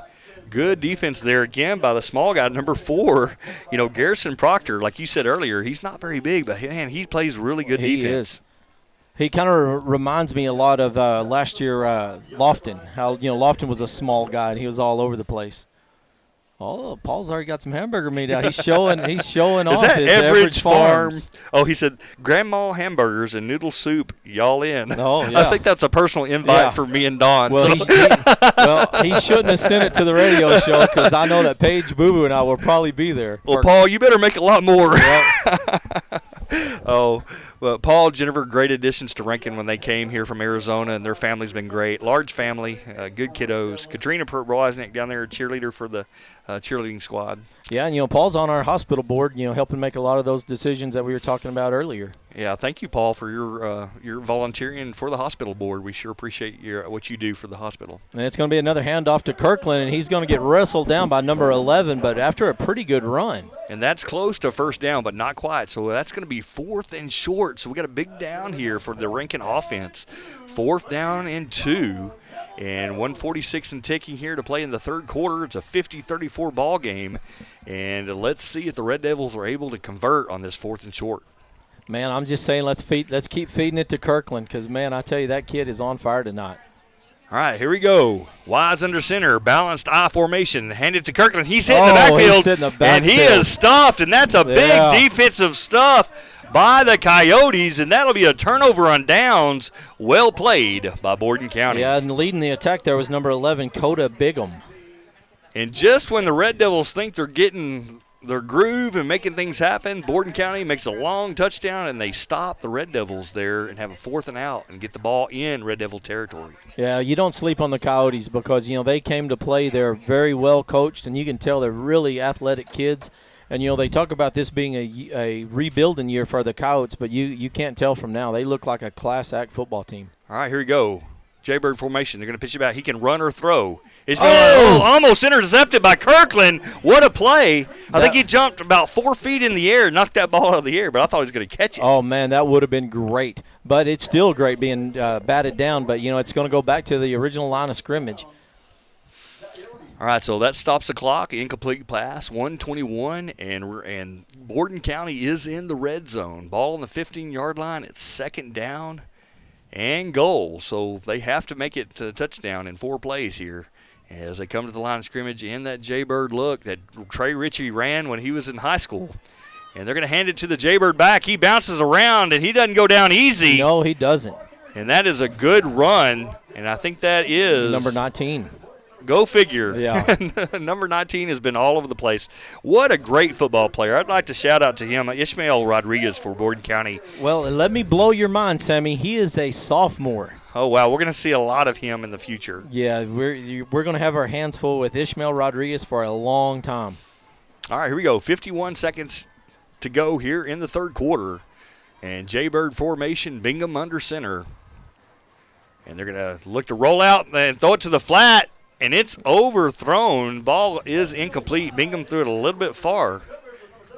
Good defense there again by the small guy, number 4. You know, Garrison Proctor, like you said earlier, he's not very big, but, man, he plays really good defense. He is. He kind of reminds me a lot of last year Lofton. How, Lofton was a small guy, and he was all over the place. Oh, Paul's already got some hamburger meat out. He's showing off his Everidge Farms. Oh, he said, Grandma hamburgers and noodle soup, y'all in. Oh, yeah. I think that's a personal invite for me and Don. Well, he shouldn't have sent it to the radio show because I know that Paige Boo Boo and I will probably be there. Well, Paul, you better make a lot more. Yep. Oh, Well, Paul, Jennifer, great additions to Rankin when they came here from Arizona, and their family's been great. Large family, good kiddos. Katrina Wozniak down there, cheerleader for the cheerleading squad. Yeah, and Paul's on our hospital board, helping make a lot of those decisions that we were talking about earlier. Yeah, thank you, Paul, for your volunteering for the hospital board. We sure appreciate what you do for the hospital. And it's going to be another handoff to Kirkland, and he's going to get wrestled down by number 11, but after a pretty good run. And that's close to first down, but not quite. So that's going to be 4th and short. So we got a big down here for the Rankin offense. 4th down and 2. And 146 and ticking here to play in the third quarter. It's a 50-34 ball game. And let's see if the Red Devils are able to convert on this 4th and short. Man, I'm just saying let's keep feeding it to Kirkland because, man, I tell you, that kid is on fire tonight. All right, here we go. Wise under center, balanced I formation. Hand it to Kirkland. He's hitting the he's hitting the backfield, backfield. and he is stuffed, and that's a big defensive stuff by the Coyotes, and that'll be a turnover on downs. Well played by Borden County. Yeah, and leading the attack there was number 11, Coda Bigham. And just when the Red Devils think they're getting their groove and making things happen, Borden County makes a long touchdown, and they stop the Red Devils there and have a 4th and out and get the ball in Red Devil territory. Yeah, you don't sleep on the Coyotes because, they came to play. They're very well coached, and you can tell they're really athletic kids. And, they talk about this being a rebuilding year for the Coyotes, but you can't tell from now. They look like a class act football team. All right, here we go. Jaybird formation. They're going to pitch it back. He can run or throw. It's been almost intercepted by Kirkland. What a play. I think he jumped about 4 feet in the air, knocked that ball out of the air, but I thought he was going to catch it. Oh, man, that would have been great. But it's still great being batted down, but, it's going to go back to the original line of scrimmage. All right, so that stops the clock. Incomplete pass, 121, and Borden County is in the red zone. Ball on the 15-yard line. It's 2nd down and goal. So they have to make it to a touchdown in 4 plays here as they come to the line of scrimmage in that Jaybird look that Trey Ritchie ran when he was in high school. And they're going to hand it to the Jaybird back. He bounces around, and he doesn't go down easy. No, he doesn't. And that is a good run, and I think that is number 19. Go figure. Yeah. Number 19 has been all over the place. What a great football player. I'd like to shout out to him, Ishmael Rodriguez for Borden County. Well, let me blow your mind, Sammy. He is a sophomore. Oh, wow. We're going to see a lot of him in the future. Yeah, we're going to have our hands full with Ishmael Rodriguez for a long time. All right, here we go. 51 seconds to go here in the third quarter. And Jaybird formation, Bingham under center. And they're going to look to roll out and throw it to the flat. And it's overthrown. Ball is incomplete. Bingham threw it a little bit far.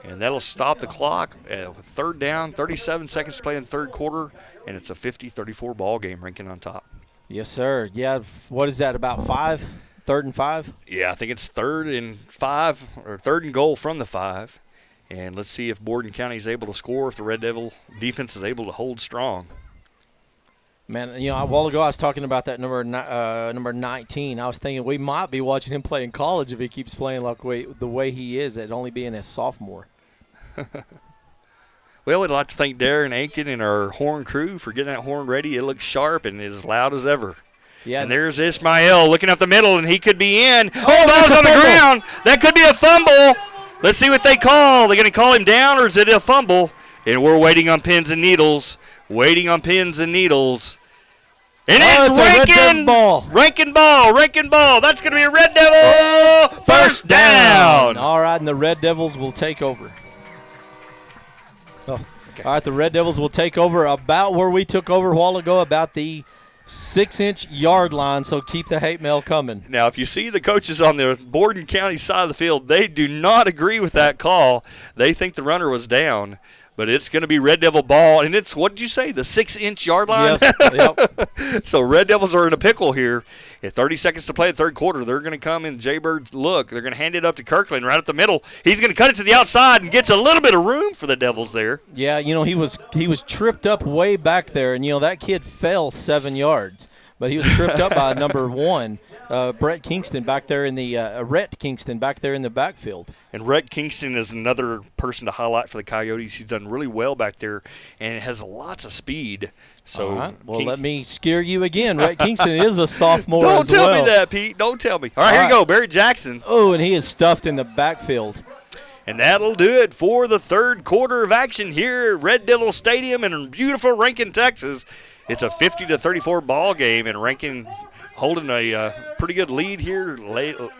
And that'll stop the clock. 3rd down, 37 seconds to play in the third quarter. And it's a 50-34 ball game, Rankin on top. Yes, sir. Yeah, what is that, about 5? 3rd and 5? Yeah, I think it's 3rd and 5, or 3rd and goal from the 5. And let's see if Borden County is able to score, if the Red Devil defense is able to hold strong. Man, a while ago I was talking about that number 19. I was thinking we might be watching him play in college if he keeps playing like the way he is, at only being a sophomore. Well, we'd like to thank Darren Aiken and our horn crew for getting that horn ready. It looks sharp and as loud as ever. Yeah. And there's Ismael looking up the middle, and he could be in. Oh, ball's on the ground. That could be a fumble. Let's see what they call. They're going to call him down, or is it a fumble? And we're waiting on pins and needles. Waiting on pins and needles. And it's Rankin ball. Rankin ball. That's going to be a Red Devil. First down. All right, and the Red Devils will take over. Oh. Okay. All right, the Red Devils will take over about where we took over a while ago, about the 6-inch yard line, so keep the hate mail coming. Now, if you see the coaches on the Borden County side of the field, they do not agree with that call. They think the runner was down. But it's going to be Red Devil ball, and it's, what did you say, the 6-inch yard line? Yes, yep. So Red Devils are in a pickle here. At 30 seconds to play the third quarter, they're going to come in Jaybird look. They're going to hand it up to Kirkland right at the middle. He's going to cut it to the outside and gets a little bit of room for the Devils there. Yeah, he was tripped up way back there, and, that kid fell 7 yards. But he was tripped up by number 1, Brett Kingston back there in the Rhett Kingston back there in the backfield. And Rhett Kingston is another person to highlight for the Coyotes. He's done really well back there and has lots of speed. So, all right. Well, let me scare you again. Rhett Kingston is a sophomore Don't as well. tell me that, Pete. Don't tell me. All right, here you go. Barry Jackson. Oh, and he is stuffed in the backfield. And that'll do it for the third quarter of action here at Red Devil Stadium in beautiful Rankin, Texas. It's a 50-34 ball game, and Rankin holding a pretty good lead here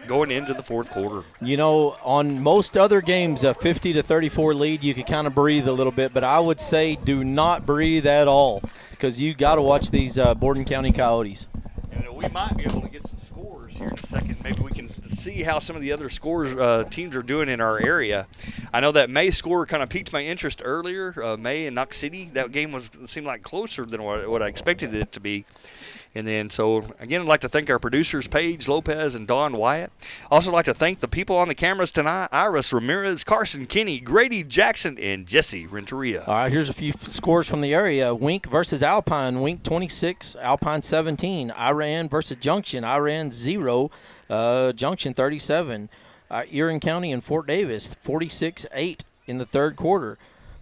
going into the fourth quarter. You know, on most other games, a 50-34 lead, you could kind of breathe a little bit, but I would say do not breathe at all because you got to watch these Borden County Coyotes. And we might be able to get some scores here in a second. Maybe we can see how some of the other scores teams are doing in our area. I know that May score kind of piqued my interest earlier. May and Knox City, that game seemed like closer than what I expected it to be. And then, so, again, I'd like to thank our producers, Paige Lopez and Dawn Wyatt. Also like to thank the people on the cameras tonight, Iris Ramirez, Carson Kinney, Grady Jackson, and Jesse Renteria. All right, here's a few scores from the area. Wink versus Alpine. Wink 26, Alpine 17. Iran versus Junction. Iran 0, Junction 37. Erin County and Fort Davis 46-8 in the third quarter.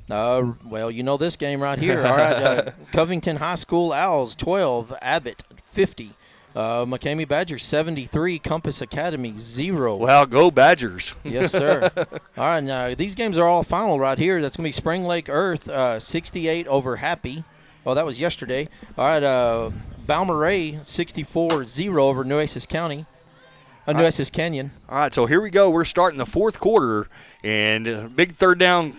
Well, you know this game right here. All right, Covington High School Owls 12, Abbott 50. McCamey Badgers 73, Compass Academy 0. Well, go Badgers. Yes, sir. All right, now these games are all final right here. That's going to be Spring Lake Earth 68 over Happy. Oh, that was yesterday. All right, Balmaray 64-0 over Nueces County. Nueces Canyon. All right, so here we go. We're starting the fourth quarter, and big third down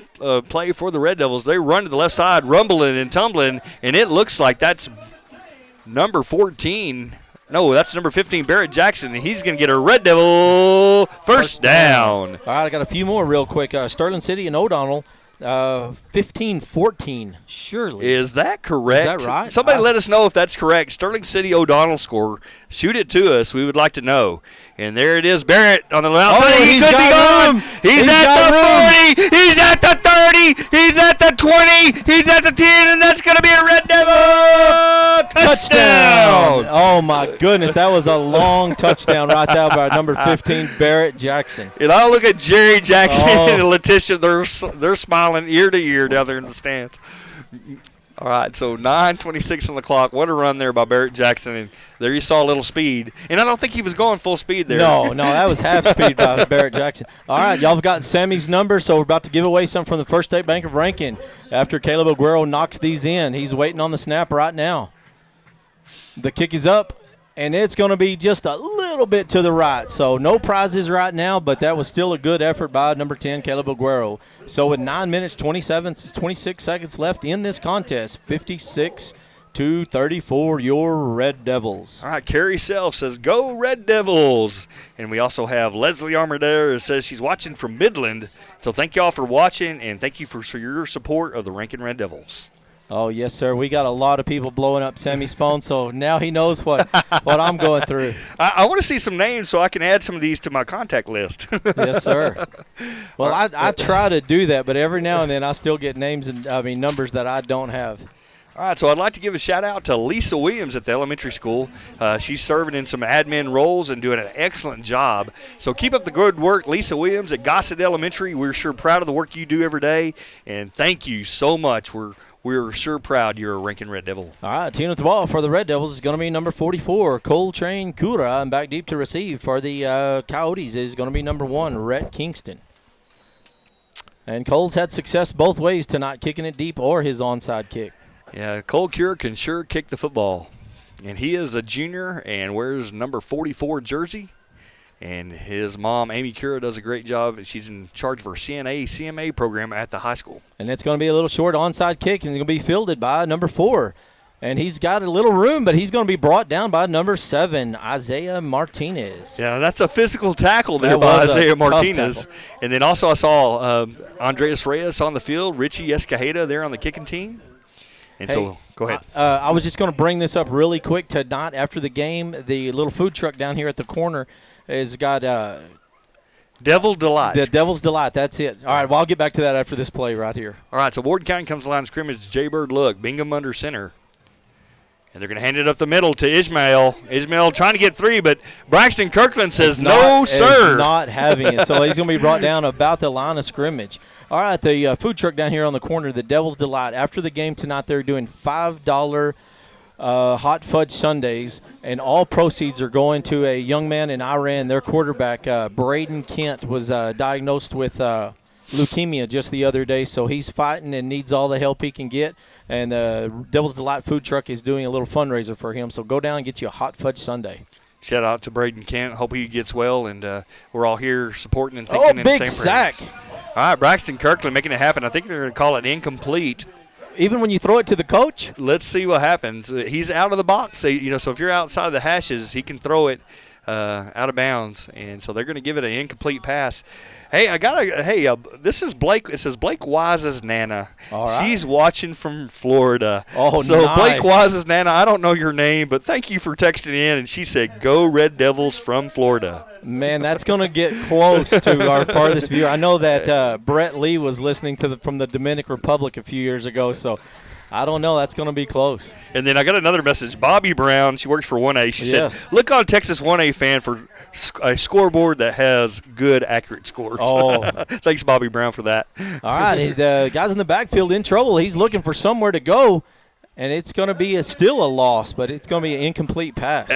play for the Red Devils. They run to the left side, rumbling and tumbling, and it looks like that's number 14. No, that's number 15, Barrett Jackson, and he's going to get a Red Devil first down. All right, I got a few more real quick. Sterling City and O'Donnell. 15-14, surely. Is that correct? Is that right? Somebody let us know if that's correct. Sterling City O'Donnell score. Shoot it to us. We would like to know. And there it is, Barrett on the outside. Oh, he could be gone. He's at the 40. He's at the 30. He's at the 20. He's at the 10, and that's going to be a Red Devil touchdown. Oh, my goodness. That was a long touchdown right there by number 15, Barrett Jackson. And I look at Jerry Jackson and Letitia. They're smiling ear to ear down there in the stands. All right, so 9:26 on the clock. What a run there by Barrett Jackson. And there you saw a little speed. And I don't think he was going full speed there. No, that was half speed by Barrett Jackson. All right, y'all have got Sammy's number, so we're about to give away some from the First State Bank of Rankin after Caleb Aguero knocks these in. He's waiting on the snap right now. The kick is up, and it's going to be just a little bit to the right. So no prizes right now, but that was still a good effort by number 10, Caleb Aguero. So with 9 minutes, 26 seconds left in this contest, 56-34, your Red Devils. All right, Carrie Self says, go Red Devils. And we also have Leslie Armadale who says she's watching from Midland. So thank you all for watching, and thank you for your support of the Rankin Red Devils. Oh, yes, sir. We got a lot of people blowing up Sammy's phone, so now he knows what I'm going through. I want to see some names so I can add some of these to my contact list. Yes, sir. Well, I try to do that, but every now and then I still get names and numbers that I don't have. All right, so I'd like to give a shout-out to Lisa Williams at the elementary school. She's serving in some admin roles and doing an excellent job. So keep up the good work, Lisa Williams at Gossett Elementary. We're sure proud of the work you do every day, and thank you so much. We're sure proud you're a Rankin Red Devil. All right, team with the ball for the Red Devils is going to be number 44, Coltrane Kura, and back deep to receive for the Coyotes is going to be number 1, Rhett Kingston. And Cole's had success both ways tonight, kicking it deep or his onside kick. Yeah, Cole Cure can sure kick the football. And he is a junior and wears number 44 jersey. And his mom, Amy Cura, does a great job. She's in charge of her CMA program at the high school. And it's going to be a little short onside kick, and it's going to be fielded by number 4. And he's got a little room, but he's going to be brought down by number 7, Isaiah Martinez. Yeah, that's a physical tackle there by Isaiah Martinez. Tackle. And then also I saw Andreas Reyes on the field, Richie Escajeda there on the kicking team. And hey, so, go ahead. I was just going to bring this up really quick tonight after the game. The little food truck down here at the corner has got Devil Delight. The Devil's Delight, that's it. All right, well, I'll get back to that after this play right here. All right, so Borden County comes to the line of scrimmage. Jaybird Look, Bingham under center. And they're going to hand it up the middle to Ishmael. Ishmael trying to get 3, but Braxton Kirkland says, no, sir. He's not having it, so he's going to be brought down about the line of scrimmage. All right, the food truck down here on the corner, the Devil's Delight. After the game tonight, they're doing $5 hot fudge sundaes, and all proceeds are going to a young man in Iran. Their quarterback, Braden Kent, was diagnosed with leukemia just the other day, so he's fighting and needs all the help he can get. And the Devil's Delight food truck is doing a little fundraiser for him, so go down and get you a hot fudge sundae. Shout out to Braden Kent. Hope he gets well, and we're all here supporting and thinking in the big same sack. prayers. All right, Braxton Kirkland making it happen. I think they're going to call it incomplete. Even when you throw it to the coach? Let's see what happens. He's out of the box. So if you're outside the hashes, he can throw it out of bounds, and so they're going to give it an incomplete pass. Hey, this is Blake. It says Blake Wise's Nana. All right. She's watching from Florida. Oh, so nice. Blake Wise's Nana, I don't know your name, but thank you for texting in, and she said, "Go Red Devils from Florida." Man, that's going to get close to our farthest viewer. I know that Brett Lee was listening from the Dominican Republic a few years ago, so I don't know. That's going to be close. And then I got another message. Bobby Brown, she works for 1A. She Yes. said, look on Texas 1A fan for a scoreboard that has good, accurate scores. Oh. Thanks, Bobby Brown, for that. All right, the guy's in the backfield in trouble. He's looking for somewhere to go, and it's going to be still a loss, but it's going to be an incomplete pass.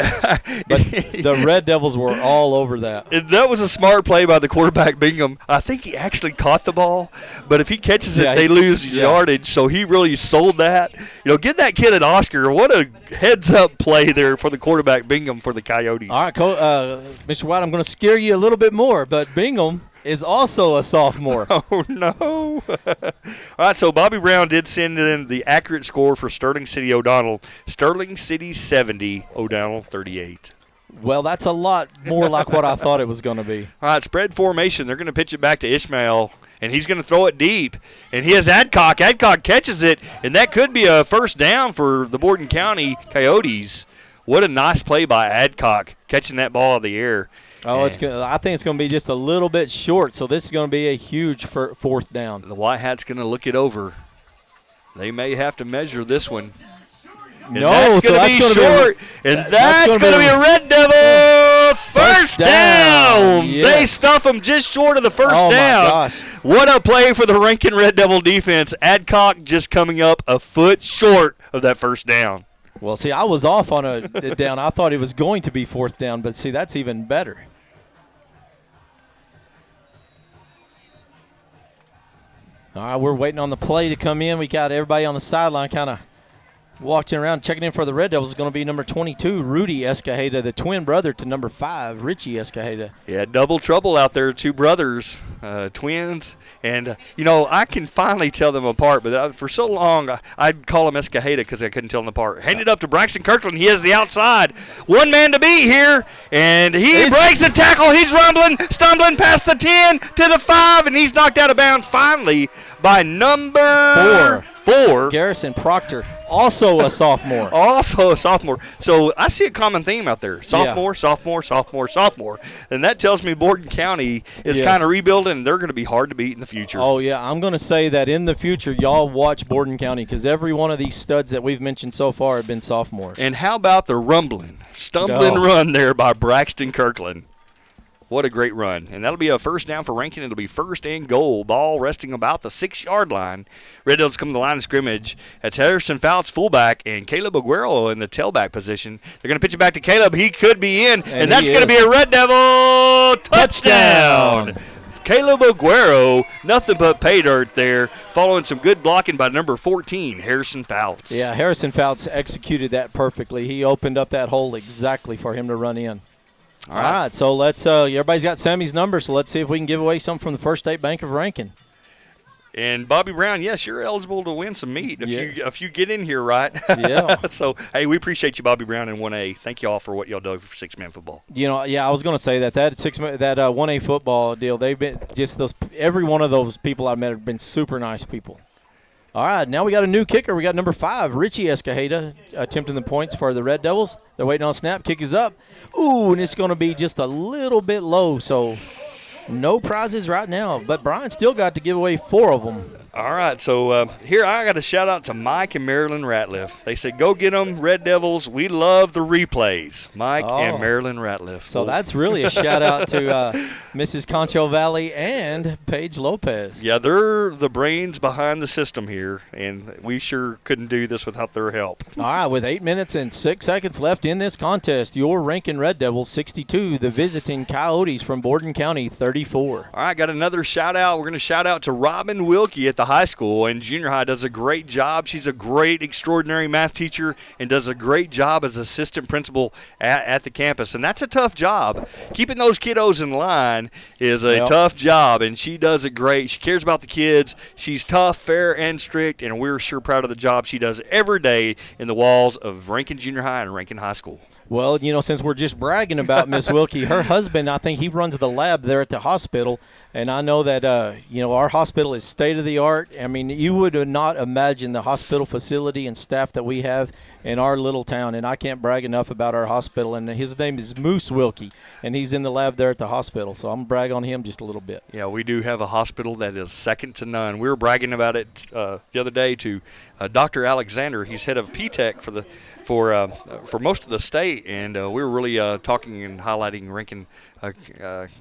But the Red Devils were all over that. And that was a smart play by the quarterback, Bingham. I think he actually caught the ball, but if he catches it, they lose yardage, so he really sold that. Give that kid an Oscar. What a heads-up play there for the quarterback, Bingham, for the Coyotes. All right, Mr. White, I'm going to scare you a little bit more, but Bingham is also a sophomore. Oh, no. All right, so Bobby Brown did send in the accurate score for Sterling City O'Donnell. Sterling City 70, O'Donnell 38. Well, that's a lot more like what I thought it was going to be. All right, spread formation. They're going to pitch it back to Ishmael, and he's going to throw it deep. And he has Adcock. Adcock catches it, and that could be a first down for the Borden County Coyotes. What a nice play by Adcock, catching that ball out of the air. Oh, I think it's going to be just a little bit short, so this is going to be a huge fourth down. The White Hat's going to look it over. They may have to measure this one. And no, that's so going to be short, and that's going to be a Red Devil first down. Yes. They stuff them just short of the first down. My gosh. What a play for the Rankin Red Devil defense. Adcock just coming up a foot short of that first down. Well, see, I was off on a down. I thought it was going to be fourth down, but see, that's even better. All right, we're waiting on the play to come in. We got everybody on the sideline kind of walking around, checking in for the Red Devils. Is going to be number 22, Rudy Escajeda, the twin brother to number 5, Richie Escajeda. Yeah, double trouble out there, two brothers, twins. And, I can finally tell them apart, but for so long I'd call them Escajeda because I couldn't tell them apart. Hand it up to Braxton Kirkland. He has the outside. One man to beat here, and he breaks a tackle. He's stumbling past the 10 to the 5, and he's knocked out of bounds finally by number 4. Garrison Proctor, also a sophomore. Also a sophomore. So I see a common theme out there. Sophomore. And that tells me Borden County is kind of rebuilding, and they're going to be hard to beat in the future. Oh, yeah. I'm going to say that in the future, y'all watch Borden County because every one of these studs that we've mentioned so far have been sophomores. And how about the stumbling run there by Braxton Kirkland? What a great run. And that'll be a first down for Rankin. It'll be first and goal. Ball resting about the 6-yard line. Red Devils come to the line of scrimmage. That's Harrison Fouts, fullback, and Caleb Aguero in the tailback position. They're going to pitch it back to Caleb. He could be in, and that's going to be a Red Devil touchdown. Caleb Aguero, nothing but pay dirt there, following some good blocking by number 14, Harrison Fouts. Yeah, Harrison Fouts executed that perfectly. He opened up that hole exactly for him to run in. All right, so let's everybody's got Sammy's number, so let's see if we can give away some from the First State Bank of Rankin. And Bobby Brown, yes, you're eligible to win some meat if you get in here right. Yeah. So, hey, we appreciate you, Bobby Brown, in 1A. Thank you all for what y'all do for six-man football. I was going to say that 1A football deal, they've been just every one of those people I've met have been super nice people. All right, now we got a new kicker. We got number 5, Richie Escajeda, attempting the points for the Red Devils. They're waiting on snap. Kick is up. Ooh, and it's going to be just a little bit low, so no prizes right now. But Brian still got to give away 4 of them. All right, so here I got a shout out to Mike and Marilyn Ratliff. They said, "Go get them, Red Devils. We love the replays." Mike and Marilyn Ratliff. So that's really a shout out to Mrs. Concho Valley and Paige Lopez. Yeah, they're the brains behind the system here, and we sure couldn't do this without their help. All right, with 8 minutes and 6 seconds left in this contest, your Rankin Red Devils 62, the visiting Coyotes from Borden County 34. All right, got another shout out. We're going to shout out to Robin Wilkie at the high school, and junior high does a great job. She's a great, extraordinary math teacher and does a great job as assistant principal at the campus. And that's a tough job. Keeping those kiddos in line is a tough job, and she does it great. She cares about the kids. She's tough, fair, and strict, and we're sure proud of the job she does every day in the walls of Rankin Junior High and Rankin High School. Well, since we're just bragging about Miss Wilkie, her husband, I think he runs the lab there at the hospital, and I know that, our hospital is state-of-the-art. I mean, you would not imagine the hospital facility and staff that we have in our little town, and I can't brag enough about our hospital. And his name is Moose Wilkie, and he's in the lab there at the hospital, so I'm going to brag on him just a little bit. Yeah, we do have a hospital that is second to none. We were bragging about it the other day to Dr. Alexander. He's head of P-Tech for most of the state, and we were really talking and highlighting Rankin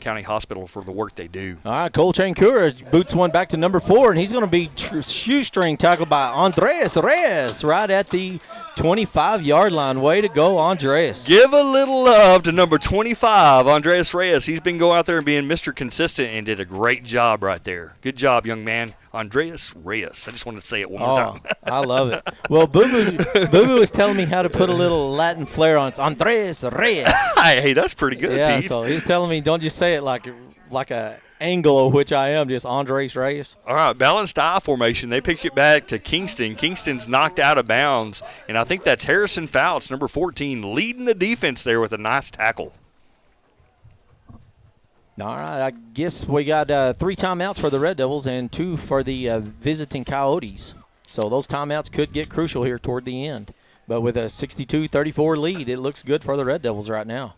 County Hospital for the work they do. All right, Cole Chancura boots one back to number 4, and he's going to be shoestring tackled by Andres Reyes right at the 25-yard line. Way to go, Andres. Give a little love to number 25, Andres Reyes. He's been going out there and being Mr. Consistent and did a great job right there. Good job, young man. Andreas Reyes. I just wanted to say it one more time. I love it. Well, Boo Boo was telling me how to put a little Latin flair on it. It's Andres Reyes. Hey, that's pretty good, yeah, Pete. So he's telling me don't just say it like a Anglo, which I am, just Andres Reyes. All right, balanced I formation. They pick it back to Kingston. Kingston's knocked out of bounds, and I think that's Harrison Fouts, number 14, leading the defense there with a nice tackle. All right, I guess we got 3 timeouts for the Red Devils and 2 for the visiting Coyotes. So those timeouts could get crucial here toward the end. But with a 62-34 lead, it looks good for the Red Devils right now.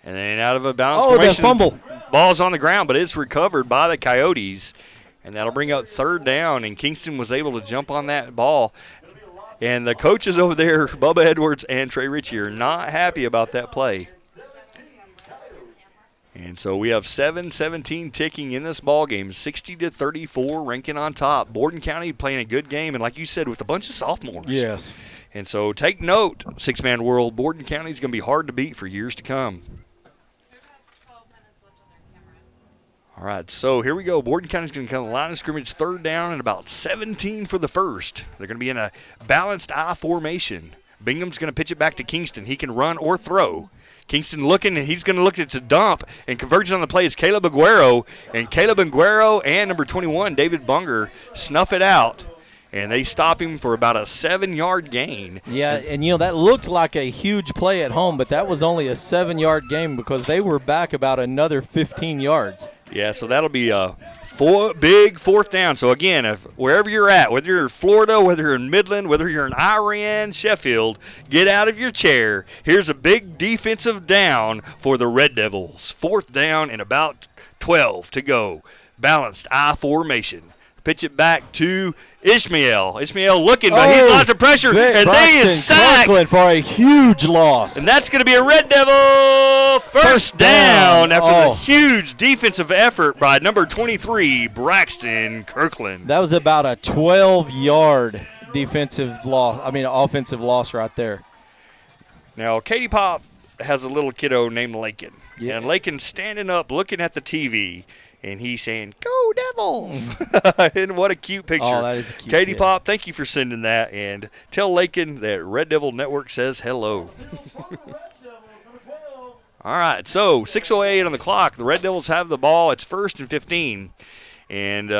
And then out of a balanced formation. The fumble. Ball's on the ground, but it's recovered by the Coyotes. And that'll bring up 3rd down, and Kingston was able to jump on that ball. And the coaches over there, Bubba Edwards and Trey Ritchie, are not happy about that play. And so we have 7-17 ticking in this ball game, 60-34, Rankin on top. Borden County playing a good game, and like you said, with a bunch of sophomores. Yes. And so take note, six-man world, Borden County is going to be hard to beat for years to come. All right, so here we go. Borden County's going to come line of scrimmage, 3rd down and about 17 for the first. They're going to be in a balanced I formation. Bingham's going to pitch it back to Kingston. He can run or throw. Kingston looking, and he's going to look at to dump, and converging on the play is Caleb Aguero. And Caleb Aguero and number 21, David Bunger, snuff it out, and they stop him for about a 7-yard gain. Yeah, and that looked like a huge play at home, but that was only a 7-yard gain because they were back about another 15 yards. Yeah, so that'll be a big 4th down. So, again, wherever you're at, whether you're in Florida, whether you're in Midland, whether you're in Iran, Sheffield, get out of your chair. Here's a big defensive down for the Red Devils. 4th down and about 12 to go. Balanced I formation. Pitch it back to Ishmael. Ishmael looking, but he's lots of pressure, and they is sacked. Kirkland for a huge loss. And that's going to be a Red Devil first down after the huge defensive effort by number 23, Braxton Kirkland. That was about a 12-yard offensive loss right there. Now, Katie Pop has a little kiddo named Lakin. Yeah. And Lakin's standing up looking at the TV. And he's saying, "Go Devils!" And what a cute picture. Oh, that is a cute Katie kid. Pop, thank you for sending that. And tell Lakin that Red Devil Network says hello. All right, so 6:08 on the clock. The Red Devils have the ball. It's 1st and 15. And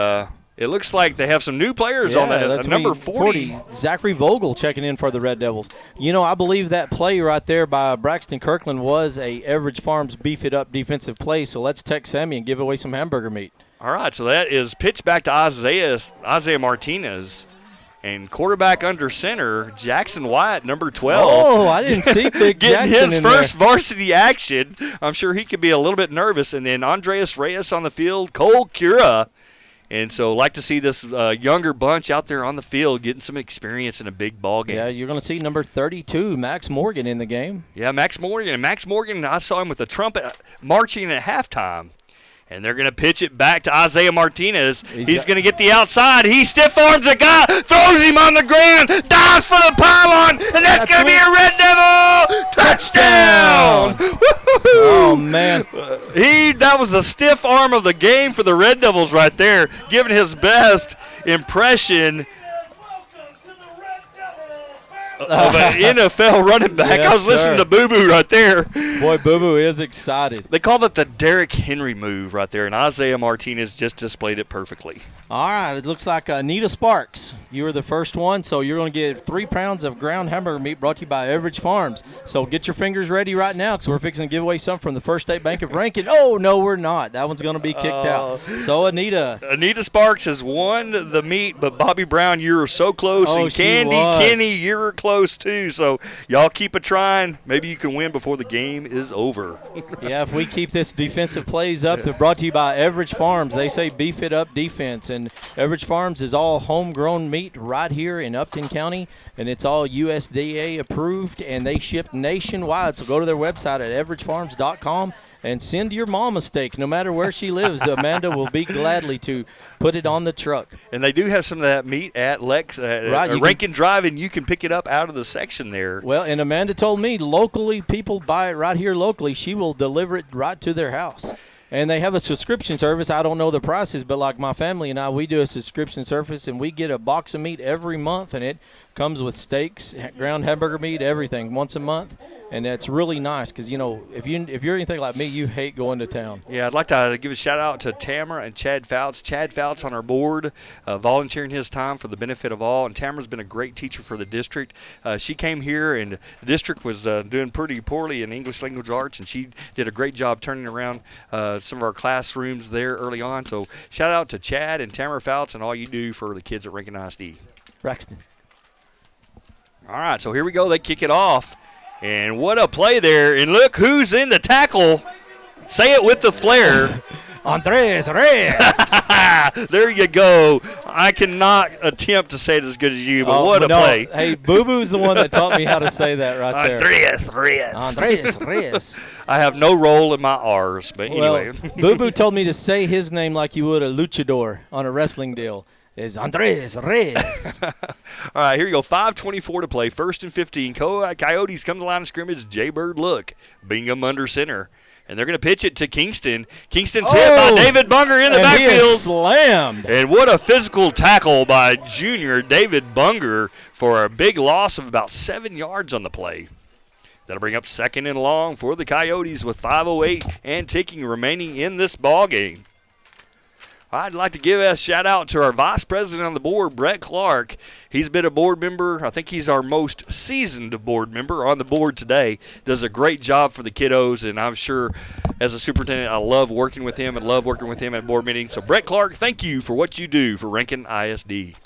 it looks like they have some new players on that. Number 40. Zachary Vogel checking in for the Red Devils. I believe that play right there by Braxton Kirkland was a Everidge Farms beef it up defensive play. So let's text Sammy and give away some hamburger meat. All right, so that is pitched back to Isaiah Martinez. And quarterback under center, Jackson Wyatt, number 12. Oh, I didn't see Big Getting Jackson his in first there. varsity action. I'm sure he could be a little bit nervous. And then Andreas Reyes on the field, Cole Cura. And so like to see this younger bunch out there on the field getting some experience in a big ball game. Yeah, you're going to see number 32, Max Morgan, in the game. Yeah, Max Morgan. And Max Morgan, I saw him with the trumpet marching at halftime. And they're going to pitch it back to Isaiah Martinez. He's going to get the outside. He stiff arms a guy, throws him on the ground, dives for the pylon, and that's going to be a Red Devil touchdown. Oh, man. That was the stiff arm of the game for the Red Devils right there, giving his best impression of an NFL running back. Yes, I was listening sir. to Boo Boo right there. Boy, Boo Boo is excited. They called it the Derrick Henry move right there, and Isaiah Martinez just displayed it perfectly. All right, it looks like Anita Sparks. You were the first one, so you're going to get 3 pounds of ground hamburger meat brought to you by Everidge Farms. So get your fingers ready right now because we're fixing to give away something from the First State Bank of Rankin. Oh, no, we're not. That one's going to be kicked out. So, Anita Sparks has won the meat, but Bobby Brown, you're so close. Oh, And she Candy was. Kenny, you're close too. So y'all keep a trying. Maybe you can win before the game is over. yeah, if we keep this defensive plays up, they're brought to you by Everidge Farms. They say beef it up defense, and Everidge Farms is all homegrown meat right here in Upton County, and it's all USDA approved, and they ship nationwide. So go to their website at everidgefarms.com and send your mom a steak. No matter where she lives, Amanda will be gladly to put it on the truck. And they do have some of that meat at Rankin Drive, and you can pick it up out of the section there. Well, and Amanda told me locally, people buy it right here locally. She will deliver it right to their house. And they have a subscription service. I don't know the prices, but like my family and I, we do a subscription service, and we get a box of meat every month, and it comes with steaks, ground hamburger meat, everything once a month. And that's really nice because, you know, if you're anything like me, you hate going to town. Yeah, I'd like to give a shout-out to Tamara and Chad Fouts. Chad Fouts on our board, volunteering his time for the benefit of all. And Tamara's been a great teacher for the district. She came here, and the district was doing pretty poorly in English language arts, and she did a great job turning around some of our classrooms there early on. So shout-out to Chad and Tamara Fouts and all you do for the kids at Rankin ISD. Braxton. All right, so here we go. They kick it off. And what a play there. And look who's in the tackle. Say it with the flair. Andres Reyes. There you go. I cannot attempt to say it as good as you, but what a play. Hey, Boo Boo's the one that taught me how to say that right there. Andres Reyes. I have no role in my R's, but anyway. Well, Boo Boo told me to say his name like you would a luchador on a wrestling deal. Is Andres Reyes. All right, here you go. 5:24 to play. 1st and 15. Coyotes come to the line of scrimmage. Jaybird look. Bingham under center. And they're going to pitch it to Kingston. Kingston's hit by David Bunger in the backfield. He is slammed. And what a physical tackle by junior David Bunger for a big loss of about 7 yards on the play. That'll bring up 2nd and long for the Coyotes with 5:08 and ticking remaining in this ball game. I'd like to give a shout-out to our vice president on the board, Brett Clark. He's been a board member. I think he's our most seasoned board member on the board today. Does a great job for the kiddos, and I'm sure as a superintendent I love working with him and love working with him at board meetings. So, Brett Clark, thank you for what you do for Rankin ISD.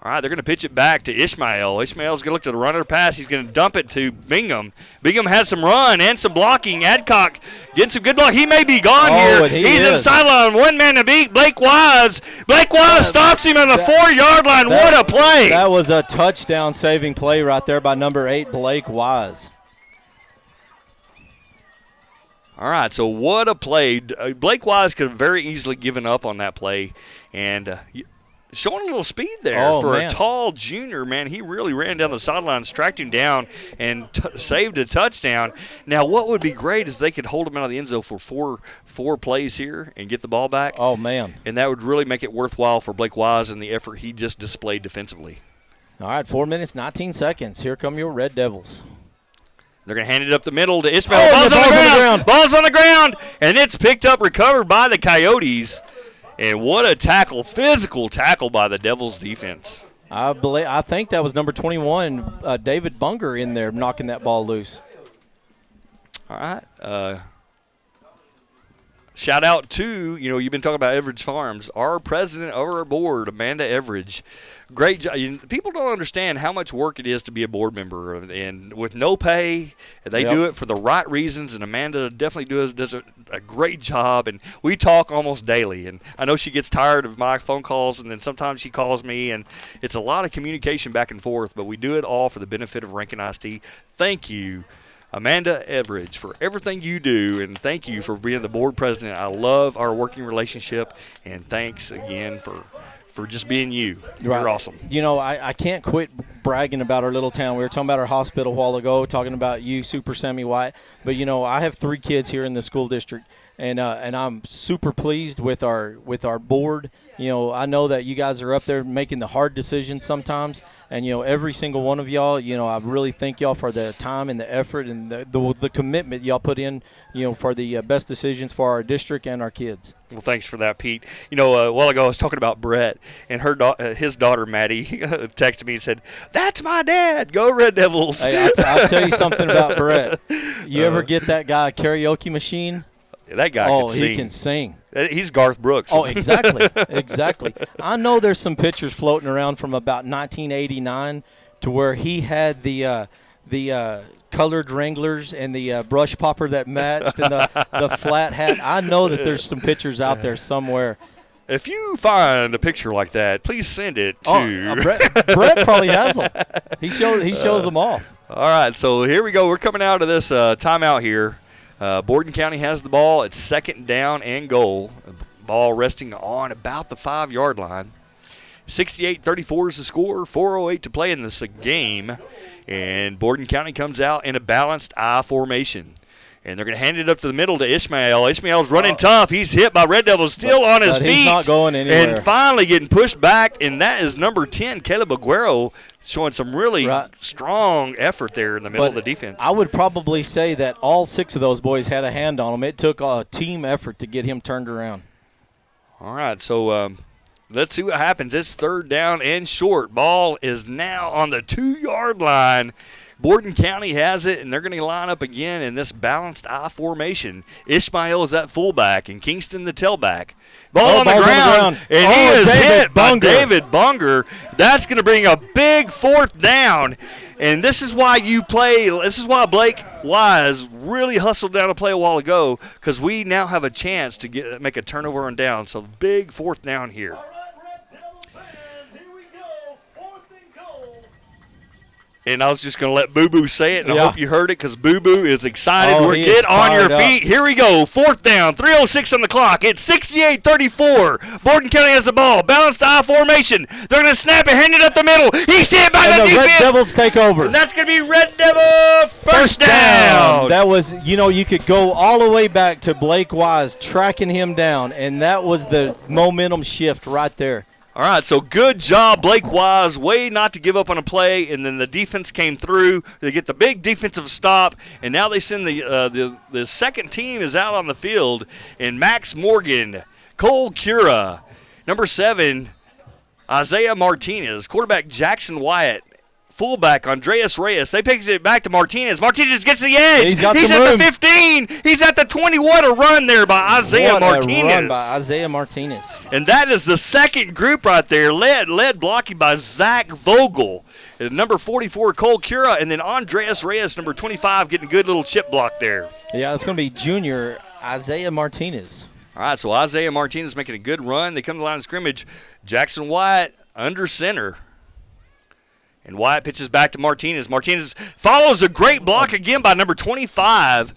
All right, they're going to pitch it back to Ishmael. Ishmael's going to look to the runner pass. He's going to dump it to Bingham. Bingham has some run and some blocking. Adcock getting some good block. He may be gone here. He's in the sideline. One man to beat. Blake Wise. Blake Wise stops him on the 4-yard line. What a play. That was a touchdown-saving play right there by number 8, Blake Wise. All right, so what a play. Blake Wise could have very easily given up on that play. And showing a little speed there for a tall junior, man. He really ran down the sidelines, tracked him down, and saved a touchdown. Now, what would be great is they could hold him out of the end zone for four plays here and get the ball back. Oh, man. And that would really make it worthwhile for Blake Wise and the effort he just displayed defensively. All right, 4 minutes, 19 seconds. Here come your Red Devils. They're going to hand it up the middle to Ismail. Ball's on the ground. Ball's on the ground, and it's picked up, recovered by the Coyotes. And what a tackle, physical tackle by the Devils defense. I think that was number 21, David Bunger, in there knocking that ball loose. All right. shout out to, you've been talking about Everidge Farms, our president of our board, Amanda Everidge. Great job. People don't understand how much work it is to be a board member, and with no pay, they do it for the right reasons, and Amanda definitely does a great job, and we talk almost daily, and I know she gets tired of my phone calls, and then sometimes she calls me, and it's a lot of communication back and forth, but we do it all for the benefit of Rankin ISD. Thank you, Amanda Everidge, for everything you do, and thank you for being the board president. I love our working relationship, and thanks again for just being you. You're awesome. I can't quit bragging about our little town. We were talking about our hospital a while ago, talking about you, Super Sammy White. But, I have 3 kids here in the school district, and I'm super pleased with our board. I know that you guys are up there making the hard decisions sometimes, and, every single one of y'all, I really thank y'all for the time and the effort and the commitment y'all put in, for the best decisions for our district and our kids. Well, thanks for that, Pete. A while ago I was talking about Brett, and his daughter, Maddie, texted me and said, "That's my dad. Go Red Devils." Hey, I'll tell you something about Brett. You ever get that guy a karaoke machine? That guy can sing. Oh, he can sing. He's Garth Brooks. Oh, exactly. Exactly. I know there's some pictures floating around from about 1989 to where he had the colored Wranglers and the brush popper that matched and the flat hat. I know that there's some pictures out there somewhere. If you find a picture like that, please send it to Brett probably has them. He shows them off. All right, so here we go. We're coming out of this timeout here. Borden County has the ball. It's 2nd down and goal. Ball resting on about the 5-yard line. 68-34 is the score. 4:08 to play in this game. And Borden County comes out in a balanced I formation. And they're going to hand it up to the middle to Ishmael. Ishmael's running tough. He's hit by Red Devils, still on his feet. He's not going anywhere. And finally getting pushed back, and that is number 10, Caleb Aguero, showing some really strong effort there in the middle of the defense. I would probably say that all 6 of those boys had a hand on him. It took a team effort to get him turned around. All right, so let's see what happens. It's 3rd down and short. Ball is now on the 2-yard line. Borden County has it, and they're going to line up again in this balanced I formation. Ishmael is at fullback, and Kingston the tailback. Ball on the ground, and he is hit by David Bunger. That's going to bring a big 4th down, and this is why Blake Wise really hustled down a play a while ago, because we now have a chance to make a turnover on down. So big 4th down here. And I was just going to let Boo Boo say it, and I hope you heard it because Boo Boo is excited. Get on your feet. Here we go. 4th down, 3:06 on the clock. It's 68-34. Borden County has the ball. Balanced I formation. They're going to snap it, hand it up the middle. He's hit by the defense. Red Devils take over. And that's going to be Red Devil first down. That was, you could go all the way back to Blake Wise tracking him down, and that was the momentum shift right there. All right, so good job, Blake Wise. Way not to give up on a play, and then the defense came through. They get the big defensive stop, and now they send the second team is out on the field, and Max Morgan, Cole Cura, number 7, Isaiah Martinez, quarterback Jackson Wyatt, fullback Andreas Reyes. They picked it back to Martinez. Martinez gets to the edge. He's at the 15. He's at the 20. What a run there by Isaiah Martinez. What a run by Isaiah Martinez. And that is the second group right there, led blocking by Zach Vogel. And number 44, Cole Cura, and then Andreas Reyes, number 25, getting a good little chip block there. Yeah, it's going to be junior Isaiah Martinez. All right, so Isaiah Martinez making a good run. They come to the line of scrimmage. Jackson Wyatt under center. And Wyatt pitches back to Martinez. Martinez follows a great block again by number 25.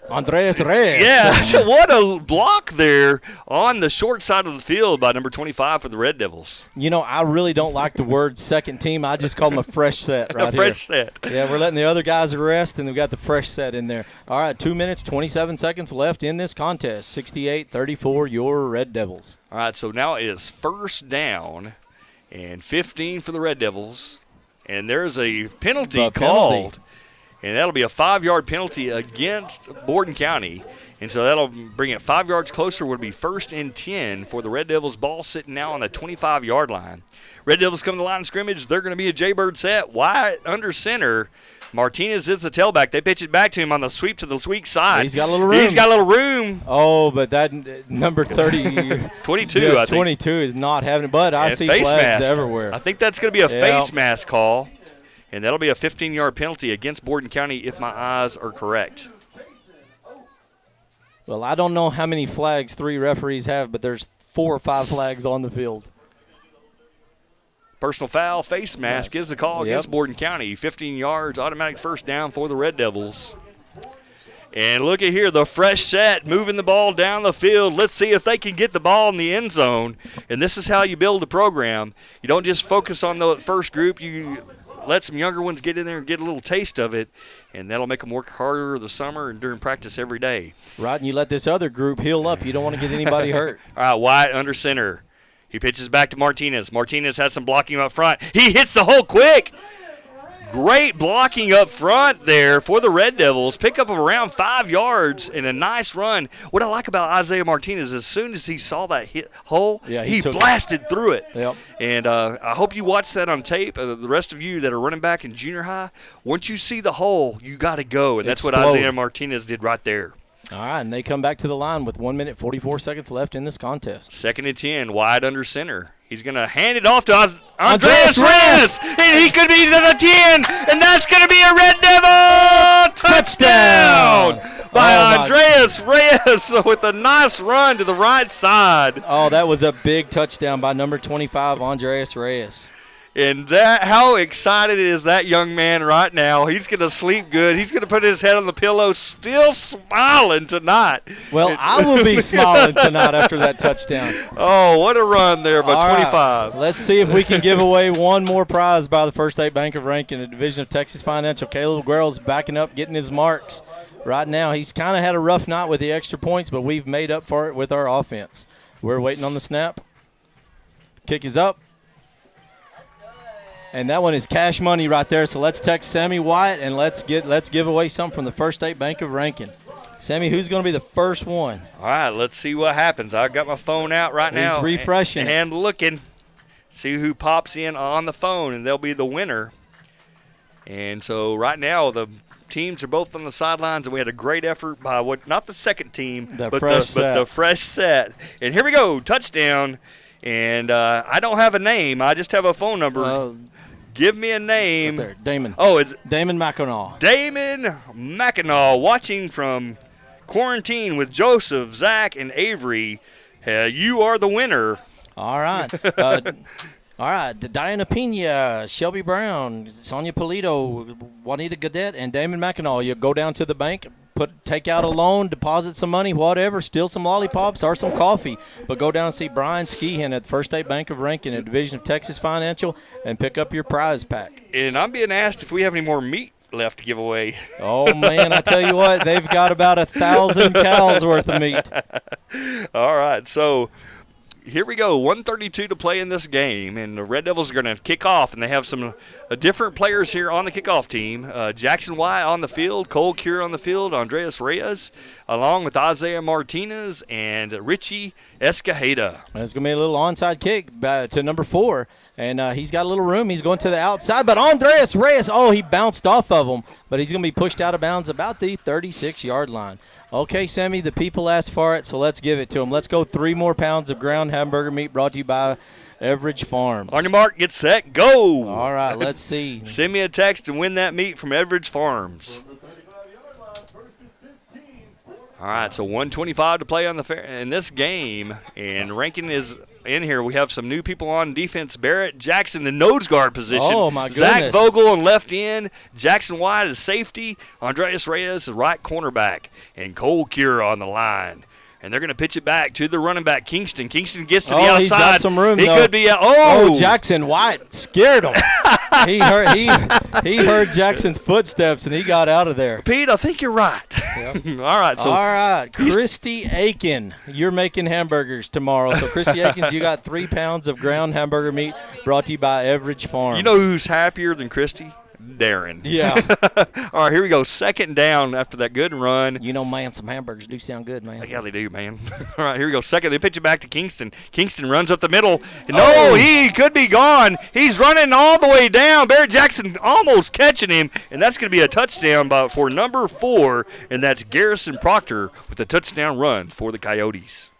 Andreas Reyes. Yeah, what a block there on the short side of the field by number 25 for the Red Devils. I really don't like the word second team. I just call them a fresh set right here. A fresh set. Yeah, we're letting the other guys rest, and we've got the fresh set in there. All right, 2 minutes, 27 seconds left in this contest. 68-34, your Red Devils. All right, so now it is 1st down and 15 for the Red Devils. And there's a penalty called. And that'll be a 5-yard penalty against Borden County. And so that'll bring it 5 yards closer. Would be 1st and 10 for the Red Devils. Ball sitting now on the 25-yard line. Red Devils come to the line of scrimmage. They're going to be a Jaybird set. Wide under center. Martinez is the tailback. They pitch it back to him on the sweep to the weak side. He's got a little room. He's got a little room. Oh, but that number 30. 22, yeah, I think. 22 is not having it, but I And see face flags mask. everywhere. I think that's going to be a face mask call. And that'll be a 15-yard penalty against Borden County if my eyes are correct. Well, I don't know how many flags 3 referees have, but there's 4 or 5 flags on the field. Personal foul, face mask is the call against Borden County. 15 yards, automatic first down for the Red Devils. And look at here, the fresh set, moving the ball down the field. Let's see if they can get the ball in the end zone. And this is how you build a program. You don't just focus on the first group. You let some younger ones get in there and get a little taste of it, and that'll make them work harder the summer and during practice every day. Right, and you let this other group heal up. You don't want to get anybody hurt. All right, White under center. He pitches back to Martinez. Martinez has some blocking up front. He hits the hole quick. Great blocking up front there for the Red Devils. Pick up of around 5 yards and a nice run. What I like about Isaiah Martinez, as soon as he saw that hit hole, he blasted through it. Yep. And I hope you watch that on tape. The rest of you that are running back in junior high, once you see the hole, you got to go. And that's what Isaiah Martinez did right there. All right, and they come back to the line with 1 minute, 44 seconds left in this contest. 2nd and 10, wide under center. He's going to hand it off to Andreas Reyes, and he could be to the 10, and that's going to be a Red Devil touchdown by Andreas Reyes with a nice run to the right side. Oh, that was a big touchdown by number 25, Andreas Reyes. And how excited is that young man right now? He's going to sleep good. He's going to put his head on the pillow, still smiling tonight. Well, I will be smiling tonight after that touchdown. Oh, what a run there by 25. Right. Let's see if we can give away one more prize by the First State Bank of Rankin, the Division of Texas Financial. Caleb Guerrell's backing up, getting his marks. Right now, he's kind of had a rough night with the extra points, but we've made up for it with our offense. We're waiting on the snap. Kick is up. And that one is cash money right there. So let's text Sammy Wyatt and let's give away something from the First State Bank of Rankin. Sammy, who's going to be the first one? All right, let's see what happens. I've got my phone out right now. He's refreshing and looking. See who pops in on the phone, and they'll be the winner. And so right now the teams are both on the sidelines, and we had a great effort by not the second team, but the fresh set. And here we go, touchdown. And I don't have a name. I just have a phone number. Give me a name. Right there, Damon. Oh, it's Damon McEnaw. Damon McEnaw watching from quarantine with Joseph, Zach, and Avery. You are the winner. All right. All right. Diana Pena, Shelby Brown, Sonia Polito, Juanita Gadet, and Damon McEnaw. You go down to the bank, take out a loan, deposit some money, whatever, steal some lollipops or some coffee. But go down and see Brian Skehan at First State Bank of Rankin, a division of Texas Financial, and pick up your prize pack. And I'm being asked if we have any more meat left to give away. Oh, man, I tell you what, they've got about 1,000 cows worth of meat. All right, so here we go, 1:32 to play in this game, and the Red Devils are going to kick off, and they have some different players here on the kickoff team. Jackson White on the field, Cole Cure on the field, Andreas Reyes, along with Isaiah Martinez and Richie Escajeda. It's going to be a little onside kick to number 4, and he's got a little room. He's going to the outside, but Andreas Reyes, he bounced off of him, but he's going to be pushed out of bounds about the 36-yard line. Okay, Sammy, the people asked for it, so let's give it to them. Let's go 3 more pounds of ground hamburger meat brought to you by Everidge Farms. On your mark, get set, go. All right, let's see. Send me a text and win that meat from Everidge Farms. All right, so 1:25 to play in this game, and Rankin is in here. We have some new people on defense. Barrett Jackson, the nose guard position. Oh, my goodness. Zach Vogel on left end. Jackson White is safety. Andreas Reyes is right cornerback. And Cole Cure on the line. And they're going to pitch it back to the running back, Kingston. Kingston gets to the outside. He's got some room, He though. could be Jackson White scared him. he heard Jackson's footsteps, and he got out of there. Pete, I think you're right. Yep. All right. So all right. Christy Aiken, you're making hamburgers tomorrow. So, Christy Aikens, you got 3 pounds of ground hamburger meat brought to you by Everidge Farms. You know who's happier than Christy? Darren. Yeah. All right, here we go. Second down after that good run. You know, man, some hamburgers do sound good, man. Yeah, they do, man. All right, here we go. Second, they pitch it back to Kingston. Kingston runs up the middle. No, he could be gone. He's running all the way down. Barrett Jackson almost catching him, and that's going to be a touchdown for number 4, and that's Garrison Proctor with a touchdown run for the Coyotes.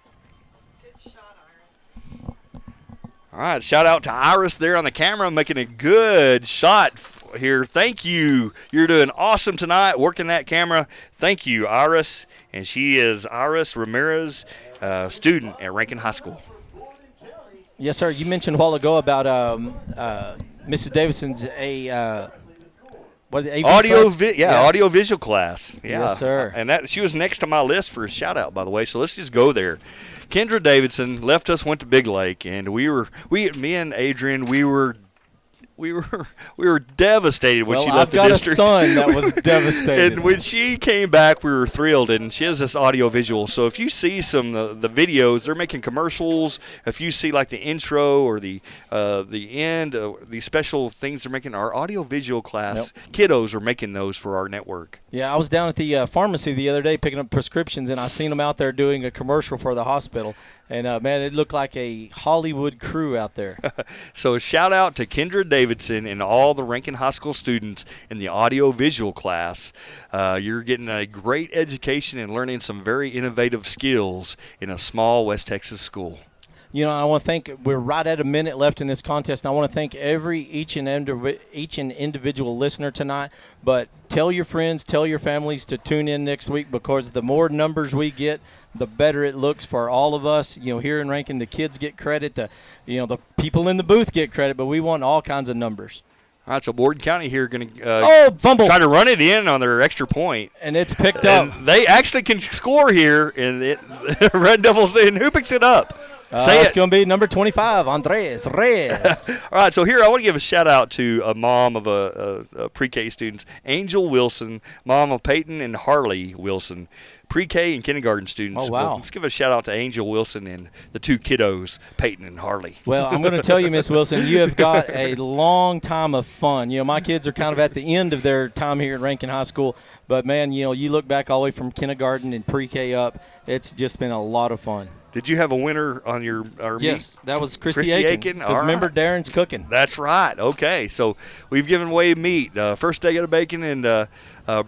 All right, shout out to Iris there on the camera making a good shot here. Thank you. You're doing awesome tonight working that camera. Thank you, Iris. And she is Iris Ramirez, student at Rankin High School. Yes, sir. You mentioned a while ago about Mrs. Davidson's audio visual class. Yeah. Yes, sir. And that she was next to my list for a shout out, by the way. So let's just go there. Kendra Davidson left us, went to Big Lake, and me and Adrian, we were devastated when she left the district. Well, I've got a son that was devastated. And when she came back, we were thrilled. And she has this audio visual. So if you see some of the videos, they're making commercials. If you see like the intro or the end, the special things they're making, our audio visual class kiddos are making those for our network. Yeah, I was down at the pharmacy the other day picking up prescriptions, and I seen them out there doing a commercial for the hospital. And, man, it looked like a Hollywood crew out there. So shout out to Kendra Davidson and all the Rankin High School students in the audio-visual class. You're getting a great education and learning some very innovative skills in a small West Texas school. You know, I want to thank. We're right at a minute left in this contest. And I want to thank each and individual listener tonight. But tell your friends, tell your families to tune in next week, because the more numbers we get, the better it looks for all of us. You know, here in Rankin, the kids get credit. The people in the booth get credit, but we want all kinds of numbers. All right, so Borden County here going to fumble. Try to run it in on their extra point. And it's picked up. They actually can score here, and Red Devils, and who picks it up? It's going to be number 25, Andres Reyes. All right, so here I want to give a shout-out to a mom of a pre-K students, Angel Wilson, mom of Peyton and Harley Wilson, pre-K and kindergarten students. Oh, wow. Well, let's give a shout-out to Angel Wilson and the two kiddos, Peyton and Harley. Well, I'm going to tell you, Miss Wilson, you have got a long time of fun. You know, my kids are kind of at the end of their time here at Rankin High School. But, man, you know, you look back all the way from kindergarten and pre-K up, it's just been a lot of fun. Did you have a winner on your Yes, meet? that was Christy Aiken. Because remember, Darren's cooking. That's right. Okay, so we've given away meat. First day of bacon, and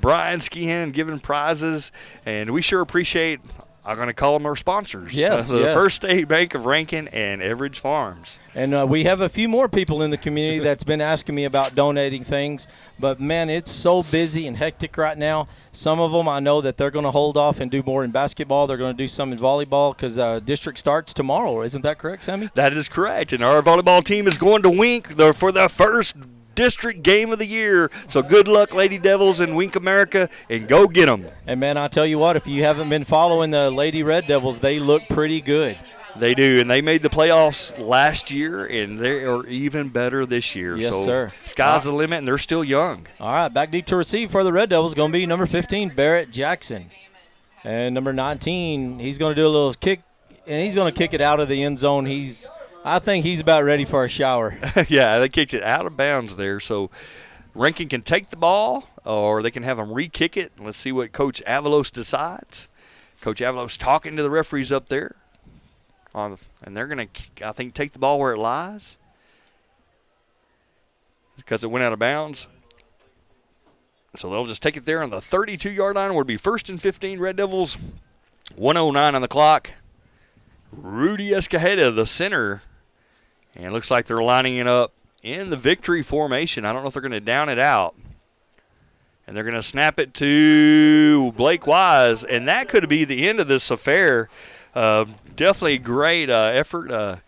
Brian Skihan giving prizes, and we sure appreciate. I'm going to call them our sponsors. Yes, the First State Bank of Rankin and Everidge Farms. And we have a few more people in the community that's been asking me about donating things. But, man, it's so busy and hectic right now. Some of them I know that they're going to hold off and do more in basketball. They're going to do some in volleyball because district starts tomorrow. Isn't that correct, Sammy? That is correct. And our volleyball team is going to Wink for the first district game of the year. So good luck, Lady Devils and Wink America, and go get them. And, man, I tell you what, if you haven't been following the Lady Red Devils, they look pretty good. They do, and they made the playoffs last year, and they are even better this year. Yes, so sir. Sky's the limit, and they're still young. All right, back deep to receive for the Red Devils going to be number 15, Barrett Jackson. And number 19, he's going to do a little kick, and he's going to kick it out of the end zone. I think he's about ready for a shower. Yeah, they kicked it out of bounds there. So Rankin can take the ball, or they can have them re-kick it. Let's see what Coach Avalos decides. Coach Avalos talking to the referees up there. And they're going to, I think, take the ball where it lies because it went out of bounds. So they'll just take it there on the 32-yard line. Would be 1st and 15, Red Devils. 1:09 on the clock. Rudy Escajeda, the center. And it looks like they're lining it up in the victory formation. I don't know if they're going to down it out. And they're going to snap it to Blake Wise. And that could be the end of this affair. Definitely a great effort.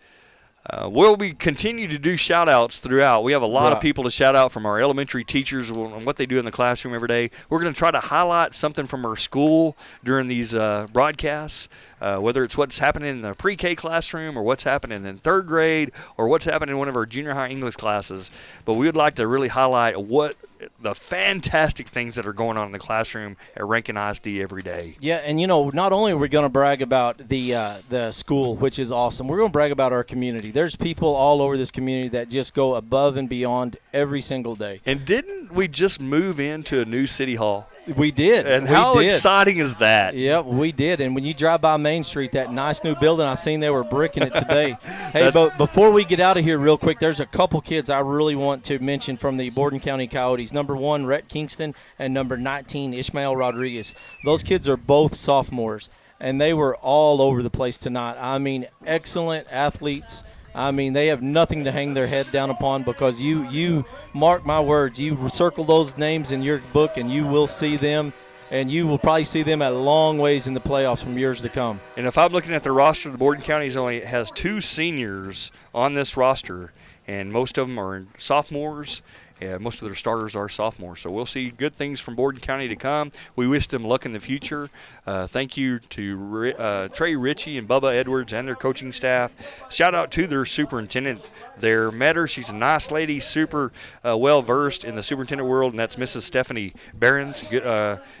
We'll continue to do shout-outs throughout. We have a lot of people to shout out from our elementary teachers and what they do in the classroom every day. We're going to try to highlight something from our school during these broadcasts, whether it's what's happening in the pre-K classroom or what's happening in 3rd grade or what's happening in one of our junior high English classes. But we would like to really highlight what the fantastic things that are going on in the classroom at Rankin ISD every day. Yeah, and not only are we going to brag about the school, which is awesome, we're going to brag about our community. There's people all over this community that just go above and beyond every single day. And didn't we just move into a new city hall? We did. And we how did. exciting is that? Yep, we did. And when you drive by Main Street, that nice new building, I seen they were bricking it today. Hey, but before we get out of here real quick, there's a couple kids I really want to mention from the Borden County Coyotes. Number 1, Rhett Kingston, and number 19, Ishmael Rodriguez. Those kids are both sophomores, and they were all over the place tonight. I mean, excellent athletes. I mean, they have nothing to hang their head down upon, because you mark my words, you circle those names in your book and you will see them, and you will probably see them at long ways in the playoffs from years to come. And if I'm looking at the roster, the Borden County only has 2 seniors on this roster, and most of them are sophomores. Yeah, most of their starters are sophomores, so we'll see good things from Borden County to come. We wish them luck in the future. Thank you to Trey Ritchie and Bubba Edwards and their coaching staff. Shout out to their superintendent there, met her. She's a nice lady, super well-versed in the superintendent world, and that's Mrs. Stephanie Behrens.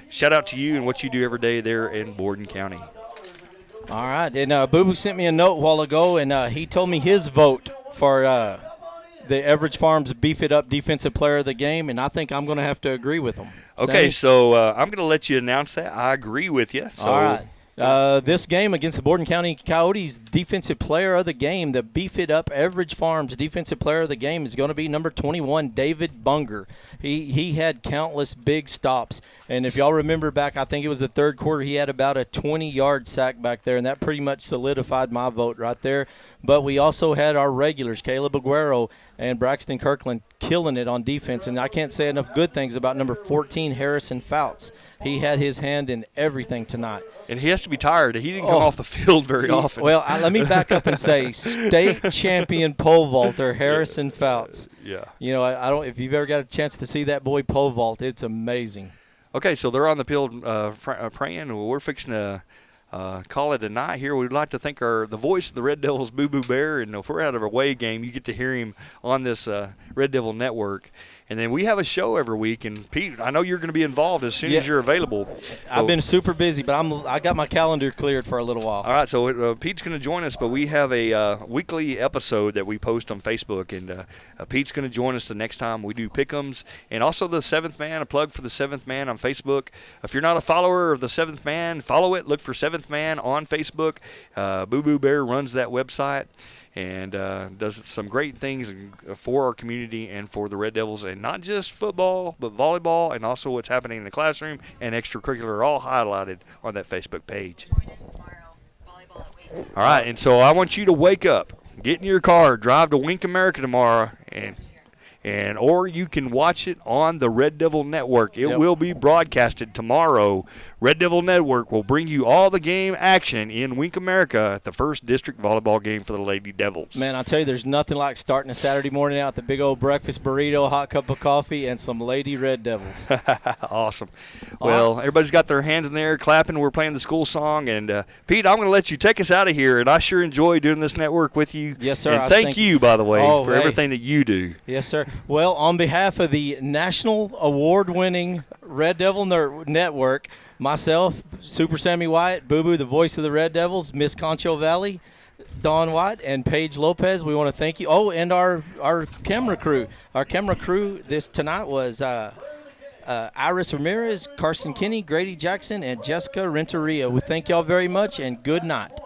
Shout out to you and what you do every day there in Borden County. All right, and Boo Boo sent me a note a while ago, and he told me his vote for the Everidge Farms Beef It Up Defensive Player of the Game, and I think I'm going to have to agree with him. Okay, Sammy? so I'm going to let you announce that. I agree with you. So. All right. This game against the Borden County Coyotes, Defensive Player of the Game, the Beef It Up Everidge Farms Defensive Player of the Game is going to be number 21, David Bunger. He had countless big stops, and if y'all remember back, I think it was the third quarter, he had about a 20-yard sack back there, and that pretty much solidified my vote right there. But we also had our regulars, Caleb Aguero and Braxton Kirkland, killing it on defense, and I can't say enough good things about number 14, Harrison Fouts. He had his hand in everything tonight. And he has to be tired. He didn't come off the field very often. Well, let me back up and say state champion pole vaulter Harrison Fouts. Yeah. I don't. If you've ever got a chance to see that boy pole vault, it's amazing. Okay, so they're on the field praying. Well, we're fixing to call it a night here. We'd like to thank the voice of the Red Devils, Boo Boo Bear. And if we're out of our away game, you get to hear him on this Red Devil Network. And then we have a show every week. And, Pete, I know you're going to be involved as soon as you're available. I've been super busy, but I got my calendar cleared for a little while. All right, so Pete's going to join us, but we have a weekly episode that we post on Facebook. And Pete's going to join us the next time we do Pick'ems. And also the Seventh Man, a plug for the Seventh Man on Facebook. If you're not a follower of the Seventh Man, follow it. Look for Seventh Man on Facebook. Boo Boo Bear runs that website and does some great things for our community and for the Red Devils, and not just football, but volleyball, and also what's happening in the classroom and extracurricular, all highlighted on that Facebook page. All right, and so I want you to wake up, get in your car, drive to Wink America tomorrow, or you can watch it on the Red Devil Network. It will be broadcasted tomorrow. Red Devil Network will bring you all the game action in Wink America at the first district volleyball game for the Lady Devils. Man, I tell you, there's nothing like starting a Saturday morning out with a big old breakfast burrito, hot cup of coffee, and some Lady Red Devils. Awesome. Well, everybody's got their hands in the air clapping. We're playing the school song. And, Pete, I'm going to let you take us out of here. And I sure enjoy doing this network with you. Yes, sir. And thank you, by the way, for everything that you do. Yes, sir. Well, on behalf of the national award-winning Red Devil Network, myself, Super Sammy White, Boo Boo, the voice of the Red Devils, Miss Concho Valley, Don White, and Paige Lopez, we want to thank you. Oh, and our camera crew. Our camera crew tonight was Iris Ramirez, Carson Kinney, Grady Jackson, and Jessica Renteria. We thank y'all very much, and good night.